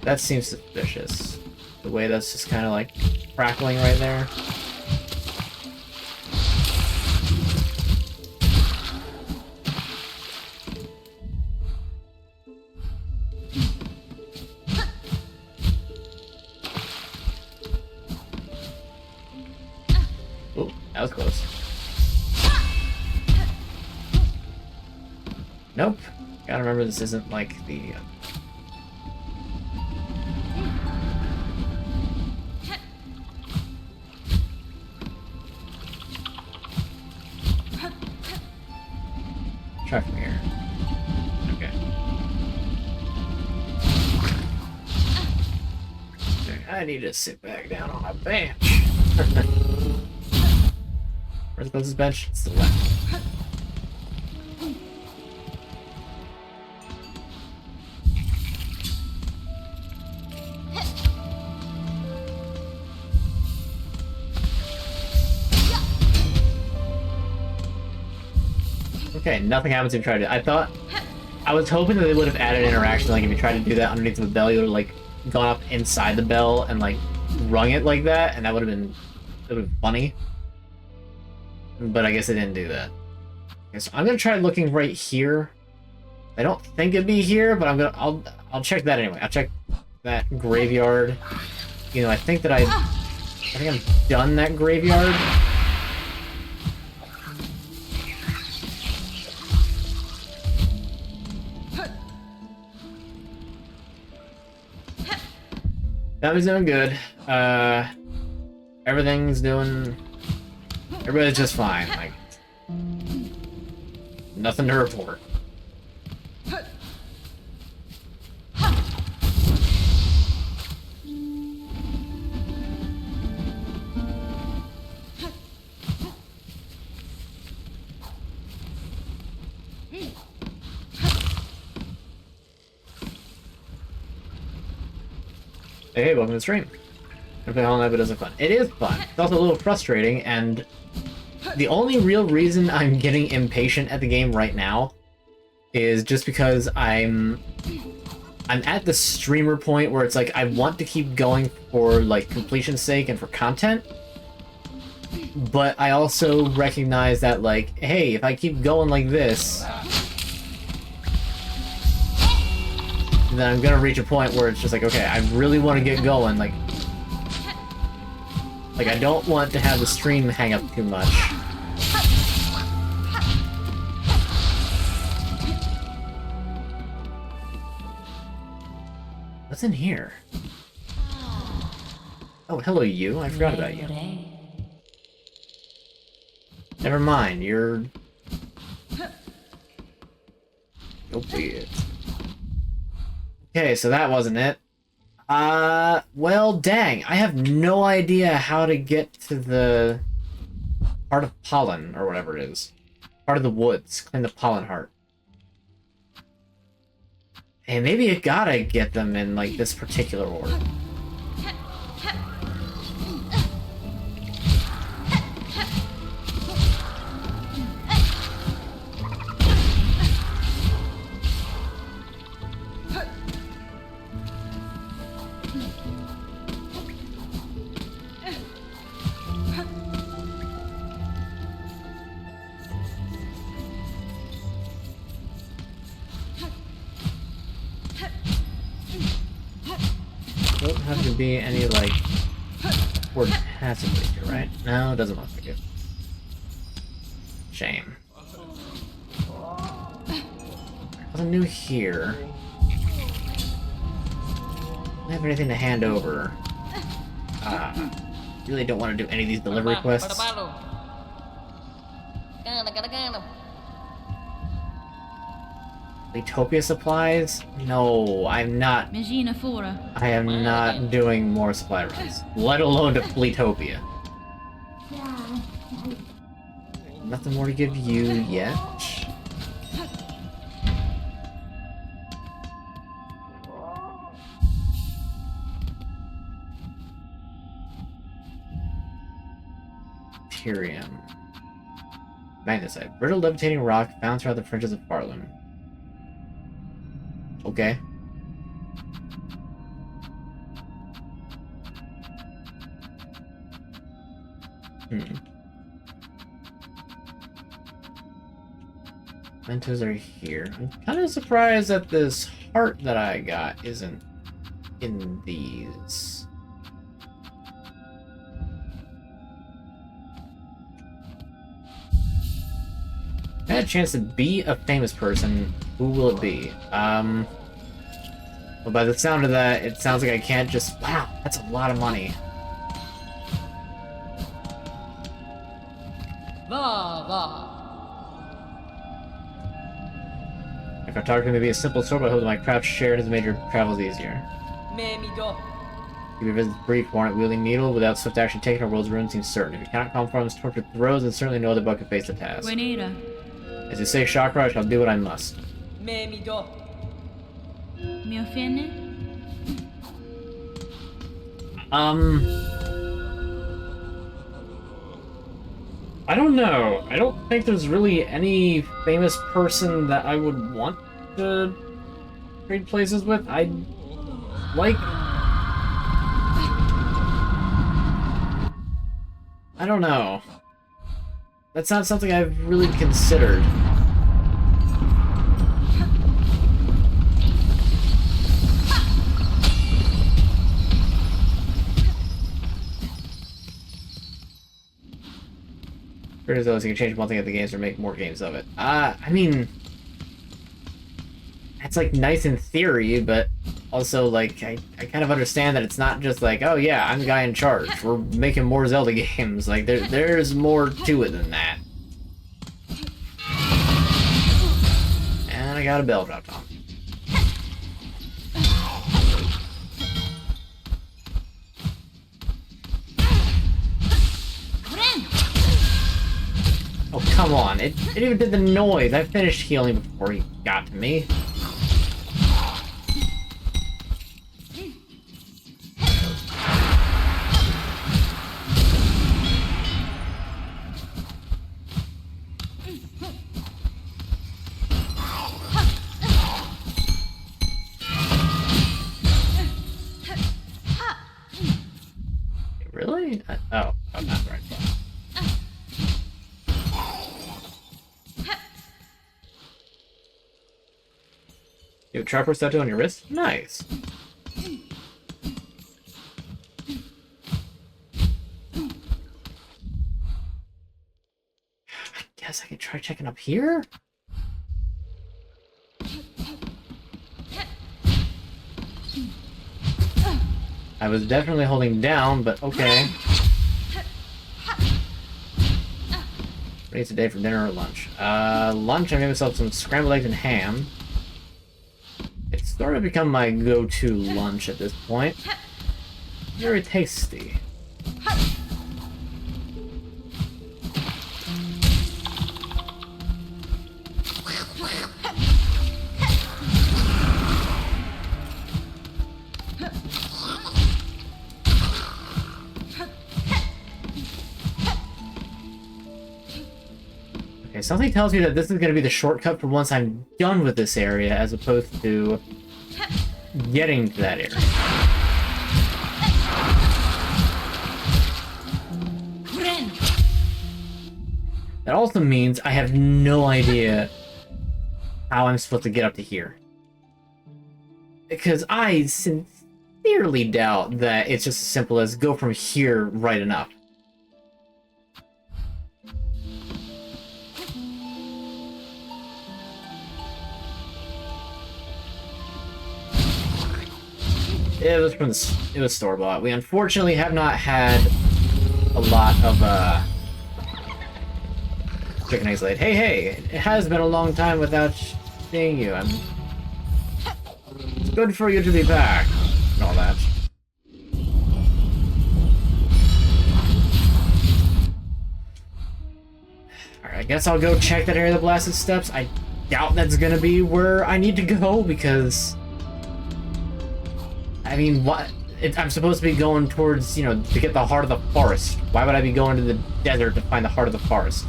That seems suspicious. The way that's just kind of like crackling right there. Oh, that was close. Nope. Gotta remember this isn't like the... Try from here. Okay. I need to sit back down on a bench. Where's the closest bench? It's the left. Okay, nothing happens if you try to. I was hoping that they would have added interaction, like if you tried to do that underneath the bell, you would have like gone up inside the bell and like rung it like that, and that would have been funny. But I guess they didn't do that. Okay, so I'm gonna try looking right here. I don't think it'd be here, but I'll check that anyway. I'll check that graveyard. You know, I think I've done that graveyard. That doing good. Everybody's just fine. Like, nothing to report. Hey, welcome to the stream. I play Hollow Knight, but it doesn't fun. It is fun. It's also a little frustrating, and the only real reason I'm getting impatient at the game right now is just because I'm at the streamer point where it's like I want to keep going for like completion's sake and for content, but I also recognize that like, hey, if I keep going like this, then I'm gonna reach a point where it's just like, okay, I really want to get going, like I don't want to have the stream hang up too much. What's in here? Oh, hello you. I forgot about you. Never mind, you're... Opiate. Okay, so that wasn't it. Well, dang. I have no idea how to get to the Heart of Pollen, or whatever it is. Part of the woods. Claim the Pollen Heart. Hey, maybe you gotta get them in, like, this particular order. Don't have to be any, like, word passively here, right? No, it doesn't look like it. Shame. Nothing new here. Don't have anything to hand over. Really don't want to do any of these delivery quests. Utopia supplies? No, I'm not. I am not doing more supply runs, let alone to Fleetopia. Nothing more to give you yet. Tyrium. Magnesite. Brittle levitating rock found throughout the fringes of Farlam. Okay. Mementos are here. I'm kind of surprised that this heart that I got isn't in these. I had a chance to be a famous person. Who will it be? Well, by the sound of that, it sounds like I can't just... Wow, that's a lot of money. My cartography may be a simple sort, but I hope that my craft shared has made your travels easier. If you visit brief, warrant wielding needle without swift action taken, our world's ruin seems certain. If you cannot calm forms, torture throws, then certainly no other buck can face the task. As you say, Chakra, I shall do what I must. I don't know. I don't think there's really any famous person that I would want to trade places with. I don't know. That's not something I've really considered. As though you can change one thing of the games or make more games of it. I mean, it's like nice in theory, but also like I kind of understand that it's not just like, oh yeah, I'm the guy in charge. We're making more Zelda games. Like there's more to it than that. And I got a bell dropped on. Oh, come on. It even did the noise. I finished healing before he got to me. Oh, I'm not the right spot. You have a Triforce tattoo on your wrist? Nice. I guess I could try checking up here? I was definitely holding down, but okay. What is today for dinner or lunch? Lunch, I made myself some scrambled eggs and ham. It's sort of become my go-to lunch at this point. Very tasty. Okay, something tells me that this is going to be the shortcut for once I'm done with this area, as opposed to getting to that area. That also means I have no idea how I'm supposed to get up to here. Because I sincerely doubt that it's just as simple as go from here right enough. It was store-bought. We unfortunately have not had a lot of chicken eggs laid. Hey, it has been a long time without seeing you. It's good for you to be back and all that. Alright, I guess I'll go check that area of the blasted steps. I doubt that's gonna be where I need to go because I mean, what? I'm supposed to be going towards, you know, to get the heart of the forest. Why would I be going to the desert to find the heart of the forest?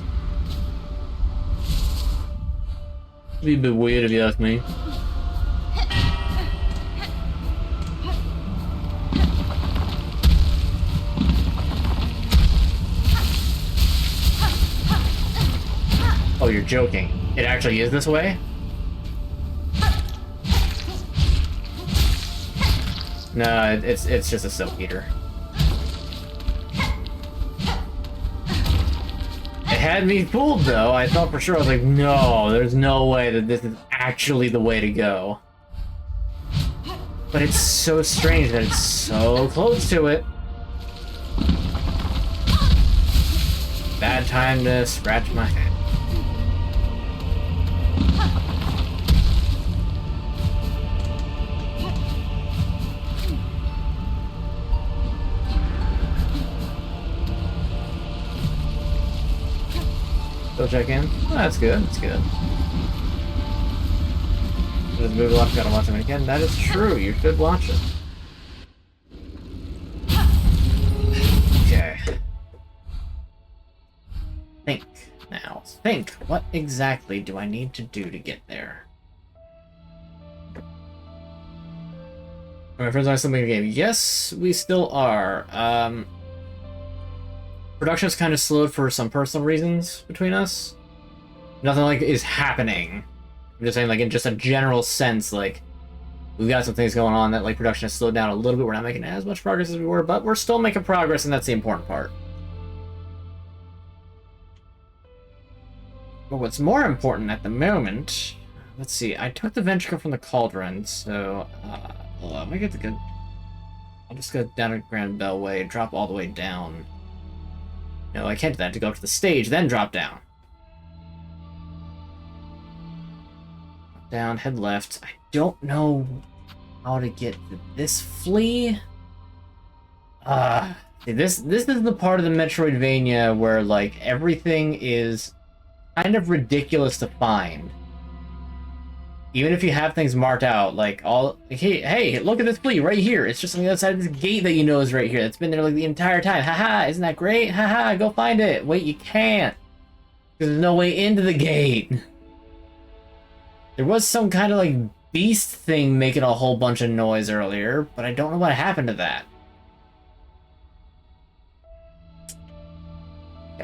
It'd be a bit weird if you ask me. Oh, you're joking. It actually is this way? No, it's just a soap eater. It had me fooled though. I thought for sure, I was like, no, there's no way that this is actually the way to go. But it's so strange that it's so close to it. Bad time to scratch my head. Go check in. Oh, that's good. That's good. Just move left. Gotta watch him again. That is true. You should watch it. Okay. Think now. Think. What exactly do I need to do to get there? My friends are still making a game. Yes, we still are. Production's kind of slowed for some personal reasons between us. Nothing like is happening. I'm just saying, like, in just a general sense, like, we've got some things going on that, like, production has slowed down a little bit. We're not making as much progress as we were, but we're still making progress, and that's the important part. But what's more important at the moment... Let's see, I took the ventricle from the cauldron, so... hold on, I get the good... I'll just go down to Grand Bell Way, drop all the way down. No, I can't do that. To go up to the stage, then drop down. Down, head left. I don't know how to get to this flea. This is the part of the Metroidvania where, like, everything is kind of ridiculous to find. Even if you have things marked out, like, hey, look at this flea right here. It's just on the other side of this gate that you know is right here. It's been there, like, the entire time. Haha, isn't that great? Haha, go find it. Wait, you can't. There's no way into the gate. There was some kind of, like, beast thing making a whole bunch of noise earlier, but I don't know what happened to that.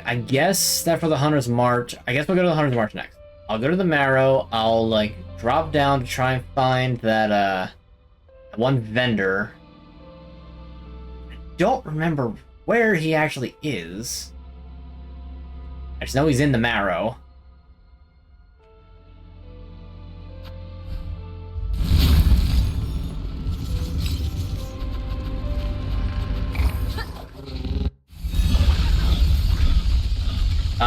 I guess that for the Hunter's March, I guess we'll go to the Hunter's March next. I'll go to the Marrow, I'll, like, drop down to try and find that, one vendor. I don't remember where he actually is. I just know he's in the Marrow.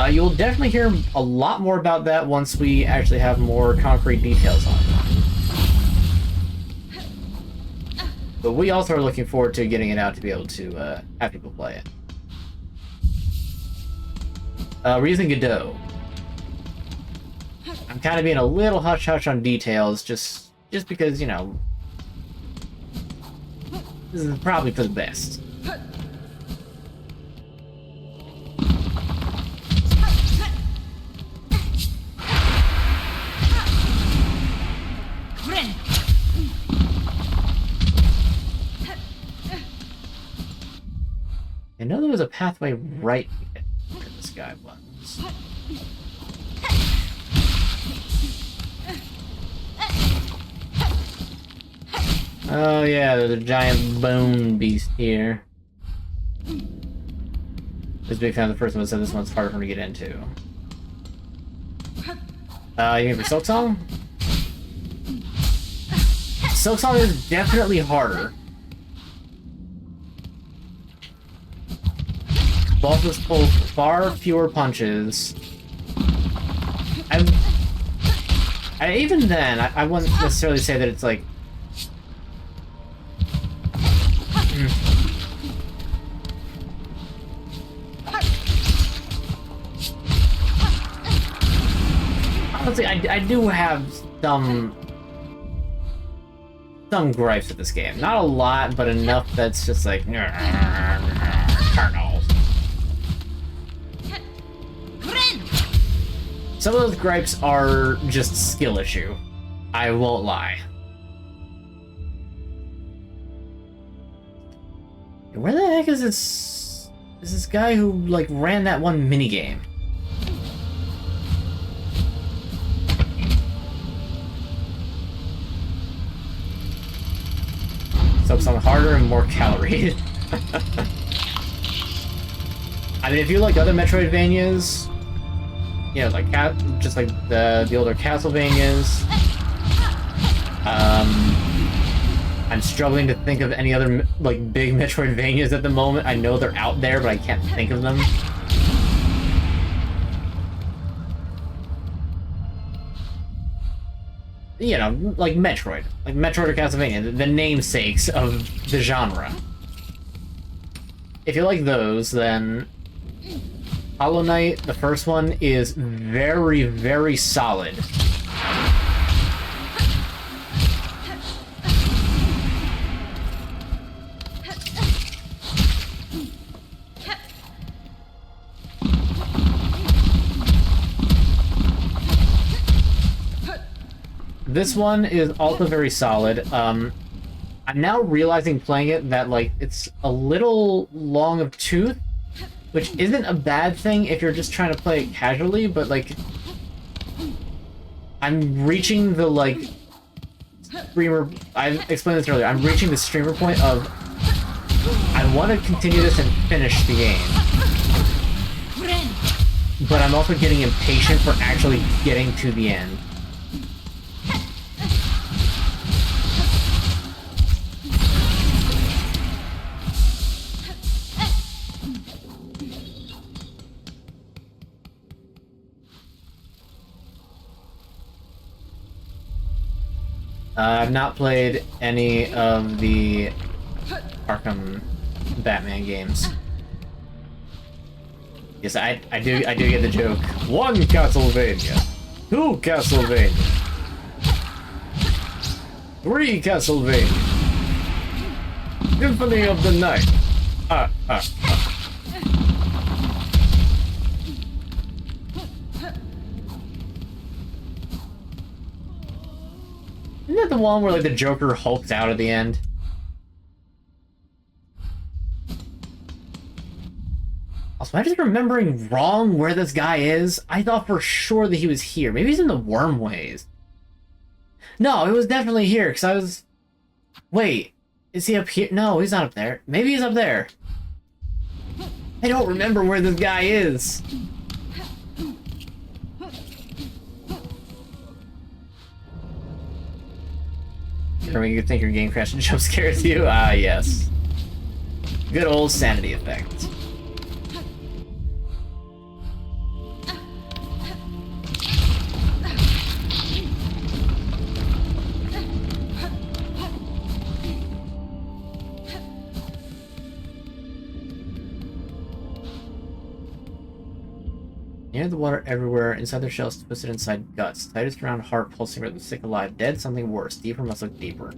You'll definitely hear a lot more about that once we actually have more concrete details on it. But we also are looking forward to getting it out to be able to have people play it. Reason Godot. I'm kind of being a little hush-hush on details, just because, you know, this is probably for the best. I know there was a pathway right where this guy was. Oh yeah, there's a giant bone beast here. This big fan of the first one said this one's harder for me to get into. You mean for Silksong? Silksong is definitely harder. Bosses pull far fewer punches. Even then, I wouldn't necessarily say that it's like... Honestly, I do have some gripes with this game. Not a lot, but enough that's just like... Turtles. Some of those gripes are just skill issue. I won't lie. Where the heck is this guy who, like, ran that one minigame? So something harder and more calories. I mean, if you like other Metroidvanias, you know, like just like the older Castlevanias. I'm struggling to think of any other like big Metroidvanias at the moment. I know they're out there, but I can't think of them. You know, like Metroid or Castlevania, the namesakes of the genre. If you like those, then Hollow Knight, the first one, is very, very solid. This one is also very solid. I'm now realizing playing it that, like, it's a little long of tooth, which isn't a bad thing if you're just trying to play it casually, but, like, I'm reaching the, like, streamer... I explained this earlier. I'm reaching the streamer point of... I want to continue this and finish the game. But I'm also getting impatient for actually getting to the end. I've not played any of the Arkham Batman games. Yes, I do get the joke. 1 Castlevania, 2 Castlevania, 3 Castlevania, Symphony of the Night. Isn't that the one where, like, the Joker hulks out at the end? Also, am I just remembering wrong where this guy is? I thought for sure that he was here. Maybe he's in the wormways. No, it was definitely here, because I was... Wait, is he up here? No, he's not up there. Maybe he's up there. I don't remember where this guy is. Or you think your game crashed and jump scares you? Ah, yes. Good old sanity effect. Near the water everywhere, inside their shells, twisted inside guts. Tightest around heart, pulsing with the sick alive. Dead, something worse. Deeper must look deeper.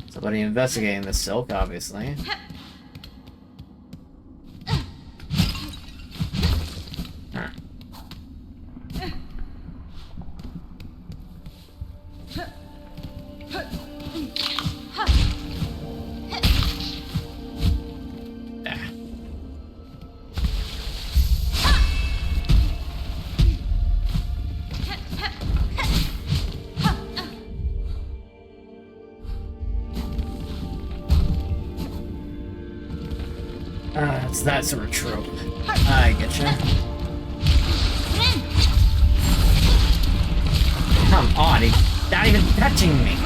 Somebody investigating the silk, obviously. Huh. It's that sort of trope. I getcha. Come on, he's not even touching me.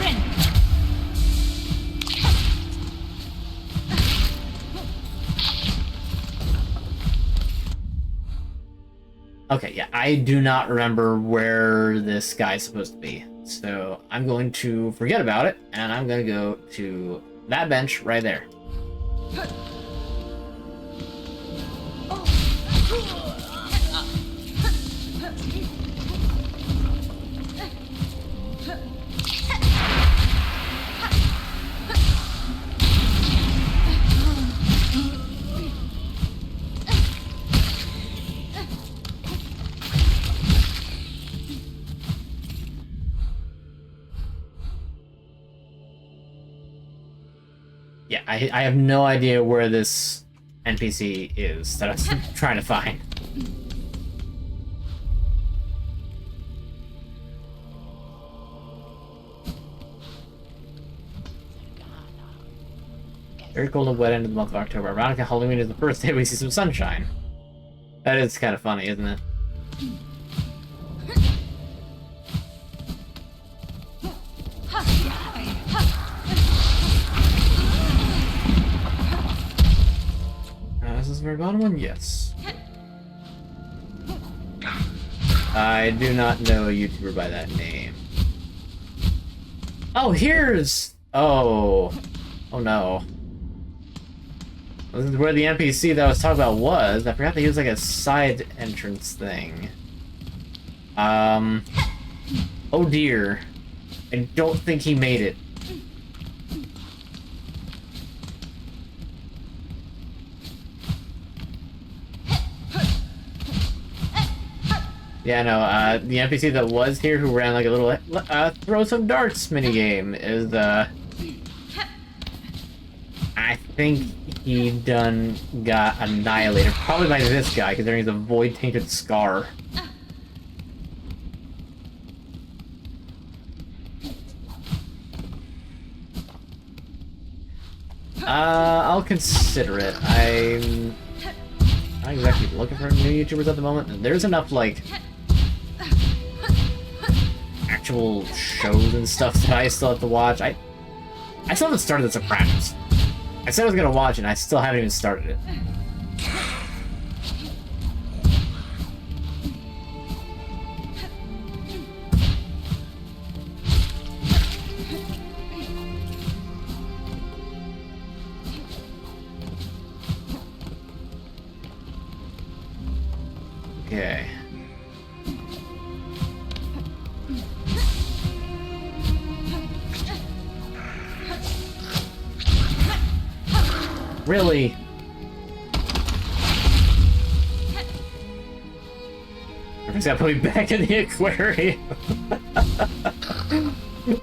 Okay, yeah, I do not remember where this guy's supposed to be. So I'm going to forget about it, and I'm going to go to that bench right there. Yeah, I have no idea where this NPC is that I was trying to find. Very cold and wet end of the month of October. Ironically, Halloween is the first day we see some sunshine. That is kind of funny, isn't it? Is this the very bottom one? Yes. I do not know a YouTuber by that name. Oh, here's... Oh. Oh no. This is where the NPC that I was talking about was. I forgot that he was like a side entrance thing. Oh dear. I don't think he made it. Yeah, no, the NPC that was here who ran like a little throw some darts minigame is, I think he got annihilated. Probably by this guy, considering he's a void-tainted scar. I'll consider it. I'm not exactly looking for new YouTubers at the moment. There's enough, like, actual shows and stuff that I still have to watch. I still haven't started The Sopranos. I said I was gonna watch it, and I still haven't even started it. Okay. Really? I just gotta put me back in the aquarium.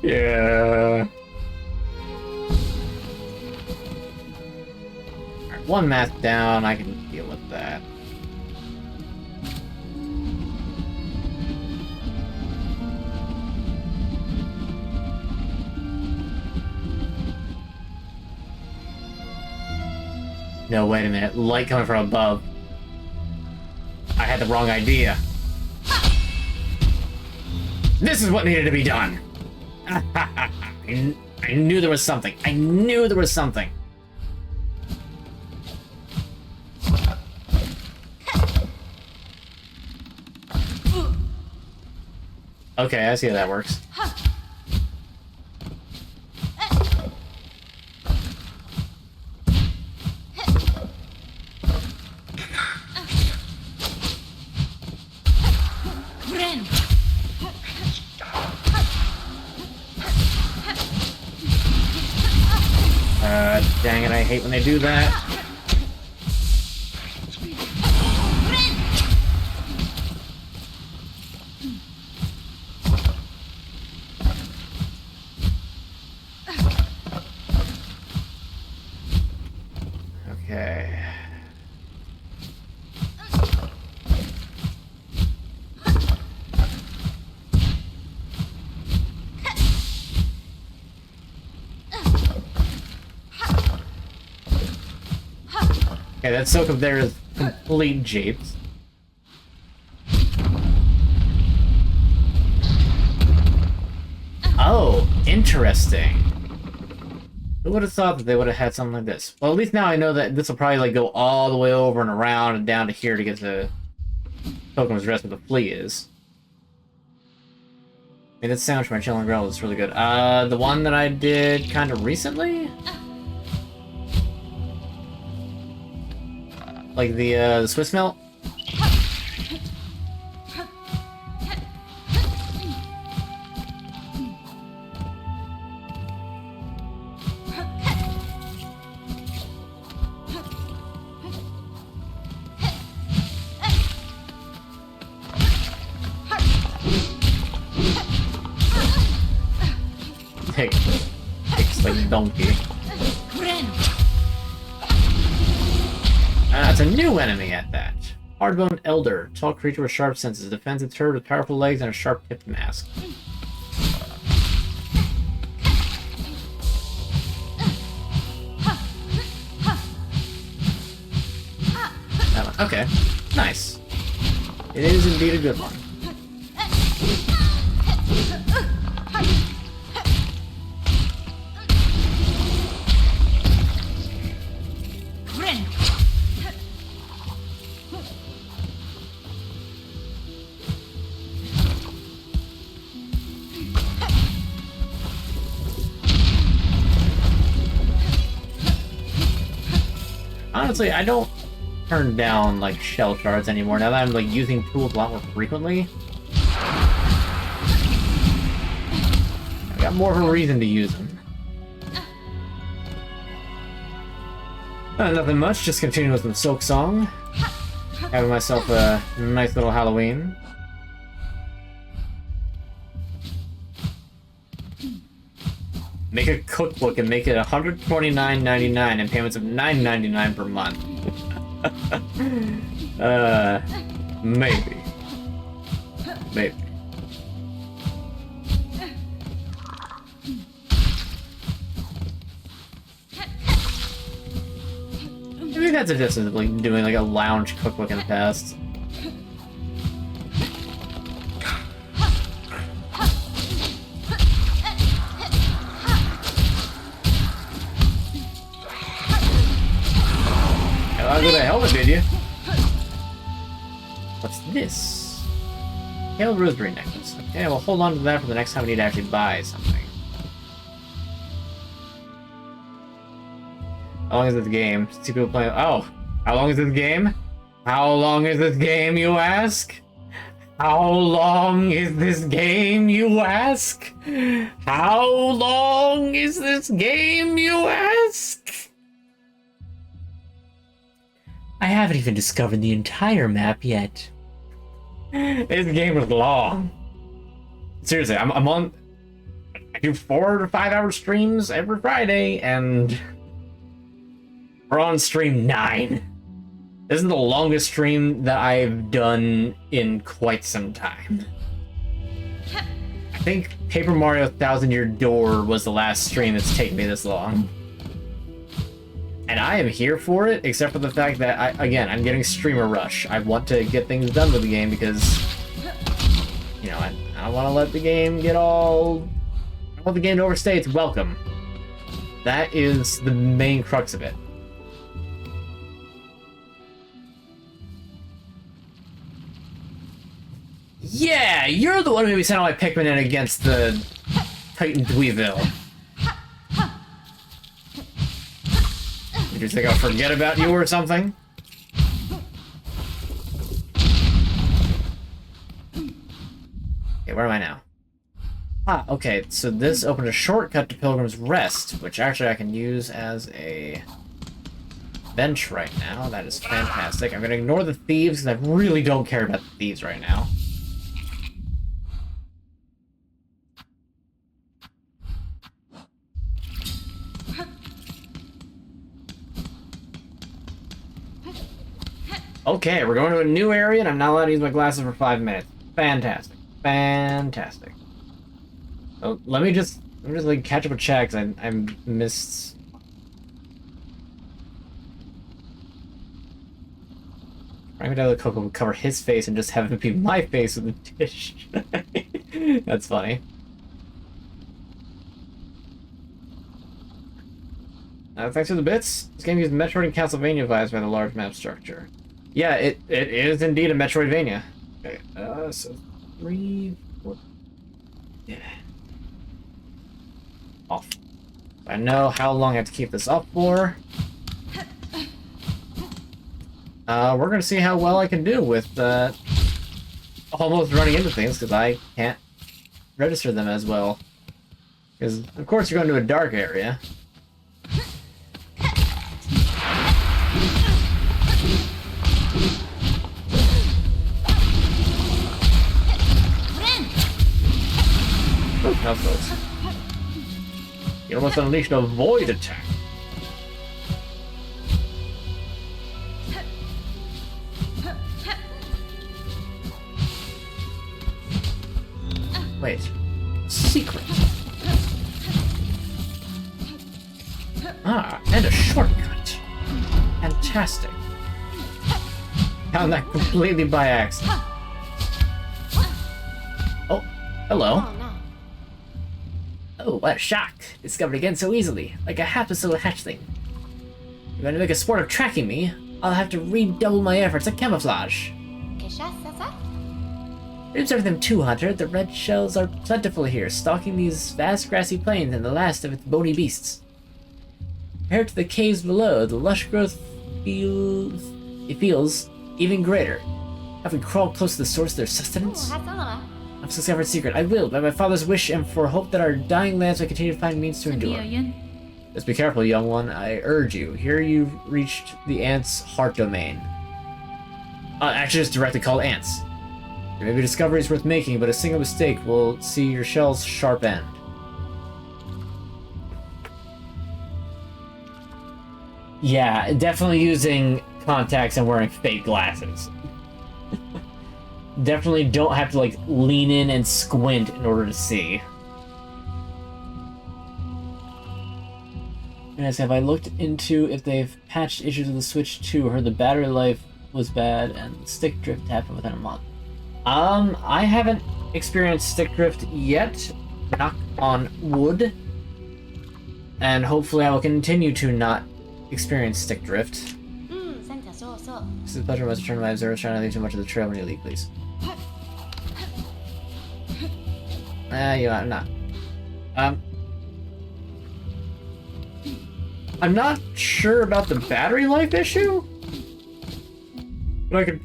Yeah. one mask down, I can deal with that. No, wait a minute. Light coming from above. I had the wrong idea. This is what needed to be done. I knew there was something. I knew there was something. Okay, I see how that works. Dang it, I hate when they do that. Okay. Okay, that soak up there is complete japes. Oh, interesting. Who would have thought that they would have had something like this? Well, at least now I know that this will probably like go all the way over and around and down to here to get to Pokemon's Rest where the flea is. I mean, that sound from my Chillin' Girl is really good. The one that I did kind of recently? Like the Swiss Melt? It's like donkey. That's a new enemy at that. Hardbone Elder. Tall creature with sharp senses. Defensive turret with powerful legs and a sharp-tipped mask. That one. Okay. Nice. It is indeed a good one. Honestly, I don't turn down like shell shards anymore now that I'm like using tools a lot more frequently. I got more of a reason to use them. Nothing much, just continuing with some Silksong. Having myself a nice little Halloween. Make a cookbook and make it $129.99 and payments of $9.99 per month. Maybe. Maybe. I think that's a distance of like doing like a lounge cookbook in the past. Look at the helmet, did you? What's this? Pale rosary necklace. Okay, we'll hold on to that for the next time we need to actually buy something. How long is this game? See people playing. Oh, how long is this game? How long is this game, you ask? How long is this game, you ask? How long is this game, you ask? I haven't even discovered the entire map yet. This game is long. Seriously, I'm on. I do 4 to 5 hour streams every Friday, and We're on stream 9. This is the longest stream that I've done in quite some time. I think Paper Mario Thousand Year Door was the last stream that's taken me this long. And I am here for it, except for the fact that, I'm getting streamer rush. I want to get things done with the game because, you know, I don't want to let the game get all... I don't want the game to overstay its welcome. That is the main crux of it. Yeah, you're the one who sent all my Pikmin in against the Titan Dweevil. Did you think I'll forget about you or something? Okay, where am I now? Ah, okay, so this opened a shortcut to Pilgrim's Rest, which actually I can use as a bench right now. That is fantastic. I'm gonna ignore the thieves, because I really don't care about the thieves right now. Okay, we're going to a new area, and I'm not allowed to use my glasses for 5 minutes. Fantastic. Fantastic. Oh, let me just like catch up with chat, because I missed... Frank Coco would cover his face and just have it be my face with a dish. That's funny. Thanks for the bits. This game uses Metroid and Castlevania vibes by the large map structure. Yeah, it is indeed a Metroidvania. Okay, so 3, 4... Yeah. Off. I know how long I have to keep this up for. We're gonna see how well I can do with, almost running into things, because I can't register them as well. Because, of course, you're going to a dark area. Now, folks. You almost unleashed a void attack. Wait. Secret. Ah, and a shortcut. Fantastic. Found that completely by accident. Oh, hello. Oh, what a shock. Discovered again so easily, like a hapless little hatchling. You're going to make a sport of tracking me, I'll have to redouble my efforts at camouflage. Don't serve them too, Hunter. The red shells are plentiful here, stalking these vast grassy plains and the last of its bony beasts. Compared to the caves below, the lush growth feels even greater. Have we crawled close to the source of their sustenance? I've discovered a secret. I will, by my father's wish and for hope that our dying lands may continue to find means to endure. Just be careful, young one. I urge you. Here you've reached the ants' heart domain. Actually, it's directly called ants. There may be discoveries worth making, but a single mistake will see your shell's sharp end. Yeah, definitely using contacts and wearing fake glasses. Definitely don't have to, like, lean in and squint in order to see. And have I looked into if they've patched issues with the Switch 2? Heard the battery life was bad and stick drift happened within a month. I haven't experienced stick drift yet, knock on wood. And hopefully I will continue to not experience stick drift. This is a pleasure must return to my observers, trying to leave too much of the trail when you leave, please. I'm not. I'm not sure about the battery life issue, but I could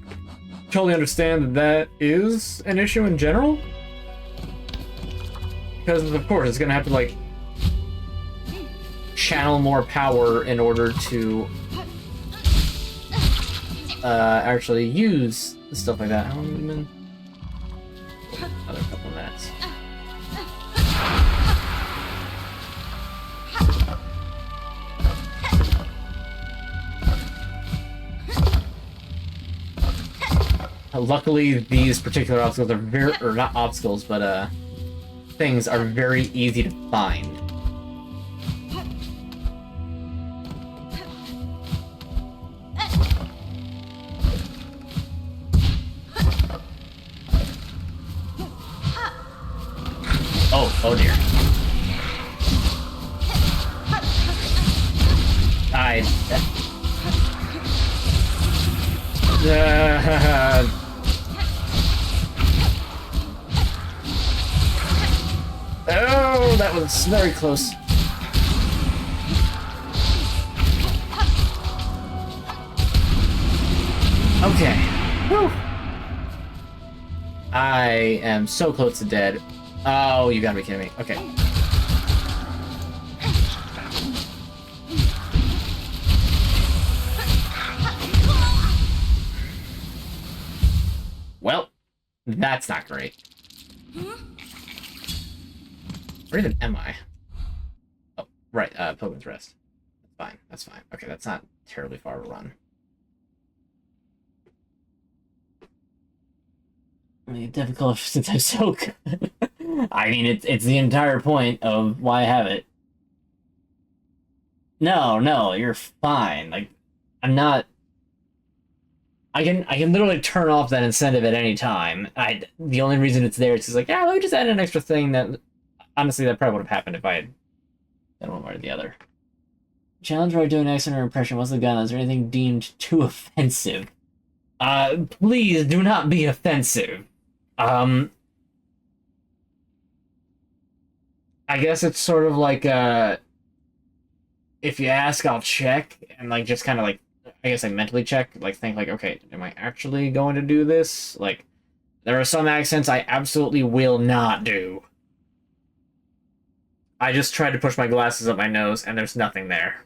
totally understand that that is an issue in general. Because, of course, it's gonna have to, like, channel more power in order to actually use stuff like that. How long have we been? Another couple of minutes. Luckily, these particular obstacles are or not obstacles, but things are very easy to find. Oh dear. Oh, that was very close. Okay. Whew. I am so close to dead. Oh, you gotta be kidding me. Okay. Well, that's not great. Where even am I? Oh, right, Pilgrim's Rest. That's fine, that's fine. Okay, that's not terribly far to run. I mean, difficult since I'm so good. I mean, it's the entire point of why I have it. No, you're fine. Like, I'm not... I can literally turn off that incentive at any time. The only reason it's there is just like, yeah, let me just add an extra thing that... Honestly, that probably would have happened if I had done one way or the other. Challenge where I do an accent or impression. What's the gun? Is there anything deemed too offensive? Please do not be offensive. I guess it's sort of like, if you ask, I'll check, and, like, just kind of, like, I guess I mentally check, like, think, like, okay, am I actually going to do this? Like, there are some accents I absolutely will not do. I just tried to push my glasses up my nose, and there's nothing there.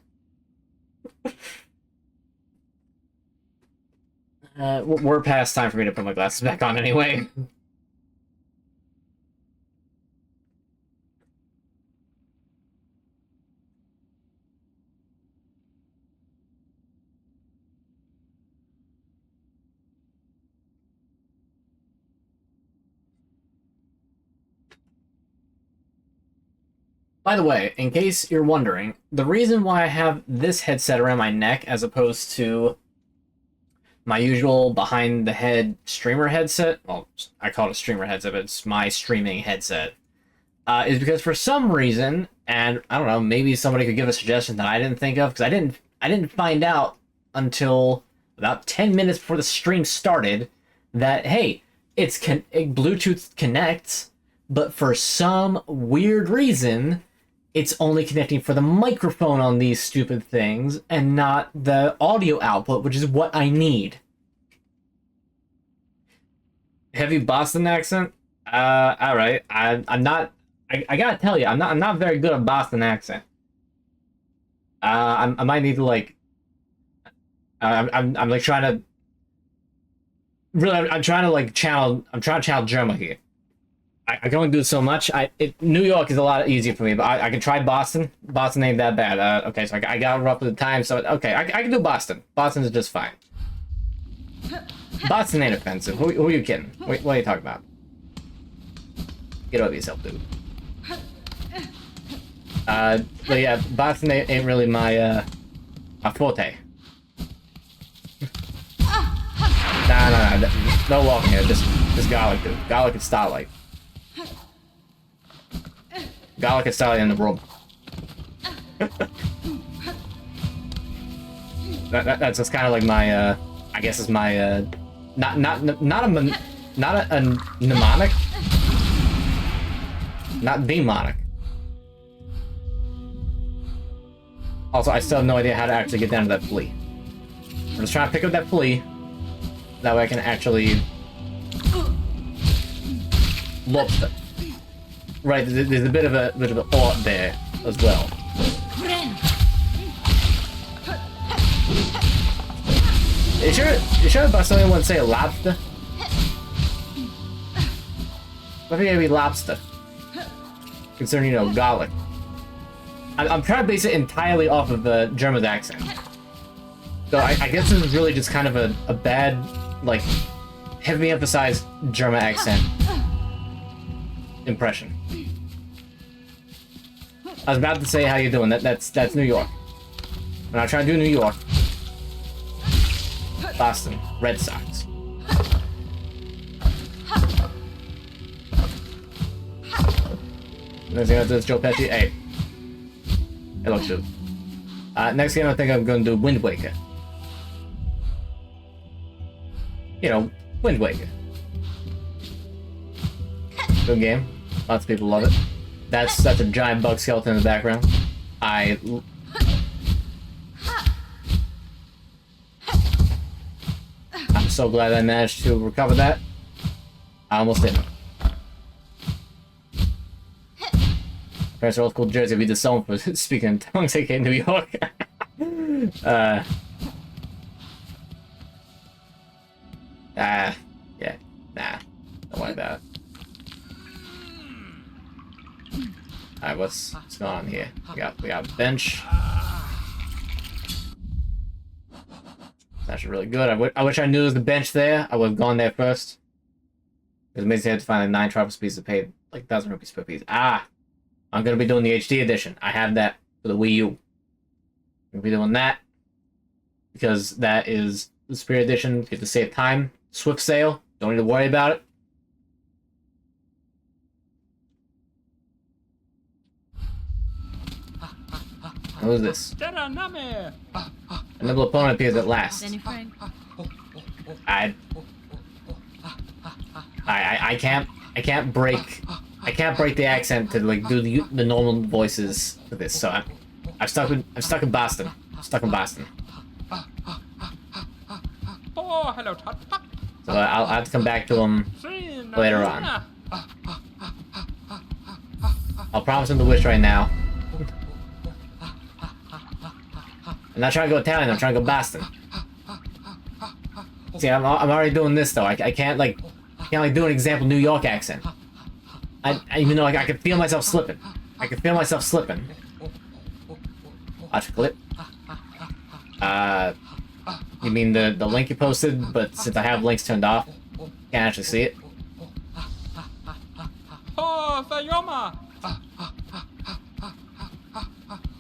We're past time for me to put my glasses back on anyway. By the way, in case you're wondering, the reason why I have this headset around my neck as opposed to my usual behind-the-head streamer headset, well, I call it a streamer headset, but it's my streaming headset, is because for some reason, and I don't know, maybe somebody could give a suggestion that I didn't think of, because I didn't find out until about 10 minutes before the stream started that, hey, it Bluetooth connects, but for some weird reason, it's only connecting for the microphone on these stupid things and not the audio output, which is what I need. Heavy Boston accent? Alright. I'm not... I gotta tell you, I'm not very good at Boston accent. I might need to, like... I'm like trying to... Really, I'm trying to, like, channel... I'm trying to channel German here. I can only do so much. New York is a lot easier for me, but I can try Boston. Boston ain't that bad. Okay, so I got rough with the time, so okay, I can do Boston. Boston is just fine. Boston ain't offensive. Who are you kidding? What are you talking about? Get over yourself, dude. But yeah, Boston ain't really my forte. Nah, no walking here. Just garlic, dude. Garlic and starlight. Garlic and starlight in the world. That's just kind of like my, I guess is my, not a mnemonic, not demonic. Also, I still have no idea how to actually get down to that flea. I'm just trying to pick up that flea, that way I can actually lobster. Right, there's a bit of a art there as well. You sure Bostonian wouldn't say lobster? I think it'd be lobster. Considering, you know, garlic. I'm trying to base it entirely off of the German accent. So I guess this is really just kind of a bad, like, heavily emphasized German accent impression. I was about to say how you doing. That's New York. When I try to do New York, Boston Red Sox. Next thing I do is Joe Pesci. Hey, hello, dude. Next game I think I'm going to do Wind Waker. You know, Wind Waker. Good game. Lots of people love it. That's a giant bug skeleton in the background. I'm so glad I managed to recover that. I almost didn't. Parents are old school Jersey. We did someone for speaking in tongues, aka New York. Yeah, nah, don't worry about it. Alright, what's going on here? We got bench. It's actually really good. I wish I knew there was the bench there. I would have gone there first. Because it makes me have to find like 9 tribal speeds to pay like 1,000 rupees per piece. I'm gonna be doing the HD edition. I have that for the Wii U. I'm gonna be doing that because that is the Spirit Edition. You get to save time. Swift sale. Don't need to worry about it. What is this? Another opponent appears at last. I can't break the accent to like do the normal voices for this. So I'm stuck in Boston. Oh, hello, Todd. So I'll have to come back to him later on. I'll promise him the wish right now. I'm not trying to go Italian, I'm trying to go Boston. See, I'm already doing this though. I can't do an example New York accent. Even though I can feel myself slipping. Watch a clip. You mean the link you posted, but since I have links turned off, can't actually see it. Oh, Sayoma.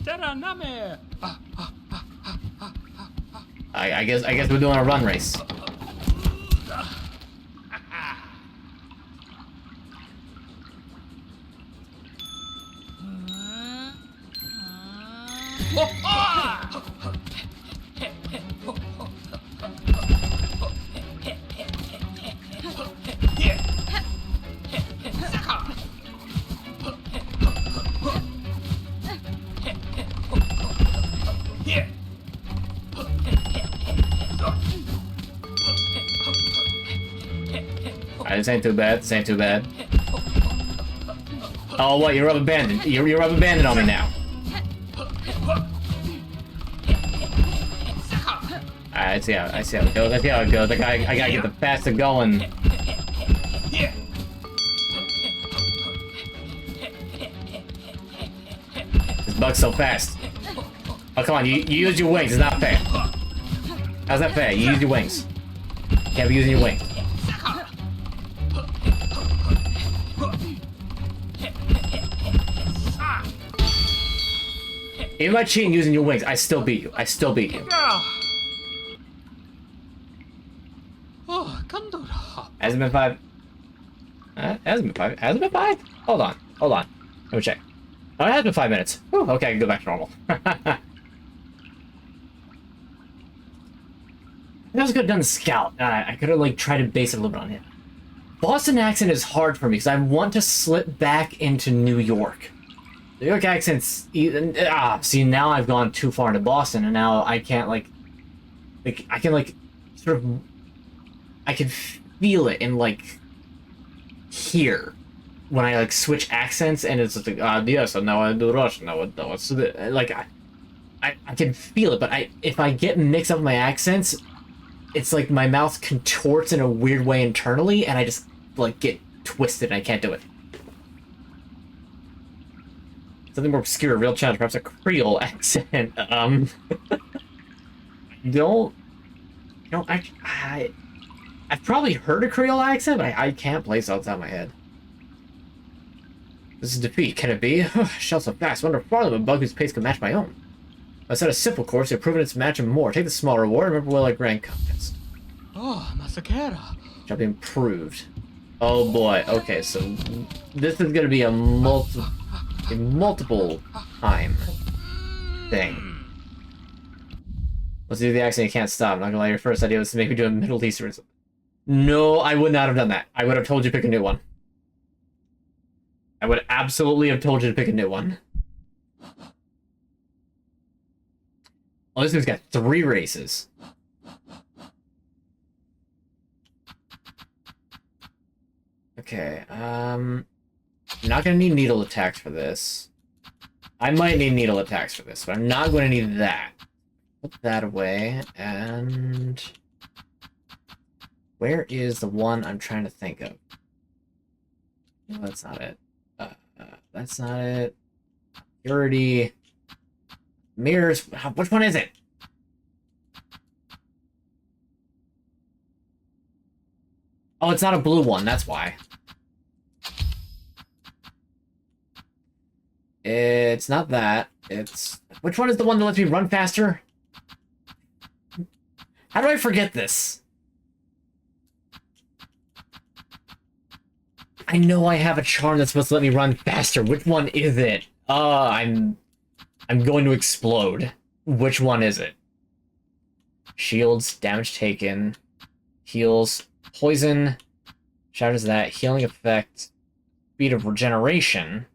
Teraname. I guess we're doing a run race. This ain't too bad. Oh, what? You're rubber banded. You're rubber banded on me now. I see how it goes. I gotta get the faster going. This bug's so fast. Oh, come on, you use your wings. It's not fair. How's that fair? You use your wings. You can't be using your wings. Even by cheating using your wings, I still beat you. Oh, Kandora. Hasn't been 5. Hasn't been 5? Hold on. Let me check. Oh, it has been 5 minutes. Whew, okay, I can go back to normal. I was could have done the scout. I could have like tried to base it a little bit on it. Boston accent is hard for me because I want to slip back into New York. New York accents, see, now I've gone too far into Boston, and now I can't, I can feel it in, here, when I, switch accents, and it's like, yes, and now I do Russian, now it's, I can feel it, but if I get mixed up with my accents, it's like my mouth contorts in a weird way internally, and I just, get twisted, and I can't do it. Something more obscure, real challenge, perhaps a Creole accent. I've probably heard a Creole accent, but I can't place it off the top of my head. This is defeat. Can it be? Shell so fast. Wonder farther of a bug whose pace can match my own. I set a simple course. You've proven its match and more. Take the small reward. Remember well I grand contest. Oh, Masakera. Shall be improved. Oh boy. Okay, so this is gonna be a multiple time thing. Let's do the accent you can't stop. I'm not gonna lie, your first idea was to maybe do a Middle Eastern. No, I would not have done that. I would have told you to pick a new one. I would absolutely have told you to pick a new one. Oh, this dude's got 3 races. Okay, not gonna need needle attacks for this. I might need needle attacks for this, but I'm not going to need that. Put that away, and... where is the one I'm trying to think of? No, that's not it. That's not it. Purity. Mirrors. Which one is it? Oh, it's not a blue one, that's why. It's not that. It's... which one is the one that lets me run faster? How do I forget this? I know I have a charm that's supposed to let me run faster. Which one is it? I'm going to explode. Which one is it? Shields, damage taken, heals, poison, shatters that, healing effect, speed of regeneration.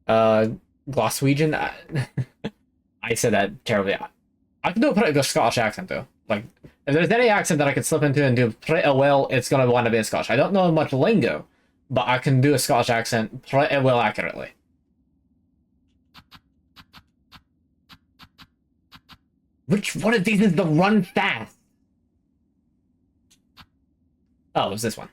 Glaswegian? I said that terribly. I can do a Scottish accent, though. Like, if there's any accent that I could slip into and do pretty well, it's gonna wind up being Scottish. I don't know much lingo, but I can do a Scottish accent pretty well accurately. Which one of these is the run fast? Oh, it was this one.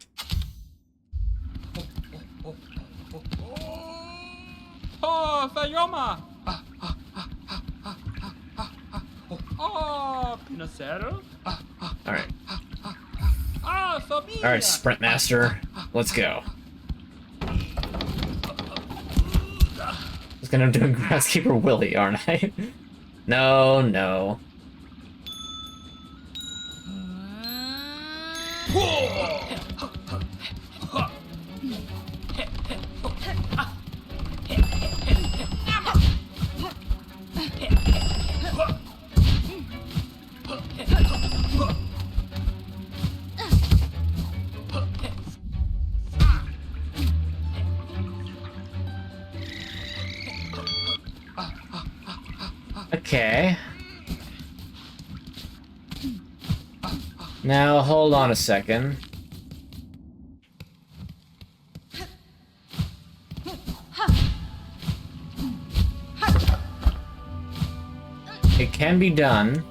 Oh, Sayoma. Oh, Pinocero. Alright. Ah, Sabia. Alright, Sprint Master. Let's go. Just gonna do Grasskeeper Willie, aren't I? No, no. Okay. Now, hold on a second. It can be done.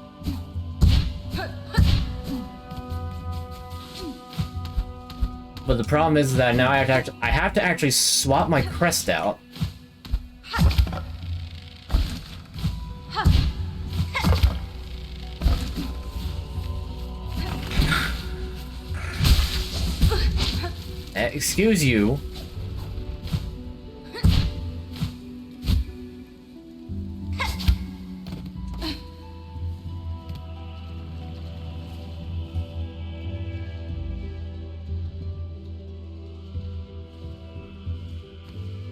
But the problem is that now I have to actually swap my crest out. Excuse you.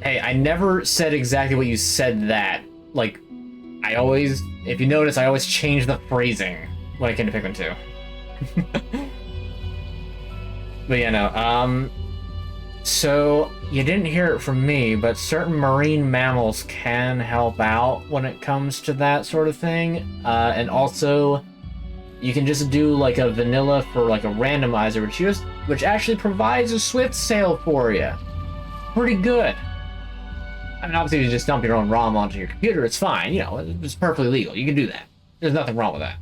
Hey, I never said exactly what you said that. Like, I always, if you notice, I always change the phrasing when I came to Pikmin 2. But yeah, no, so, you didn't hear it from me, but certain marine mammals can help out when it comes to that sort of thing. And also, you can just do like a vanilla for like a randomizer, which actually provides a swift sale for you. Pretty good. I mean, obviously, if you just dump your own ROM onto your computer, it's fine. You know, it's perfectly legal. You can do that. There's nothing wrong with that.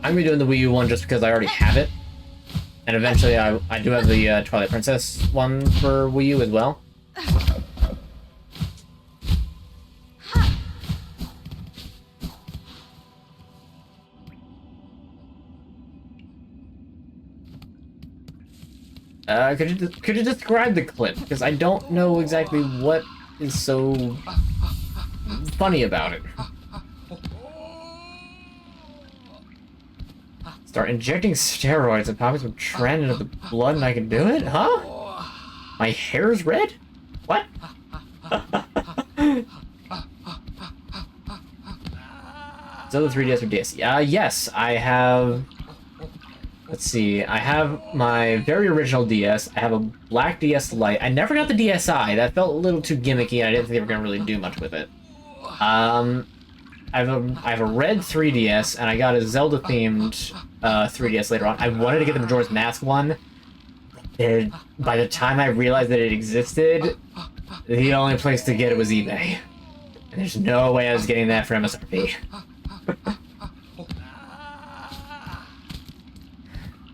I'm gonna be doing the Wii U one just because I already have it. And eventually I do have the Twilight Princess one for Wii U as well. Could you describe the clip? Because I don't know exactly what is so funny about it. Start injecting steroids and popping some trend into the blood and I can do it? Huh? My hair's red? What? Zelda 3DS or DS? Yes, I have... Let's see, I have my very original DS, I have a black DS Lite, I never got the DSi, that felt a little too gimmicky and I didn't think they were going to really do much with it. I have a red 3DS, and I got a Zelda-themed 3DS later on. I wanted to get the Majora's Mask one, and by the time I realized that it existed, the only place to get it was eBay. And there's no way I was getting that for MSRP.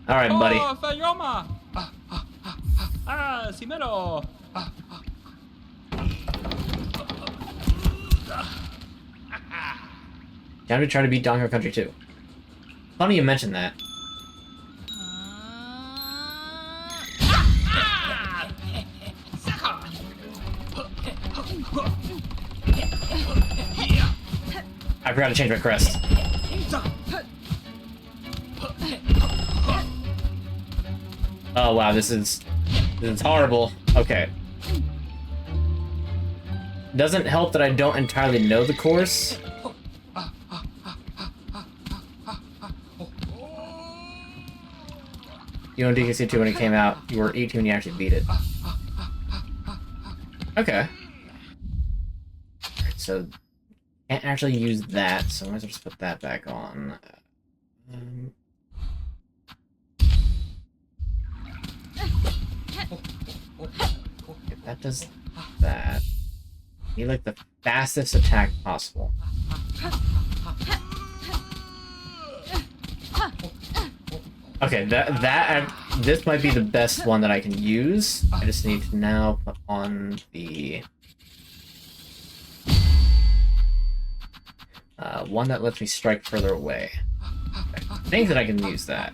Alright, buddy. Oh, Fayoma! Simero! Time to try to beat Donkey Kong Country 2. Funny you mentioned that. I forgot to change my crest. Oh wow, this is horrible. Okay. Doesn't help that I don't entirely know the course. You know DKC 2 when it came out, you were 18 when you actually beat it. Okay. Alright, so can't actually use that, so I might as well just put that back on. Okay, that does that. Need like the fastest attack possible. Okay, this might be the best one that I can use. I just need to now put on the one that lets me strike further away. Okay. I think that I can use that.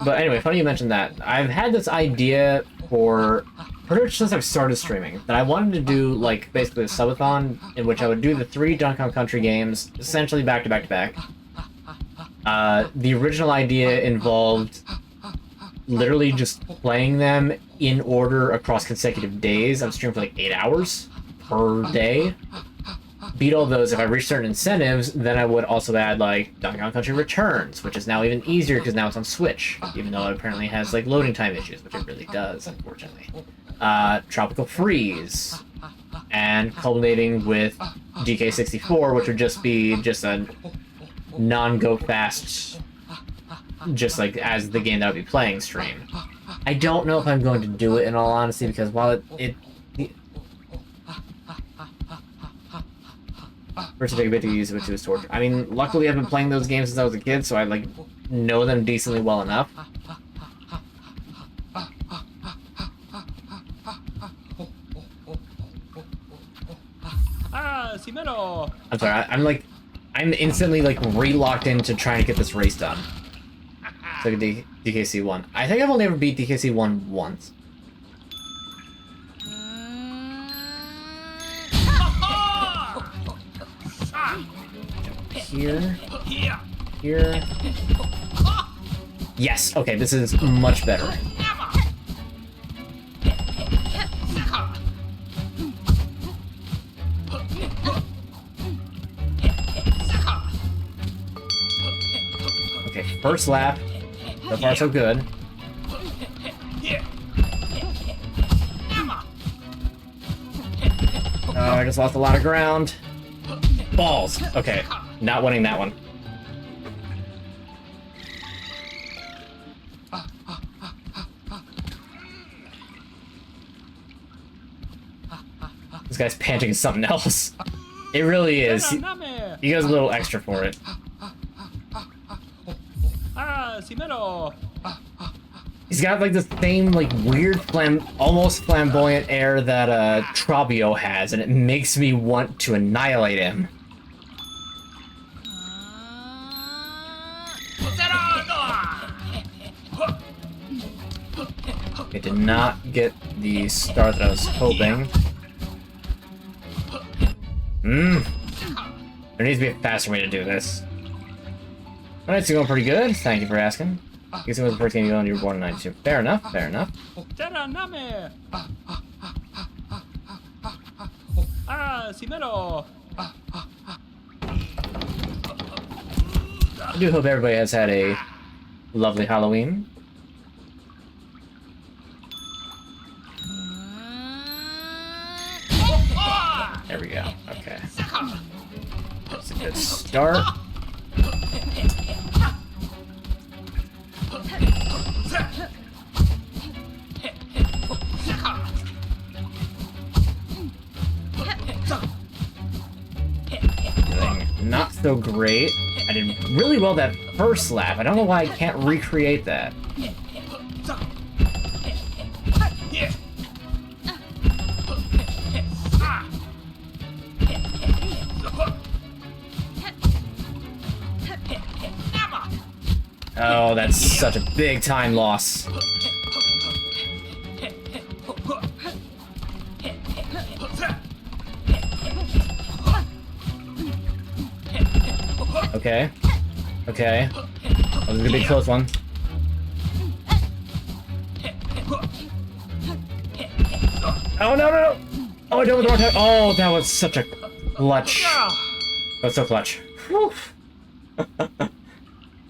But anyway, funny you mentioned that. I've had this idea for pretty much since I've started streaming that I wanted to do like basically a subathon in which I would do the 3 Donkey Kong Country games essentially back to back to back. The original idea involved literally just playing them in order across consecutive days. I would stream for like 8 hours per day. Beat all those. If I reach certain incentives, then I would also add like Donkey Kong Country Returns, which is now even easier because now it's on Switch, even though it apparently has like loading time issues, which it really does, unfortunately. Tropical Freeze, and culminating with DK64, which would just be just a non-go fast, just like as the game that I'll be playing stream. I don't know if I'm going to do it in all honesty, because while first to take a bit to use it to his torture. I mean, luckily I've been playing those games since I was a kid, so I like know them decently well enough. Simero! I'm sorry, I'm instantly like re-locked into trying to get this race done. It's like a DKC 1. I think I've only ever beat DKC 1 once. Here. Here. Yes, okay, this is much better. Okay, first lap. So far, so good. Oh, I just lost a lot of ground. Balls. Okay, not winning that one. This guy's panting something else. It really is. He goes a little extra for it. Simero. He's got like the same like weird almost flamboyant air that Trabio has, and it makes me want to annihilate him. I did not get the start that I was hoping. There needs to be a faster way to do this. Alright, so going pretty good. Thank you for asking. I guess it was the first game you owned, you were born in 92. Fair enough, fair enough. Teraname. Simero. I do hope everybody has had a lovely Halloween. There we go. Okay. That's a good start. Not so great. I did really well that first lap. I don't know why I can't recreate that. Oh, that's such a big time loss. Okay. Okay. That was a big close one. Oh, no, no, no! Oh, I did it with the wrong time. Oh, that was such a clutch. That was so clutch. Whew.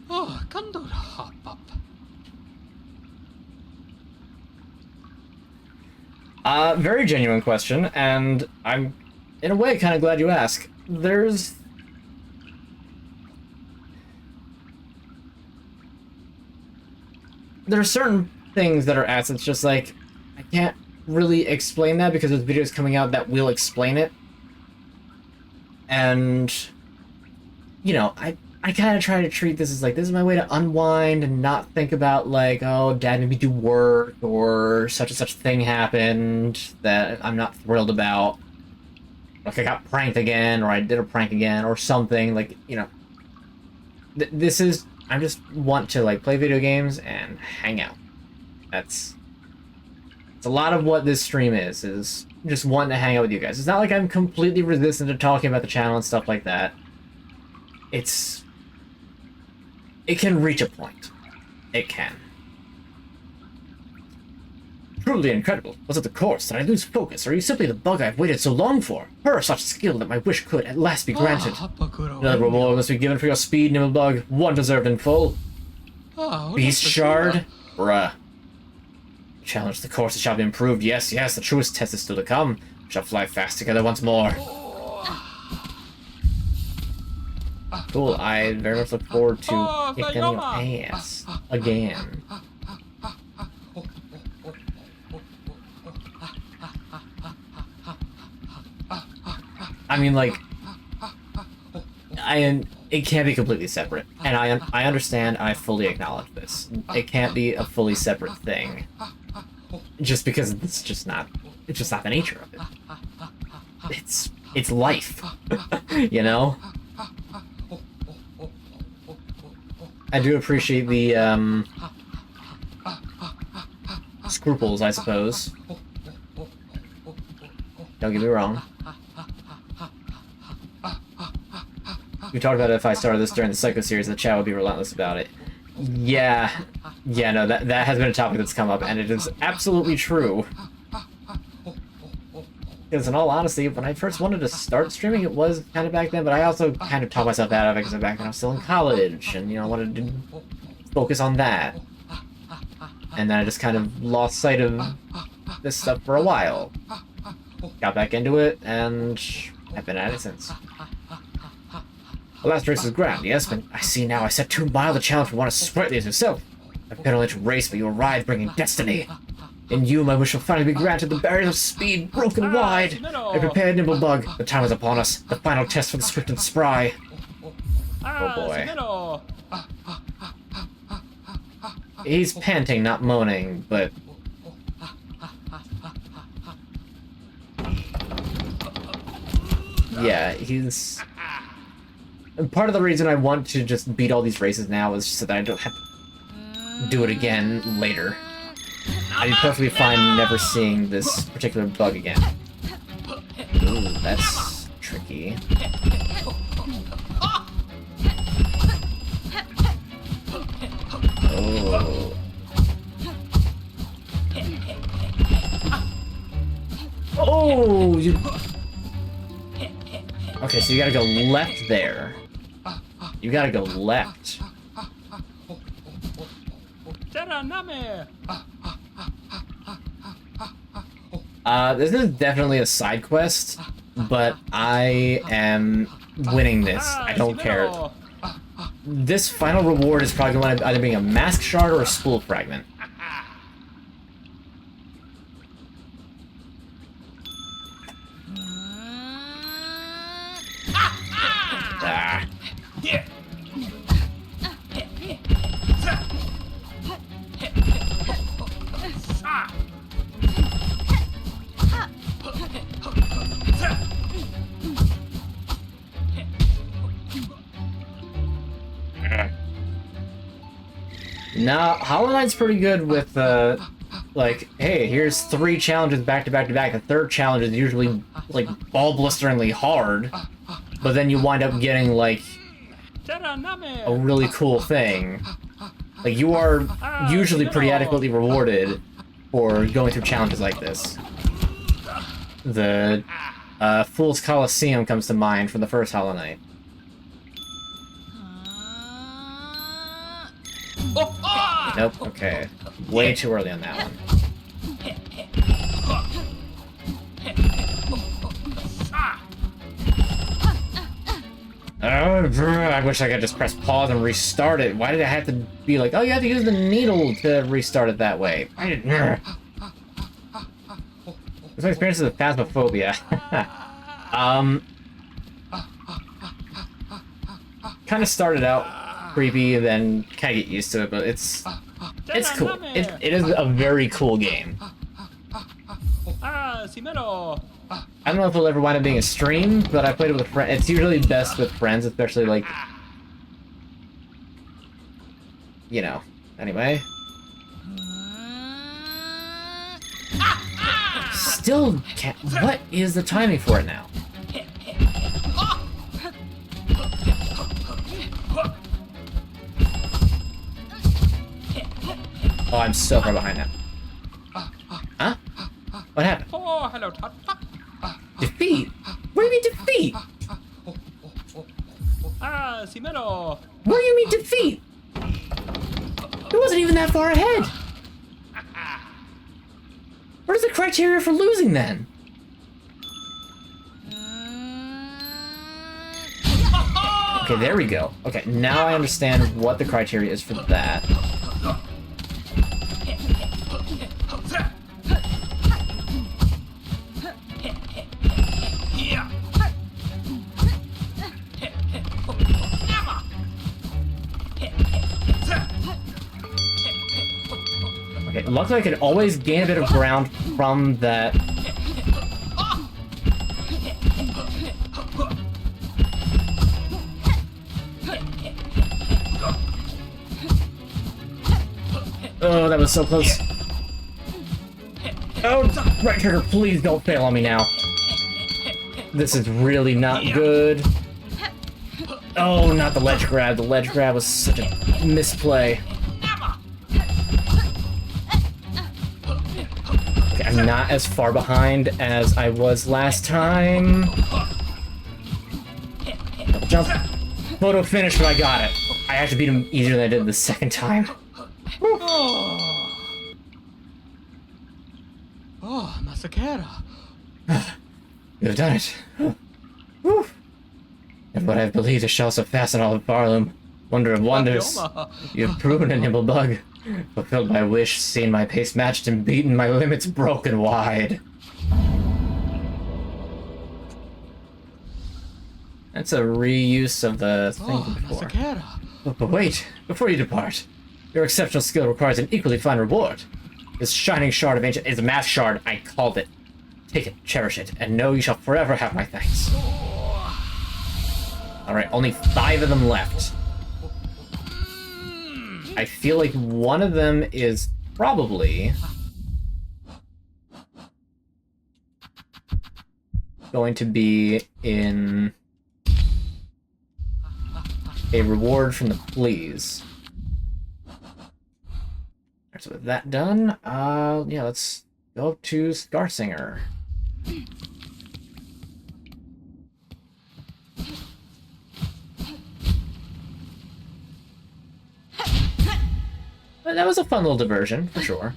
Oh, Kandor hop up. Very genuine question, and I'm, in a way, kind of glad you asked. There are certain things that are assets, just like, I can't really explain that because there's videos coming out that will explain it. And, you know, I kind of try to treat this as like, this is my way to unwind and not think about like, oh, dad made me do work, or such and such thing happened that I'm not thrilled about. Like I got pranked again, or I did a prank again, or something, like, you know. This is, I just want to like play video games and hang out. It's a lot of what this stream is just wanting to hang out with you guys. It's not like I'm completely resistant to talking about the channel and stuff like that. It can reach a point. It can. Truly incredible. Was it the course? Did I lose focus? Or are you simply the bug I've waited so long for? For such skill that my wish could at last be granted. Another reward must be given for your speed, nimble bug. One deserved in full. Beast shard? Bruh. Challenge the course shall be improved. Yes, yes, the truest test is still to come. We shall fly fast together once more. Cool, I very much look forward to kicking your ass again. I mean, like, it can't be completely separate, and I understand, I fully acknowledge this. It can't be a fully separate thing, just because it's just not the nature of it. It's life, you know? I do appreciate the, scruples, I suppose. Don't get me wrong. We talked about if I started this during the Psycho series, the chat would be relentless about it. Yeah, no, that has been a topic that's come up, and it is absolutely true. Because in all honesty, when I first wanted to start streaming, it was kind of back then, but I also kind of talked myself out of it because back then I was still in college, and, you know, I wanted to focus on that. And then I just kind of lost sight of this stuff for a while. Got back into it, and I've been at it since. The last race was grand, yes, but I see now I set too mild a challenge for one as sprightly as yourself. I've been only to race, but you arrived bringing destiny. In you, my wish will finally be granted, the barriers of speed broken wide. I prepared, nimble bug. The time is upon us. The final test for the swift and spry. Oh boy. He's panting, not moaning, but... Yeah, he's... Part of the reason I want to just beat all these races now is so that I don't have to do it again later. I'd be perfectly fine never seeing this particular bug again. Ooh, that's tricky. Oh. Oh, you... Okay, so you gotta go left there. You gotta go left. This is definitely a side quest, but I am winning this. I don't care. This final reward is probably going to either being a mask shard or a spool fragment. Ah. Now, Hollow Knight's pretty good with, like, hey, here's 3 challenges back to back to back. The third challenge is usually, like, ball-blisteringly hard, but then you wind up getting, like, a really cool thing. Like, you are usually pretty adequately rewarded for going through challenges like this. The Fool's Coliseum comes to mind from the first Hollow Knight. Nope, okay. Way too early on that one. I wish I could just press pause and restart it. Why did I have to be like, oh, you have to use the needle to restart it that way? I didn't... This experience is with Phasmophobia. Kind of started out creepy and then kind of get used to it, but it's cool. It is a very cool game. I don't know if it'll ever wind up being a stream, but I played it with a friend. It's usually best with friends, especially like, you know. Anyway. Still can't. What is the timing for it now? Oh, I'm so far behind now. Huh? What happened? Oh, hello, Todd. Defeat? What do you mean defeat? Simero. What do you mean defeat? It wasn't even that far ahead. What is the criteria for losing then? Okay, there we go. Okay, now I understand what the criteria is for that. Okay, luckily I could always gain a bit of ground from that. Oh, that was so close. Oh, right trigger, please don't fail on me now. This is really not good. Oh, not the ledge grab. The ledge grab was such a misplay. Okay, I'm not as far behind as I was last time. Double jump. Photo finish, but I got it. I have to beat him easier than I did the second time. Oh, Masakera. You have done it. Whew. If what I've believed is shall surpass in all of Barloom. Wonder of wonders. You have proven a nimble bug. Fulfilled my wish, seen my pace matched and beaten my limits broken wide. That's a reuse of the thing from before. Masakera. But wait, before you depart, Your exceptional skill requires an equally fine reward. This shining shard of ancient is a math shard. I called it. Take it, cherish it, and know you shall forever have my thanks. Alright, only 5 of them left. I feel like one of them is probably going to be in a reward from the fleas. Alright, so with that done, yeah, let's go up to Scarsinger. But that was a fun little diversion, for sure.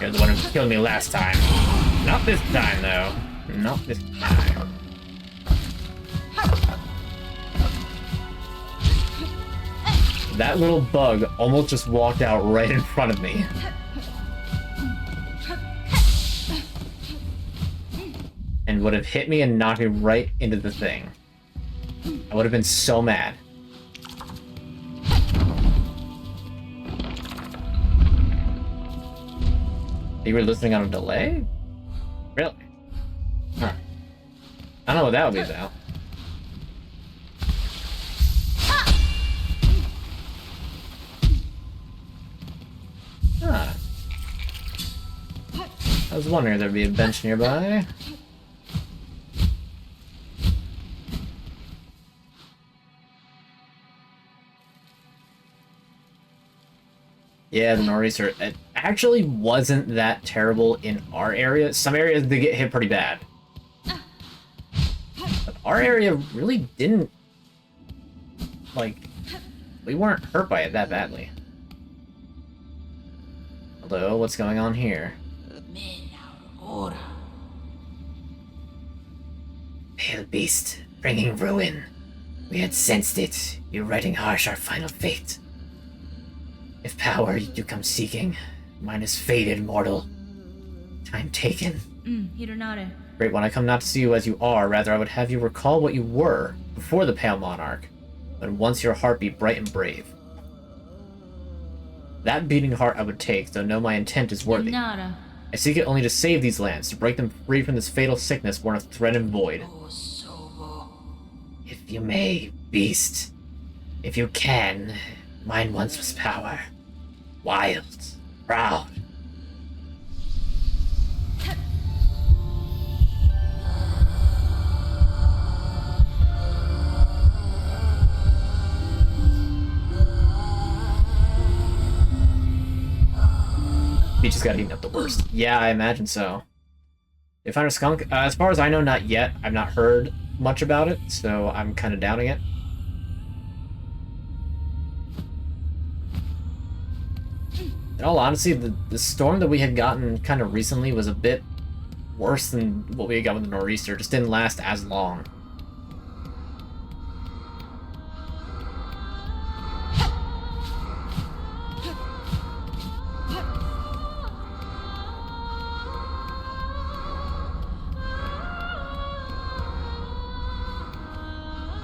You're the one who killed me last time. Not this time, though. Not this time. That little bug almost just walked out right in front of me. And would have hit me and knocked me right into the thing. I would have been so mad. You were listening on a delay? Really? Huh. I don't know what that would be about. Huh. I was wondering if there'd be a bench nearby. Yeah, the nor'easter. It actually wasn't that terrible in our area. Some areas they get hit pretty bad. But our area really didn't... Like, we weren't hurt by it that badly. Hello, what's going on here? Pale beast, bringing ruin. We had sensed it. You're writing harsh our final fate. If power you come seeking, mine is faded, mortal. Time taken. Hironare. Great one, I come not to see you as you are, rather I would have you recall what you were, before the Pale Monarch, when once your heart be bright and brave. That beating heart I would take, though know my intent is worthy. Nara. I seek it only to save these lands, to break them free from this fatal sickness born of threat and void. If you may, beast. If you can, mine once was power. Wild, proud. He just got eaten up the worst. Yeah, I imagine so. They found a skunk? As far as I know, not yet. I've not heard much about it, so I'm kind of doubting it. In all honesty, the storm that we had gotten kind of recently was a bit worse than what we got with the nor'easter. It just didn't last as long.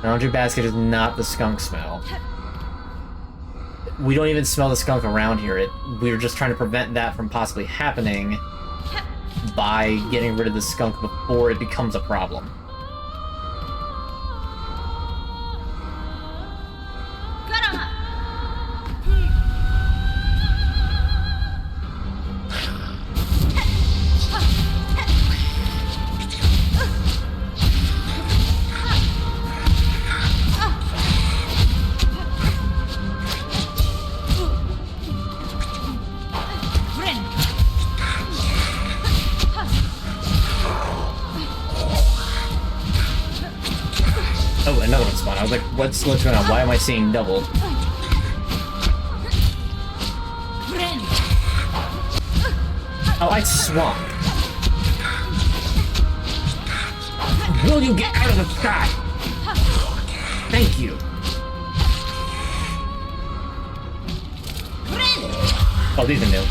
Laundry basket is not the skunk smell. We don't even smell the skunk around here. We were just trying to prevent that from possibly happening by getting rid of the skunk before it becomes a problem. one. I was like, what's going on? Why am I seeing double? Oh, I swung. Will you get out of the sky? Thank you. Oh, these are new.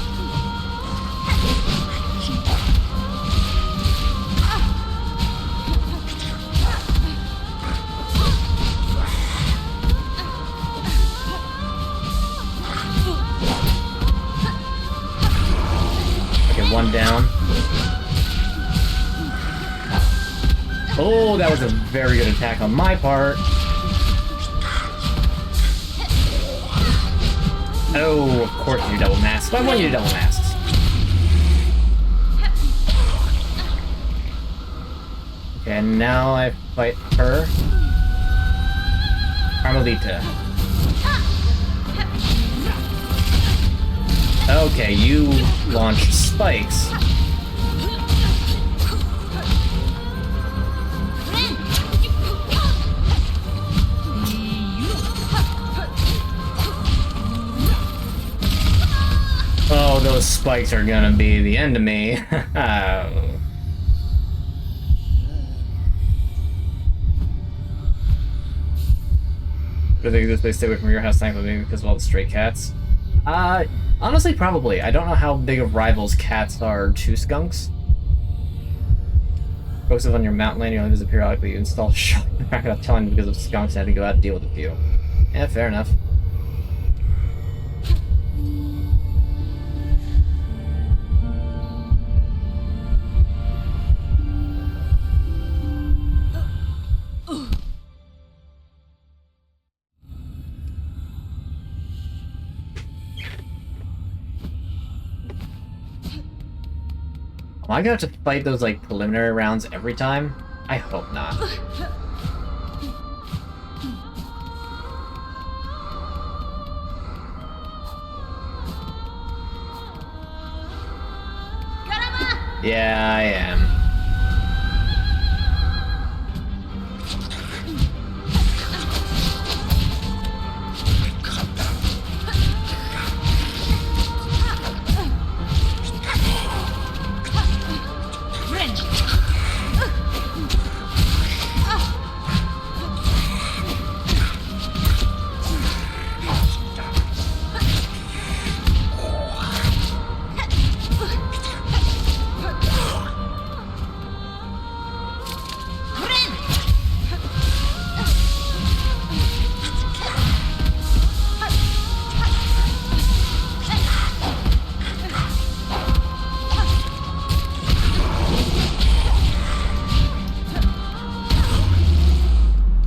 Okay, one down. Oh, that was a very good attack on my part. Oh, of course you do double masks. I want you to double masks. Okay, now I fight her. Carmelita. Okay, you launched spikes. Oh, those spikes are gonna be the end of me. I think they stay away from your house thankfully because of all the stray cats. Honestly, probably. I don't know how big of rivals cats are to skunks. Focus on your mountain lane, you only visit periodically. You install shot. I'm not gonna tell him because of skunks and had to go out and deal with a few. Yeah, fair enough. Am I gonna have to fight those, like, preliminary rounds every time? I hope not. Yeah, I am.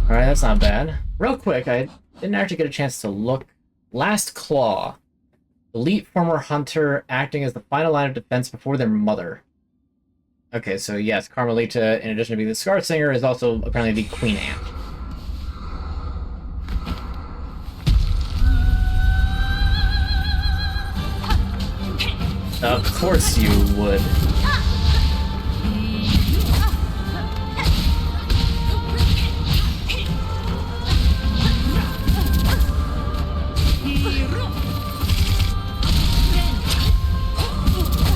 Alright, that's not bad. Real quick, I didn't actually get a chance to look. Last Claw. Elite former hunter acting as the final line of defense before their mother. Okay, so yes, Carmelita, in addition to being the Scar Singer, is also apparently the Queen Ant. Of course you would.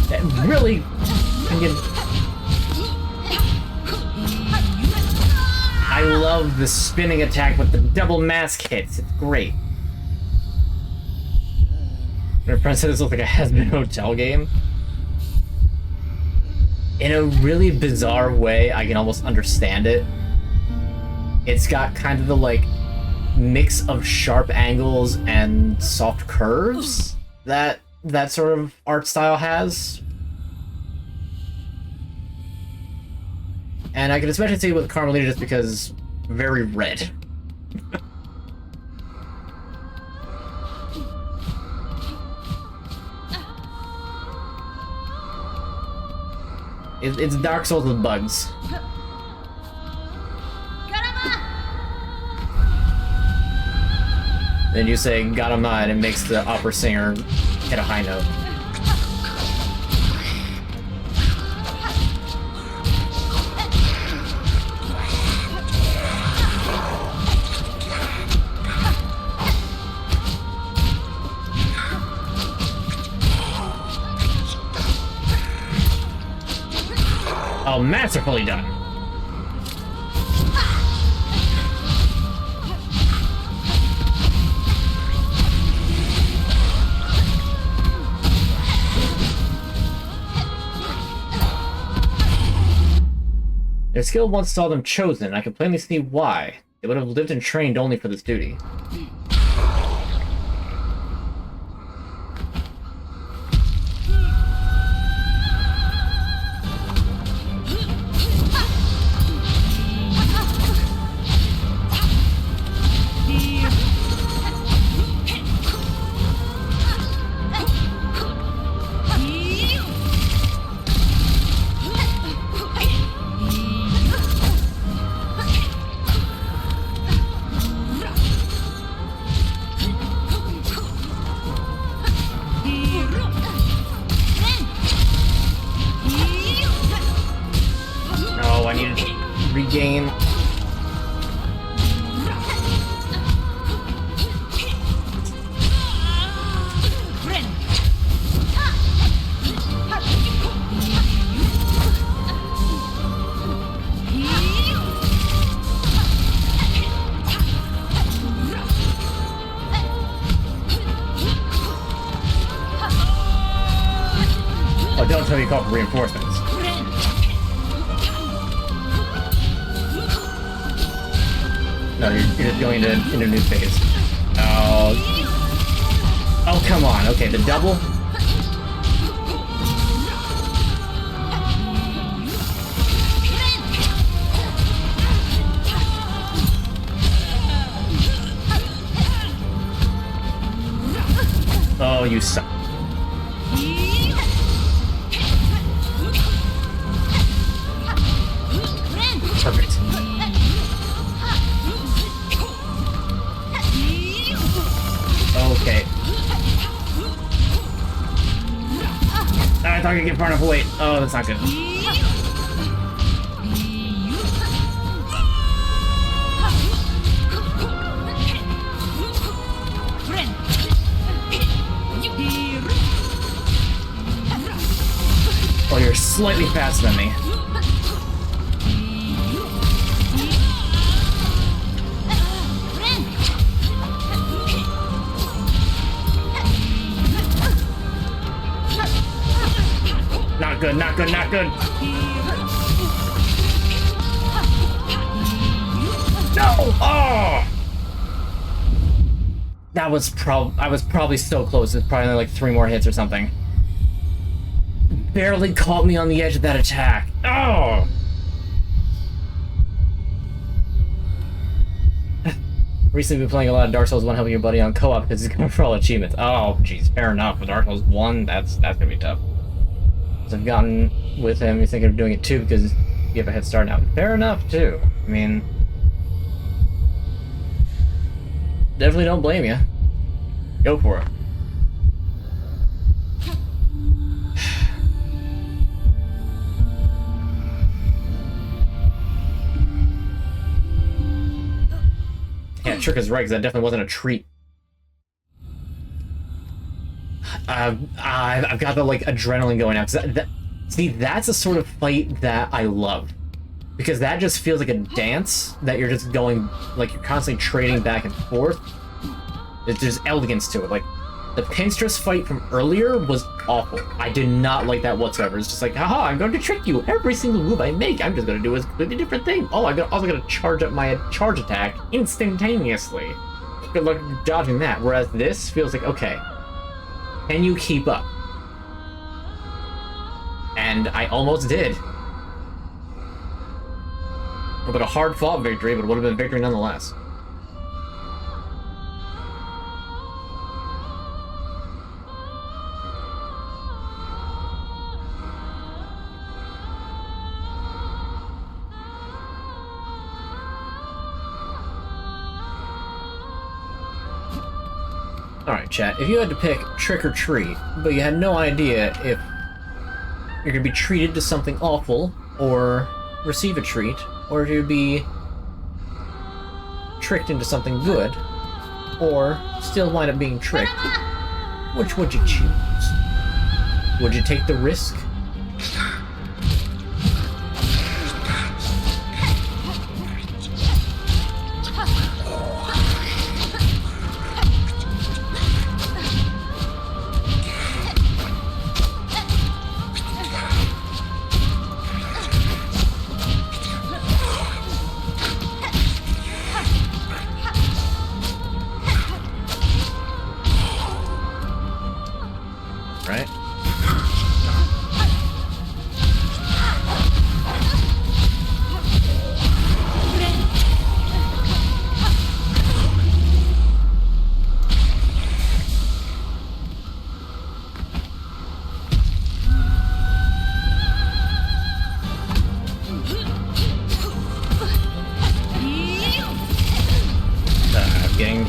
That really... I love the spinning attack with the double mask hits. It's great. My friend said this looks like a has-been hotel game. In a really bizarre way, I can almost understand it. It's got kind of the, like, mix of sharp angles and soft curves that that sort of art style has. And I can especially see it with Carmelita just because very red. It's Dark Souls with bugs. Then you say Garama and it makes the opera singer hit a high note. masterfully done. Their skill once saw them chosen. I can plainly see why. They would have lived and trained only for this duty. No, I need to regain. Oh, don't tell me you call for reinforcements. No, you're just going into a new phase. Oh. Oh, come on. Okay, the double. Oh, you suck. Perfect. Okay. I thought I could get far enough away. Oh, that's not good. Oh, you're slightly faster than me. Not good, not good, not good. No! Oh! That was I was probably so close. It's probably only like 3 more hits or something. Barely caught me on the edge of that attack. Oh! Recently been playing a lot of Dark Souls 1, helping your buddy on co-op because he's going for all achievements. Oh, jeez, fair enough. With Dark Souls 1, that's gonna be tough. I've gotten with him, he's thinking of doing it too because you have a head start now. Fair enough, too. I mean, definitely don't blame you. Go for it. Yeah, Trick is right, because that definitely wasn't a treat. I've got the like adrenaline going out. See, that's the sort of fight that I love, because that just feels like a dance that you're just going, like you're constantly trading back and forth. There's elegance to it. Like the Pinstress fight from earlier was awful. I did not like that whatsoever. It's just like, haha, I'm going to trick you. Every single move I make, I'm just going to do a completely different thing. Oh, I'm also going to charge up my charge attack instantaneously. Good luck dodging that. Whereas this feels like, okay, can you keep up? And I almost did. A bit of hard-fought victory, but it would have been victory nonetheless. Alright, chat, if you had to pick trick or treat, but you had no idea if you're going to be treated to something awful, or receive a treat, or if you'd be tricked into something good, or still wind up being tricked, which would you choose? Would you take the risk?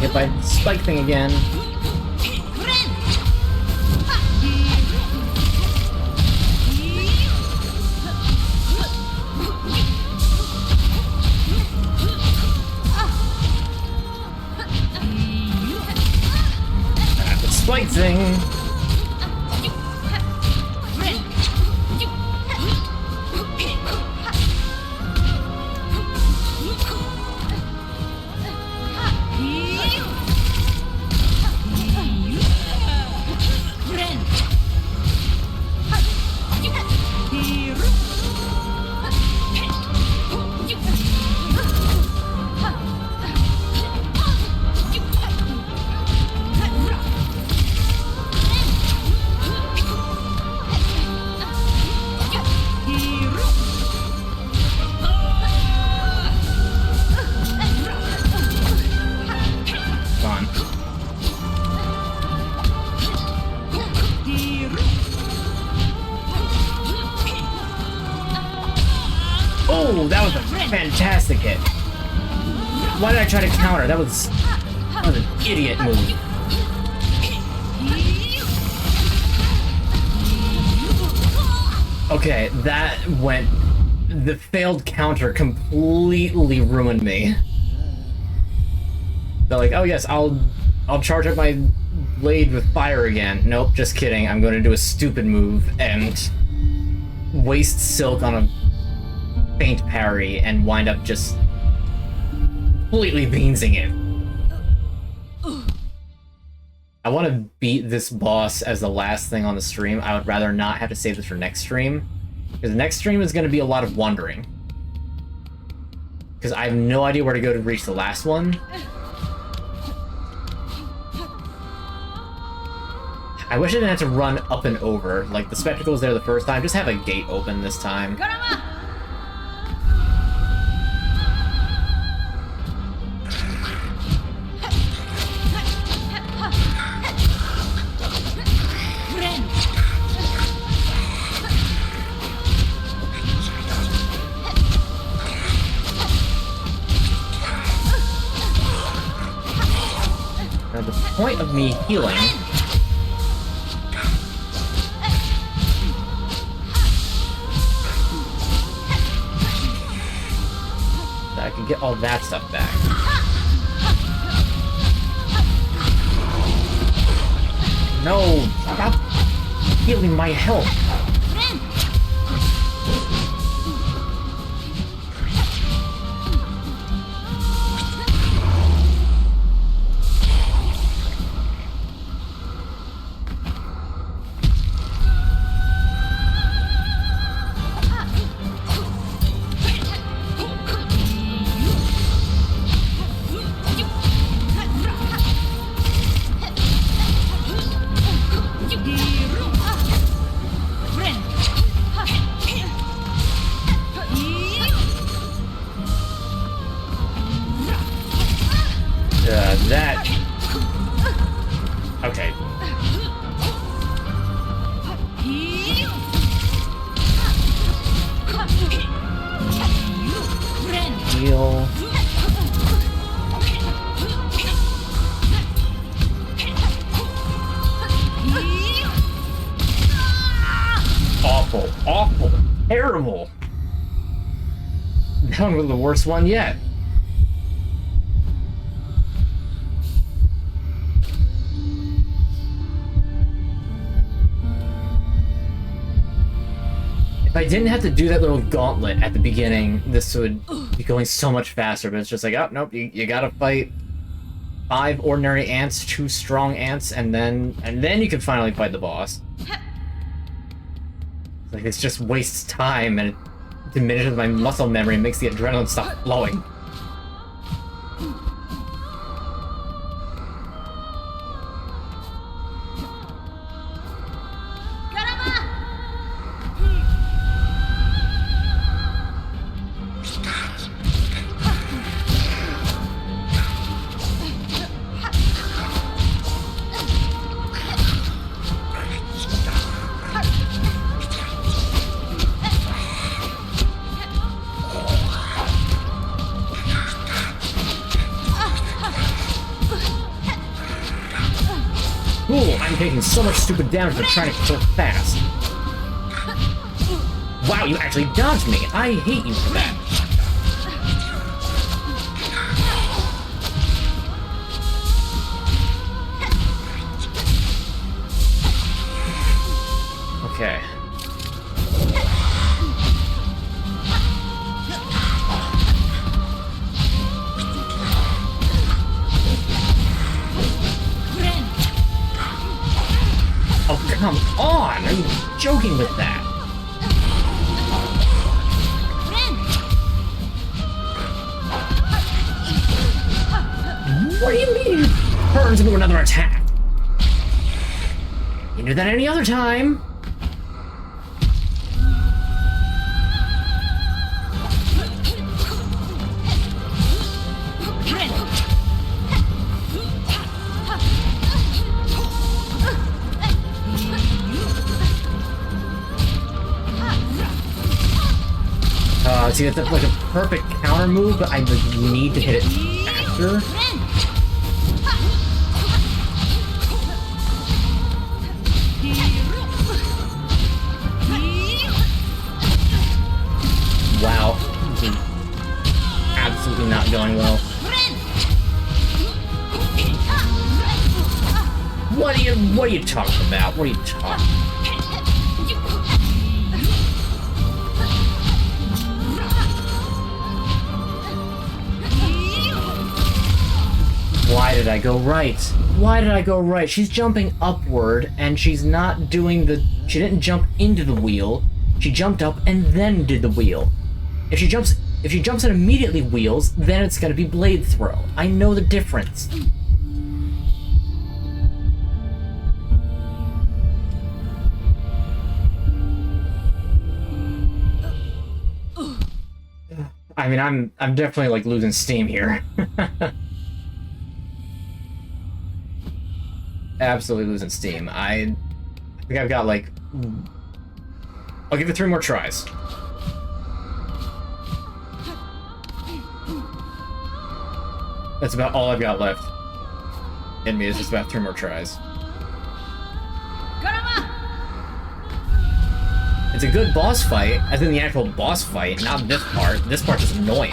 hit by spike thing again. Spike thing. Oh, that was a fantastic hit. Why did I try to counter? That was an idiot move. Okay, that went... The failed counter completely ruined me. They're like, oh yes, I'll charge up my blade with fire again. Nope, just kidding. I'm going to do a stupid move and waste Silk on a faint parry and wind up just completely beansing it. I want to beat this boss as the last thing on the stream. I would rather not have to save this for next stream, because the next stream is going to be a lot of wandering. Because I have no idea where to go to reach the last one. I wish I didn't have to run up and over. Like, the spectacle was there the first time. Just have a gate open this time. Now, the point of me healing... I can get all that stuff back. No! Stop healing my health! That... Okay. Heal. Awful. Awful. Terrible. That one was the worst one yet. If I didn't have to do that little gauntlet at the beginning, this would be going so much faster, but it's just like, oh, nope, you gotta fight 5 ordinary ants, 2 strong ants, and then you can finally fight the boss. It's like, this just wastes time, and it diminishes my muscle memory and makes the adrenaline stop flowing. you're taking so much stupid damage for trying to kill fast. Wow, you actually dodged me. I hate you for that. Okay. Oh, come on! Are you joking with that? What do you mean you turns into another attack? You do that any other time. See, that's like a perfect counter move, but I need to hit it faster. Wow, this is absolutely not going well. What are you talking about? What are you talking about? Why did I go right? Why did I go right? She's jumping upward, and she's not doing the... She didn't jump into the wheel. She jumped up and then did the wheel. If she jumps and immediately wheels, then it's gonna be blade throw. I know the difference. I mean, I'm definitely like losing steam here. Absolutely losing steam. I think I've got like... I'll give it 3 more tries. That's about all I've got left in me, is just about 3 more tries. It's a good boss fight, as in the actual boss fight, not this part. This part is annoying.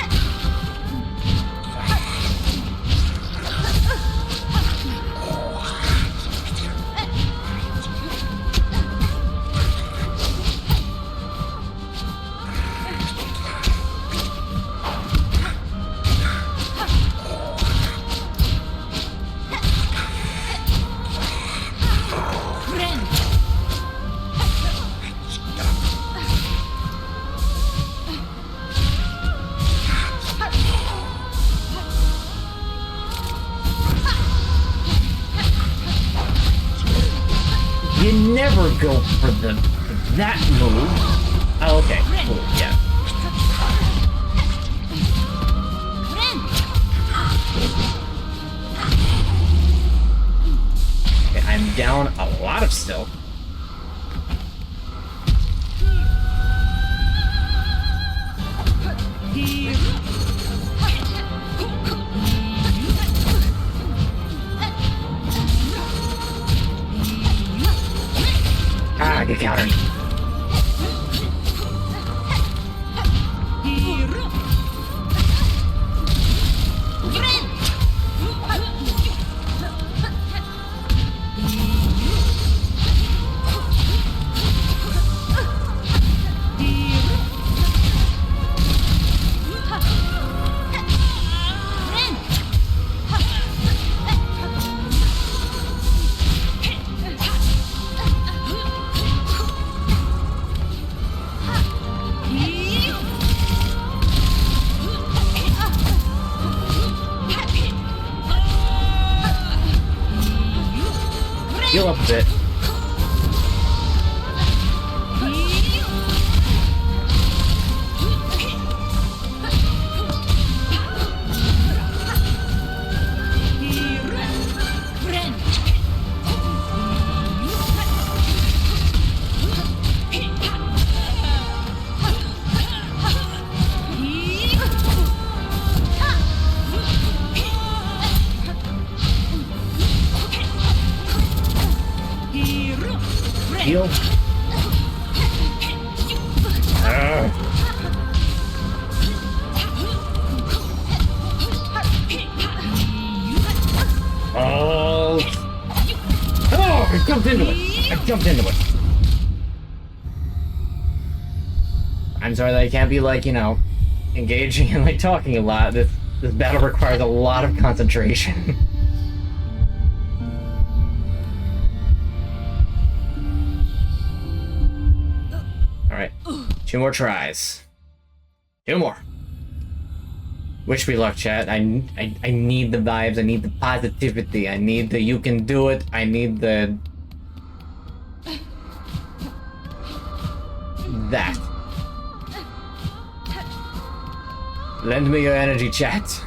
You never go for that move. Oh, okay, cool, yeah. Okay, I'm down a lot of still. Ah, get countered. Heal up a bit. heal. Oh! Oh! I jumped into it! I jumped into it! I'm sorry that I can't be, like, you know, engaging and, like, talking a lot. This battle requires a lot of concentration. Alright. 2 more tries. 2 more. Wish me luck, chat. I need the vibes. I need the positivity. I need the you can do it. I need the... that. Lend me your energy, chat.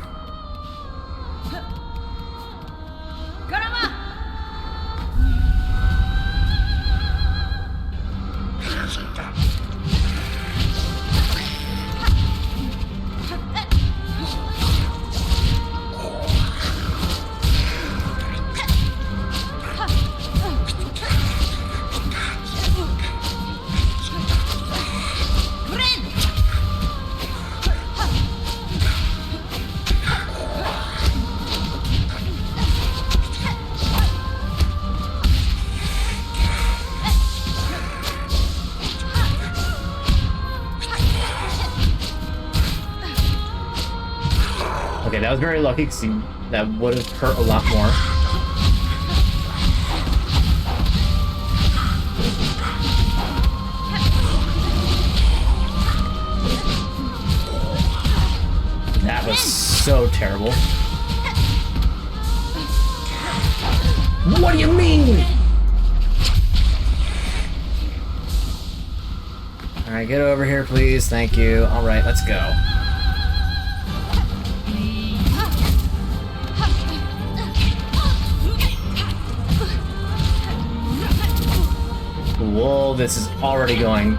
Okay, that was very lucky, because that would have hurt a lot more. That was so terrible. What do you mean? Alright, get over here, please. Thank you. Alright, let's go. Whoa, this is already going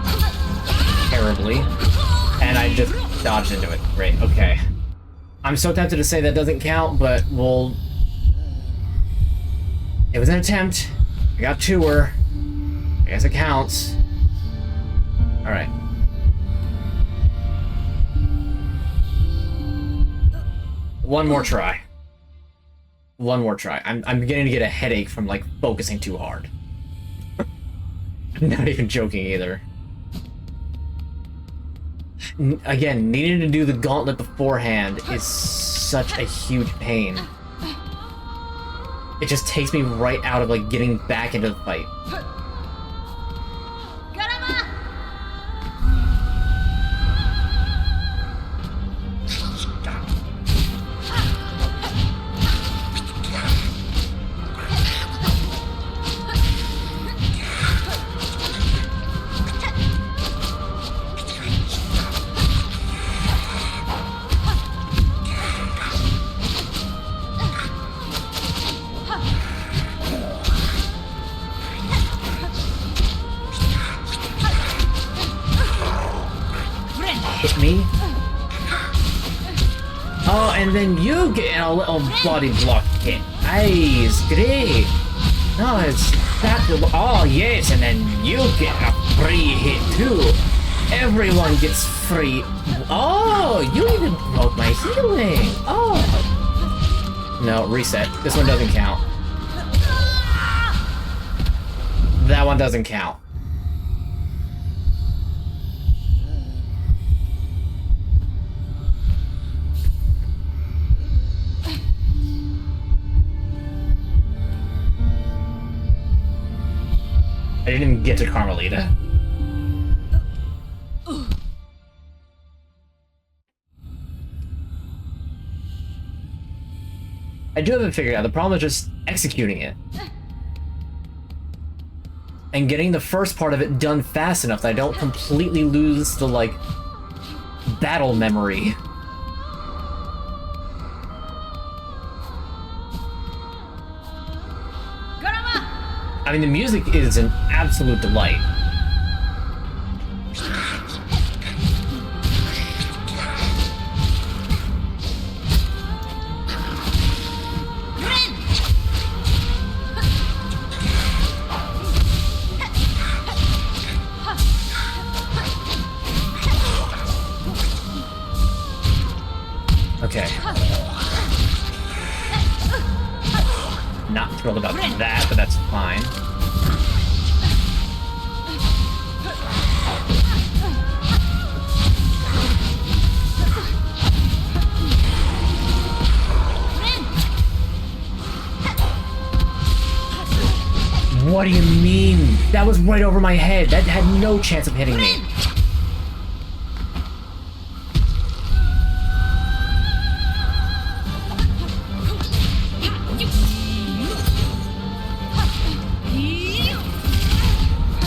terribly. And I just dodged into it. Great, okay. I'm so tempted to say that doesn't count, but we'll... It was an attempt. I got tour. I guess it counts. Alright. One more try. One more try. I'm beginning to get a headache from, like, focusing too hard. I'm not even joking either. Again, needing to do the gauntlet beforehand is such a huge pain. It just takes me right out of, like, getting back into the fight. Hit me. Oh, and then you get a little body block hit. Nice, great. No, it's that. Oh, yes, and then you get a free hit too. Everyone gets free. Oh, you even broke my healing. Oh. No, reset. This one doesn't count. That one doesn't count. I didn't even get to Carmelita. I do have it figured out. The problem is just executing it. And getting the first part of it done fast enough that I don't completely lose the, like, battle memory. I mean, the music is an absolute delight. Okay. Not thrilled about that, but that's fine. What do you mean? That was right over my head. That had no chance of hitting me.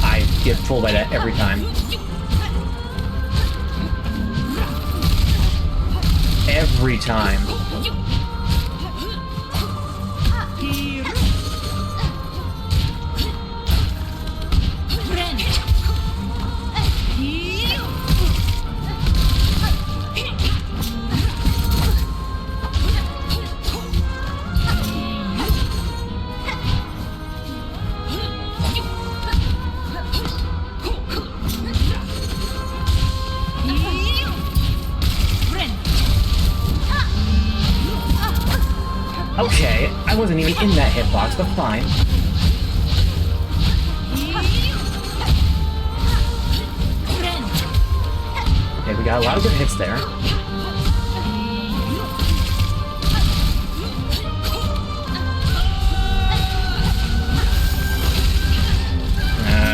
I get fooled by that every time. Every time. Okay, I wasn't even in that hitbox, but fine. Okay, we got a lot of good hits there.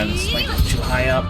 It's like too high up.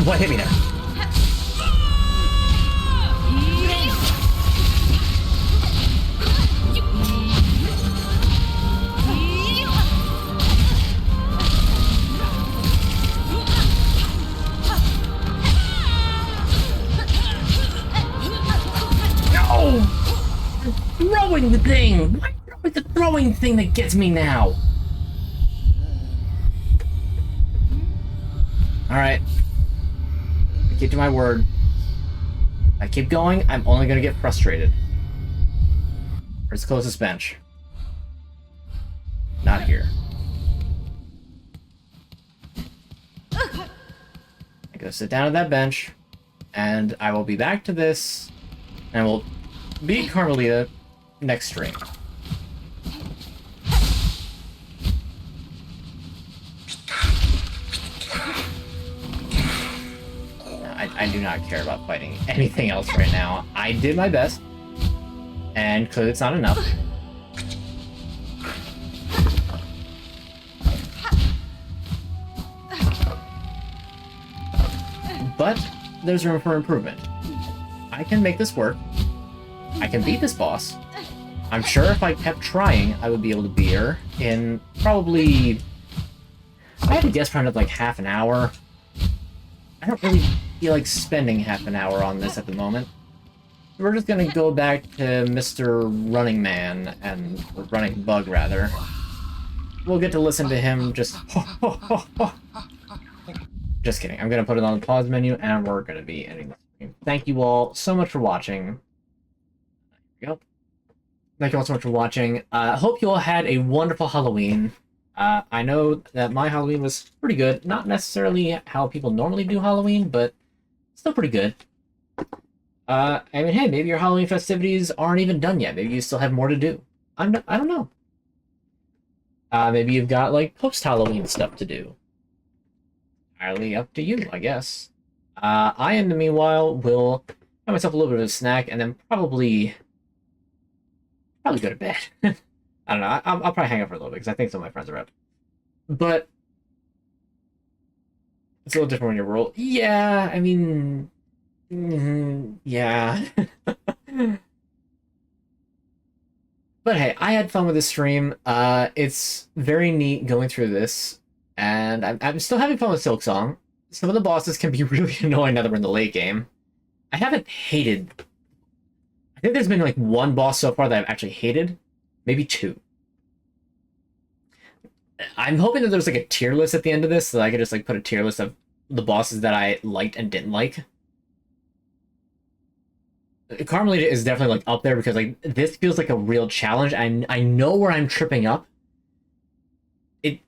What hit me there? No! Throwing the thing! Why is the throwing thing that gets me now? Alright. I keep to my word. If I keep going, I'm only gonna get frustrated. Where's the closest bench? Not here. I go sit down at that bench, and I will be back to this, and we'll beat Carmelita next stream. I do not care about fighting anything else right now. I did my best, and clearly it's not enough. But there's room for improvement. I can make this work. I can beat this boss. I'm sure if I kept trying, I would be able to beat her in probably... I had to guess probably like half an hour. I don't really feel like spending half an hour on this at the moment. We're just gonna go back to Mr. Running Man, or Running Bug, rather. We'll get to listen to him just... Just kidding. I'm gonna put it on the pause menu, and we're gonna be ending the stream. Thank you all so much for watching. There we go. Thank you all so much for watching. Hope you all had a wonderful Halloween. I know that my Halloween was pretty good. Not necessarily how people normally do Halloween, but still pretty good. I mean, hey, maybe your Halloween festivities aren't even done yet. Maybe you still have more to do. I don't know. Maybe you've got, like, post-Halloween stuff to do. Entirely up to you, I guess. I, in the meanwhile, will have myself a little bit of a snack, and then probably go to bed. I don't know. I'll probably hang out for a little bit, because I think some of my friends are up. But it's a little different when you're roll. Yeah, I mean, Yeah. But hey, I had fun with this stream. It's very neat going through this, and I'm still having fun with Silksong. Some of the bosses can be really annoying now that we're in the late game. I haven't hated. I think there's been like one boss so far that I've actually hated, maybe two. I'm hoping that there's like a tier list at the end of this, so that I could just like put a tier list of the bosses that I liked and didn't like. Carmelita is definitely like up there because like this feels like a real challenge. I know where I'm tripping up. It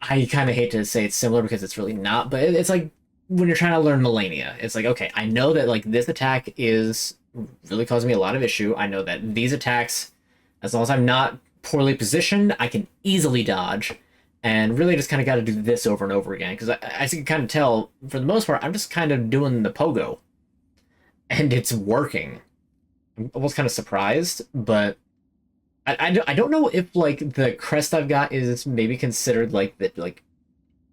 I kind of hate to say it's similar because it's really not, but it's like when you're trying to learn Melania. It's like, okay, I know that like this attack is really causing me a lot of issue. I know that these attacks, as long as I'm not poorly positioned, I can easily dodge. And really just kind of got to do this over and over again because I can kind of tell for the most part I'm just kind of doing the pogo. And it's working. I'm almost kind of surprised, but I don't know if like the crest I've got is maybe considered like the like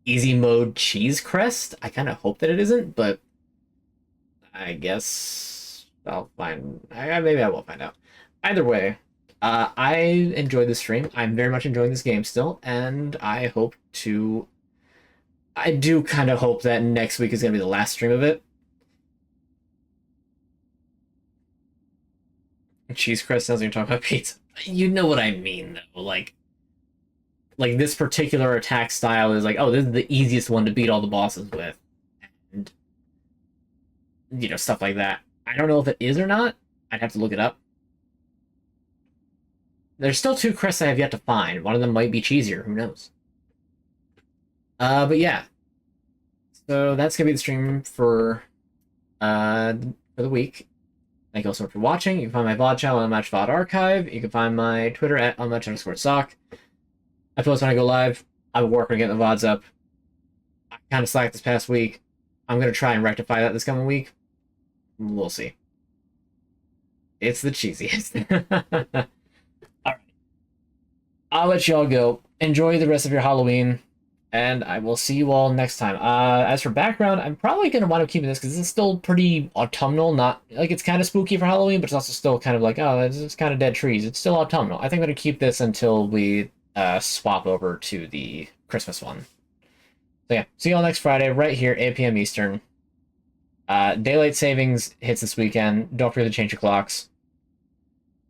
easy mode cheese crest. I kind of hope that it isn't, but I guess I'll find. Maybe I will find out. Either way, I enjoyed this stream. I'm very much enjoying this game still, and I hope to. I do kind of hope that next week is going to be the last stream of it. Cheese crust sounds like you're talking about pizza. You know what I mean, though. Like this particular attack style is like, oh, this is the easiest one to beat all the bosses with, and stuff like that. I don't know if it is or not. I'd have to look it up. There's still two crests I have yet to find. One of them might be cheesier. Who knows? But yeah. So that's gonna be the stream for the week. Thank you all so much for watching. You can find my VOD channel on Unmatched VOD Archive. You can find my Twitter at unmatched_sock. I post when I go live. I'm working on getting the VODs up. I kind of slacked this past week. I'm going to try and rectify that this coming week. We'll see. It's the cheesiest. Alright. I'll let you all go. Enjoy the rest of your Halloween. And I will see you all next time. As for background, I'm probably going to wind up keeping this because this is still pretty autumnal. Not like it's kind of spooky for Halloween, but it's also still kind of like, oh, it's kind of dead trees. It's still autumnal. I think I'm going to keep this until we swap over to the Christmas one. So yeah, see you all next Friday right here, 8 p.m. Eastern. Daylight savings hits this weekend. Don't forget to change your clocks.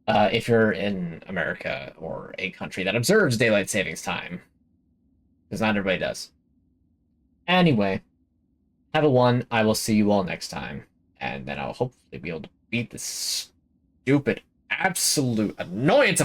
If you're in America or a country that observes daylight savings time. Because not everybody does. Anyway, have a one. I will see you all next time. And then I'll hopefully be able to beat this stupid, absolute annoyance of a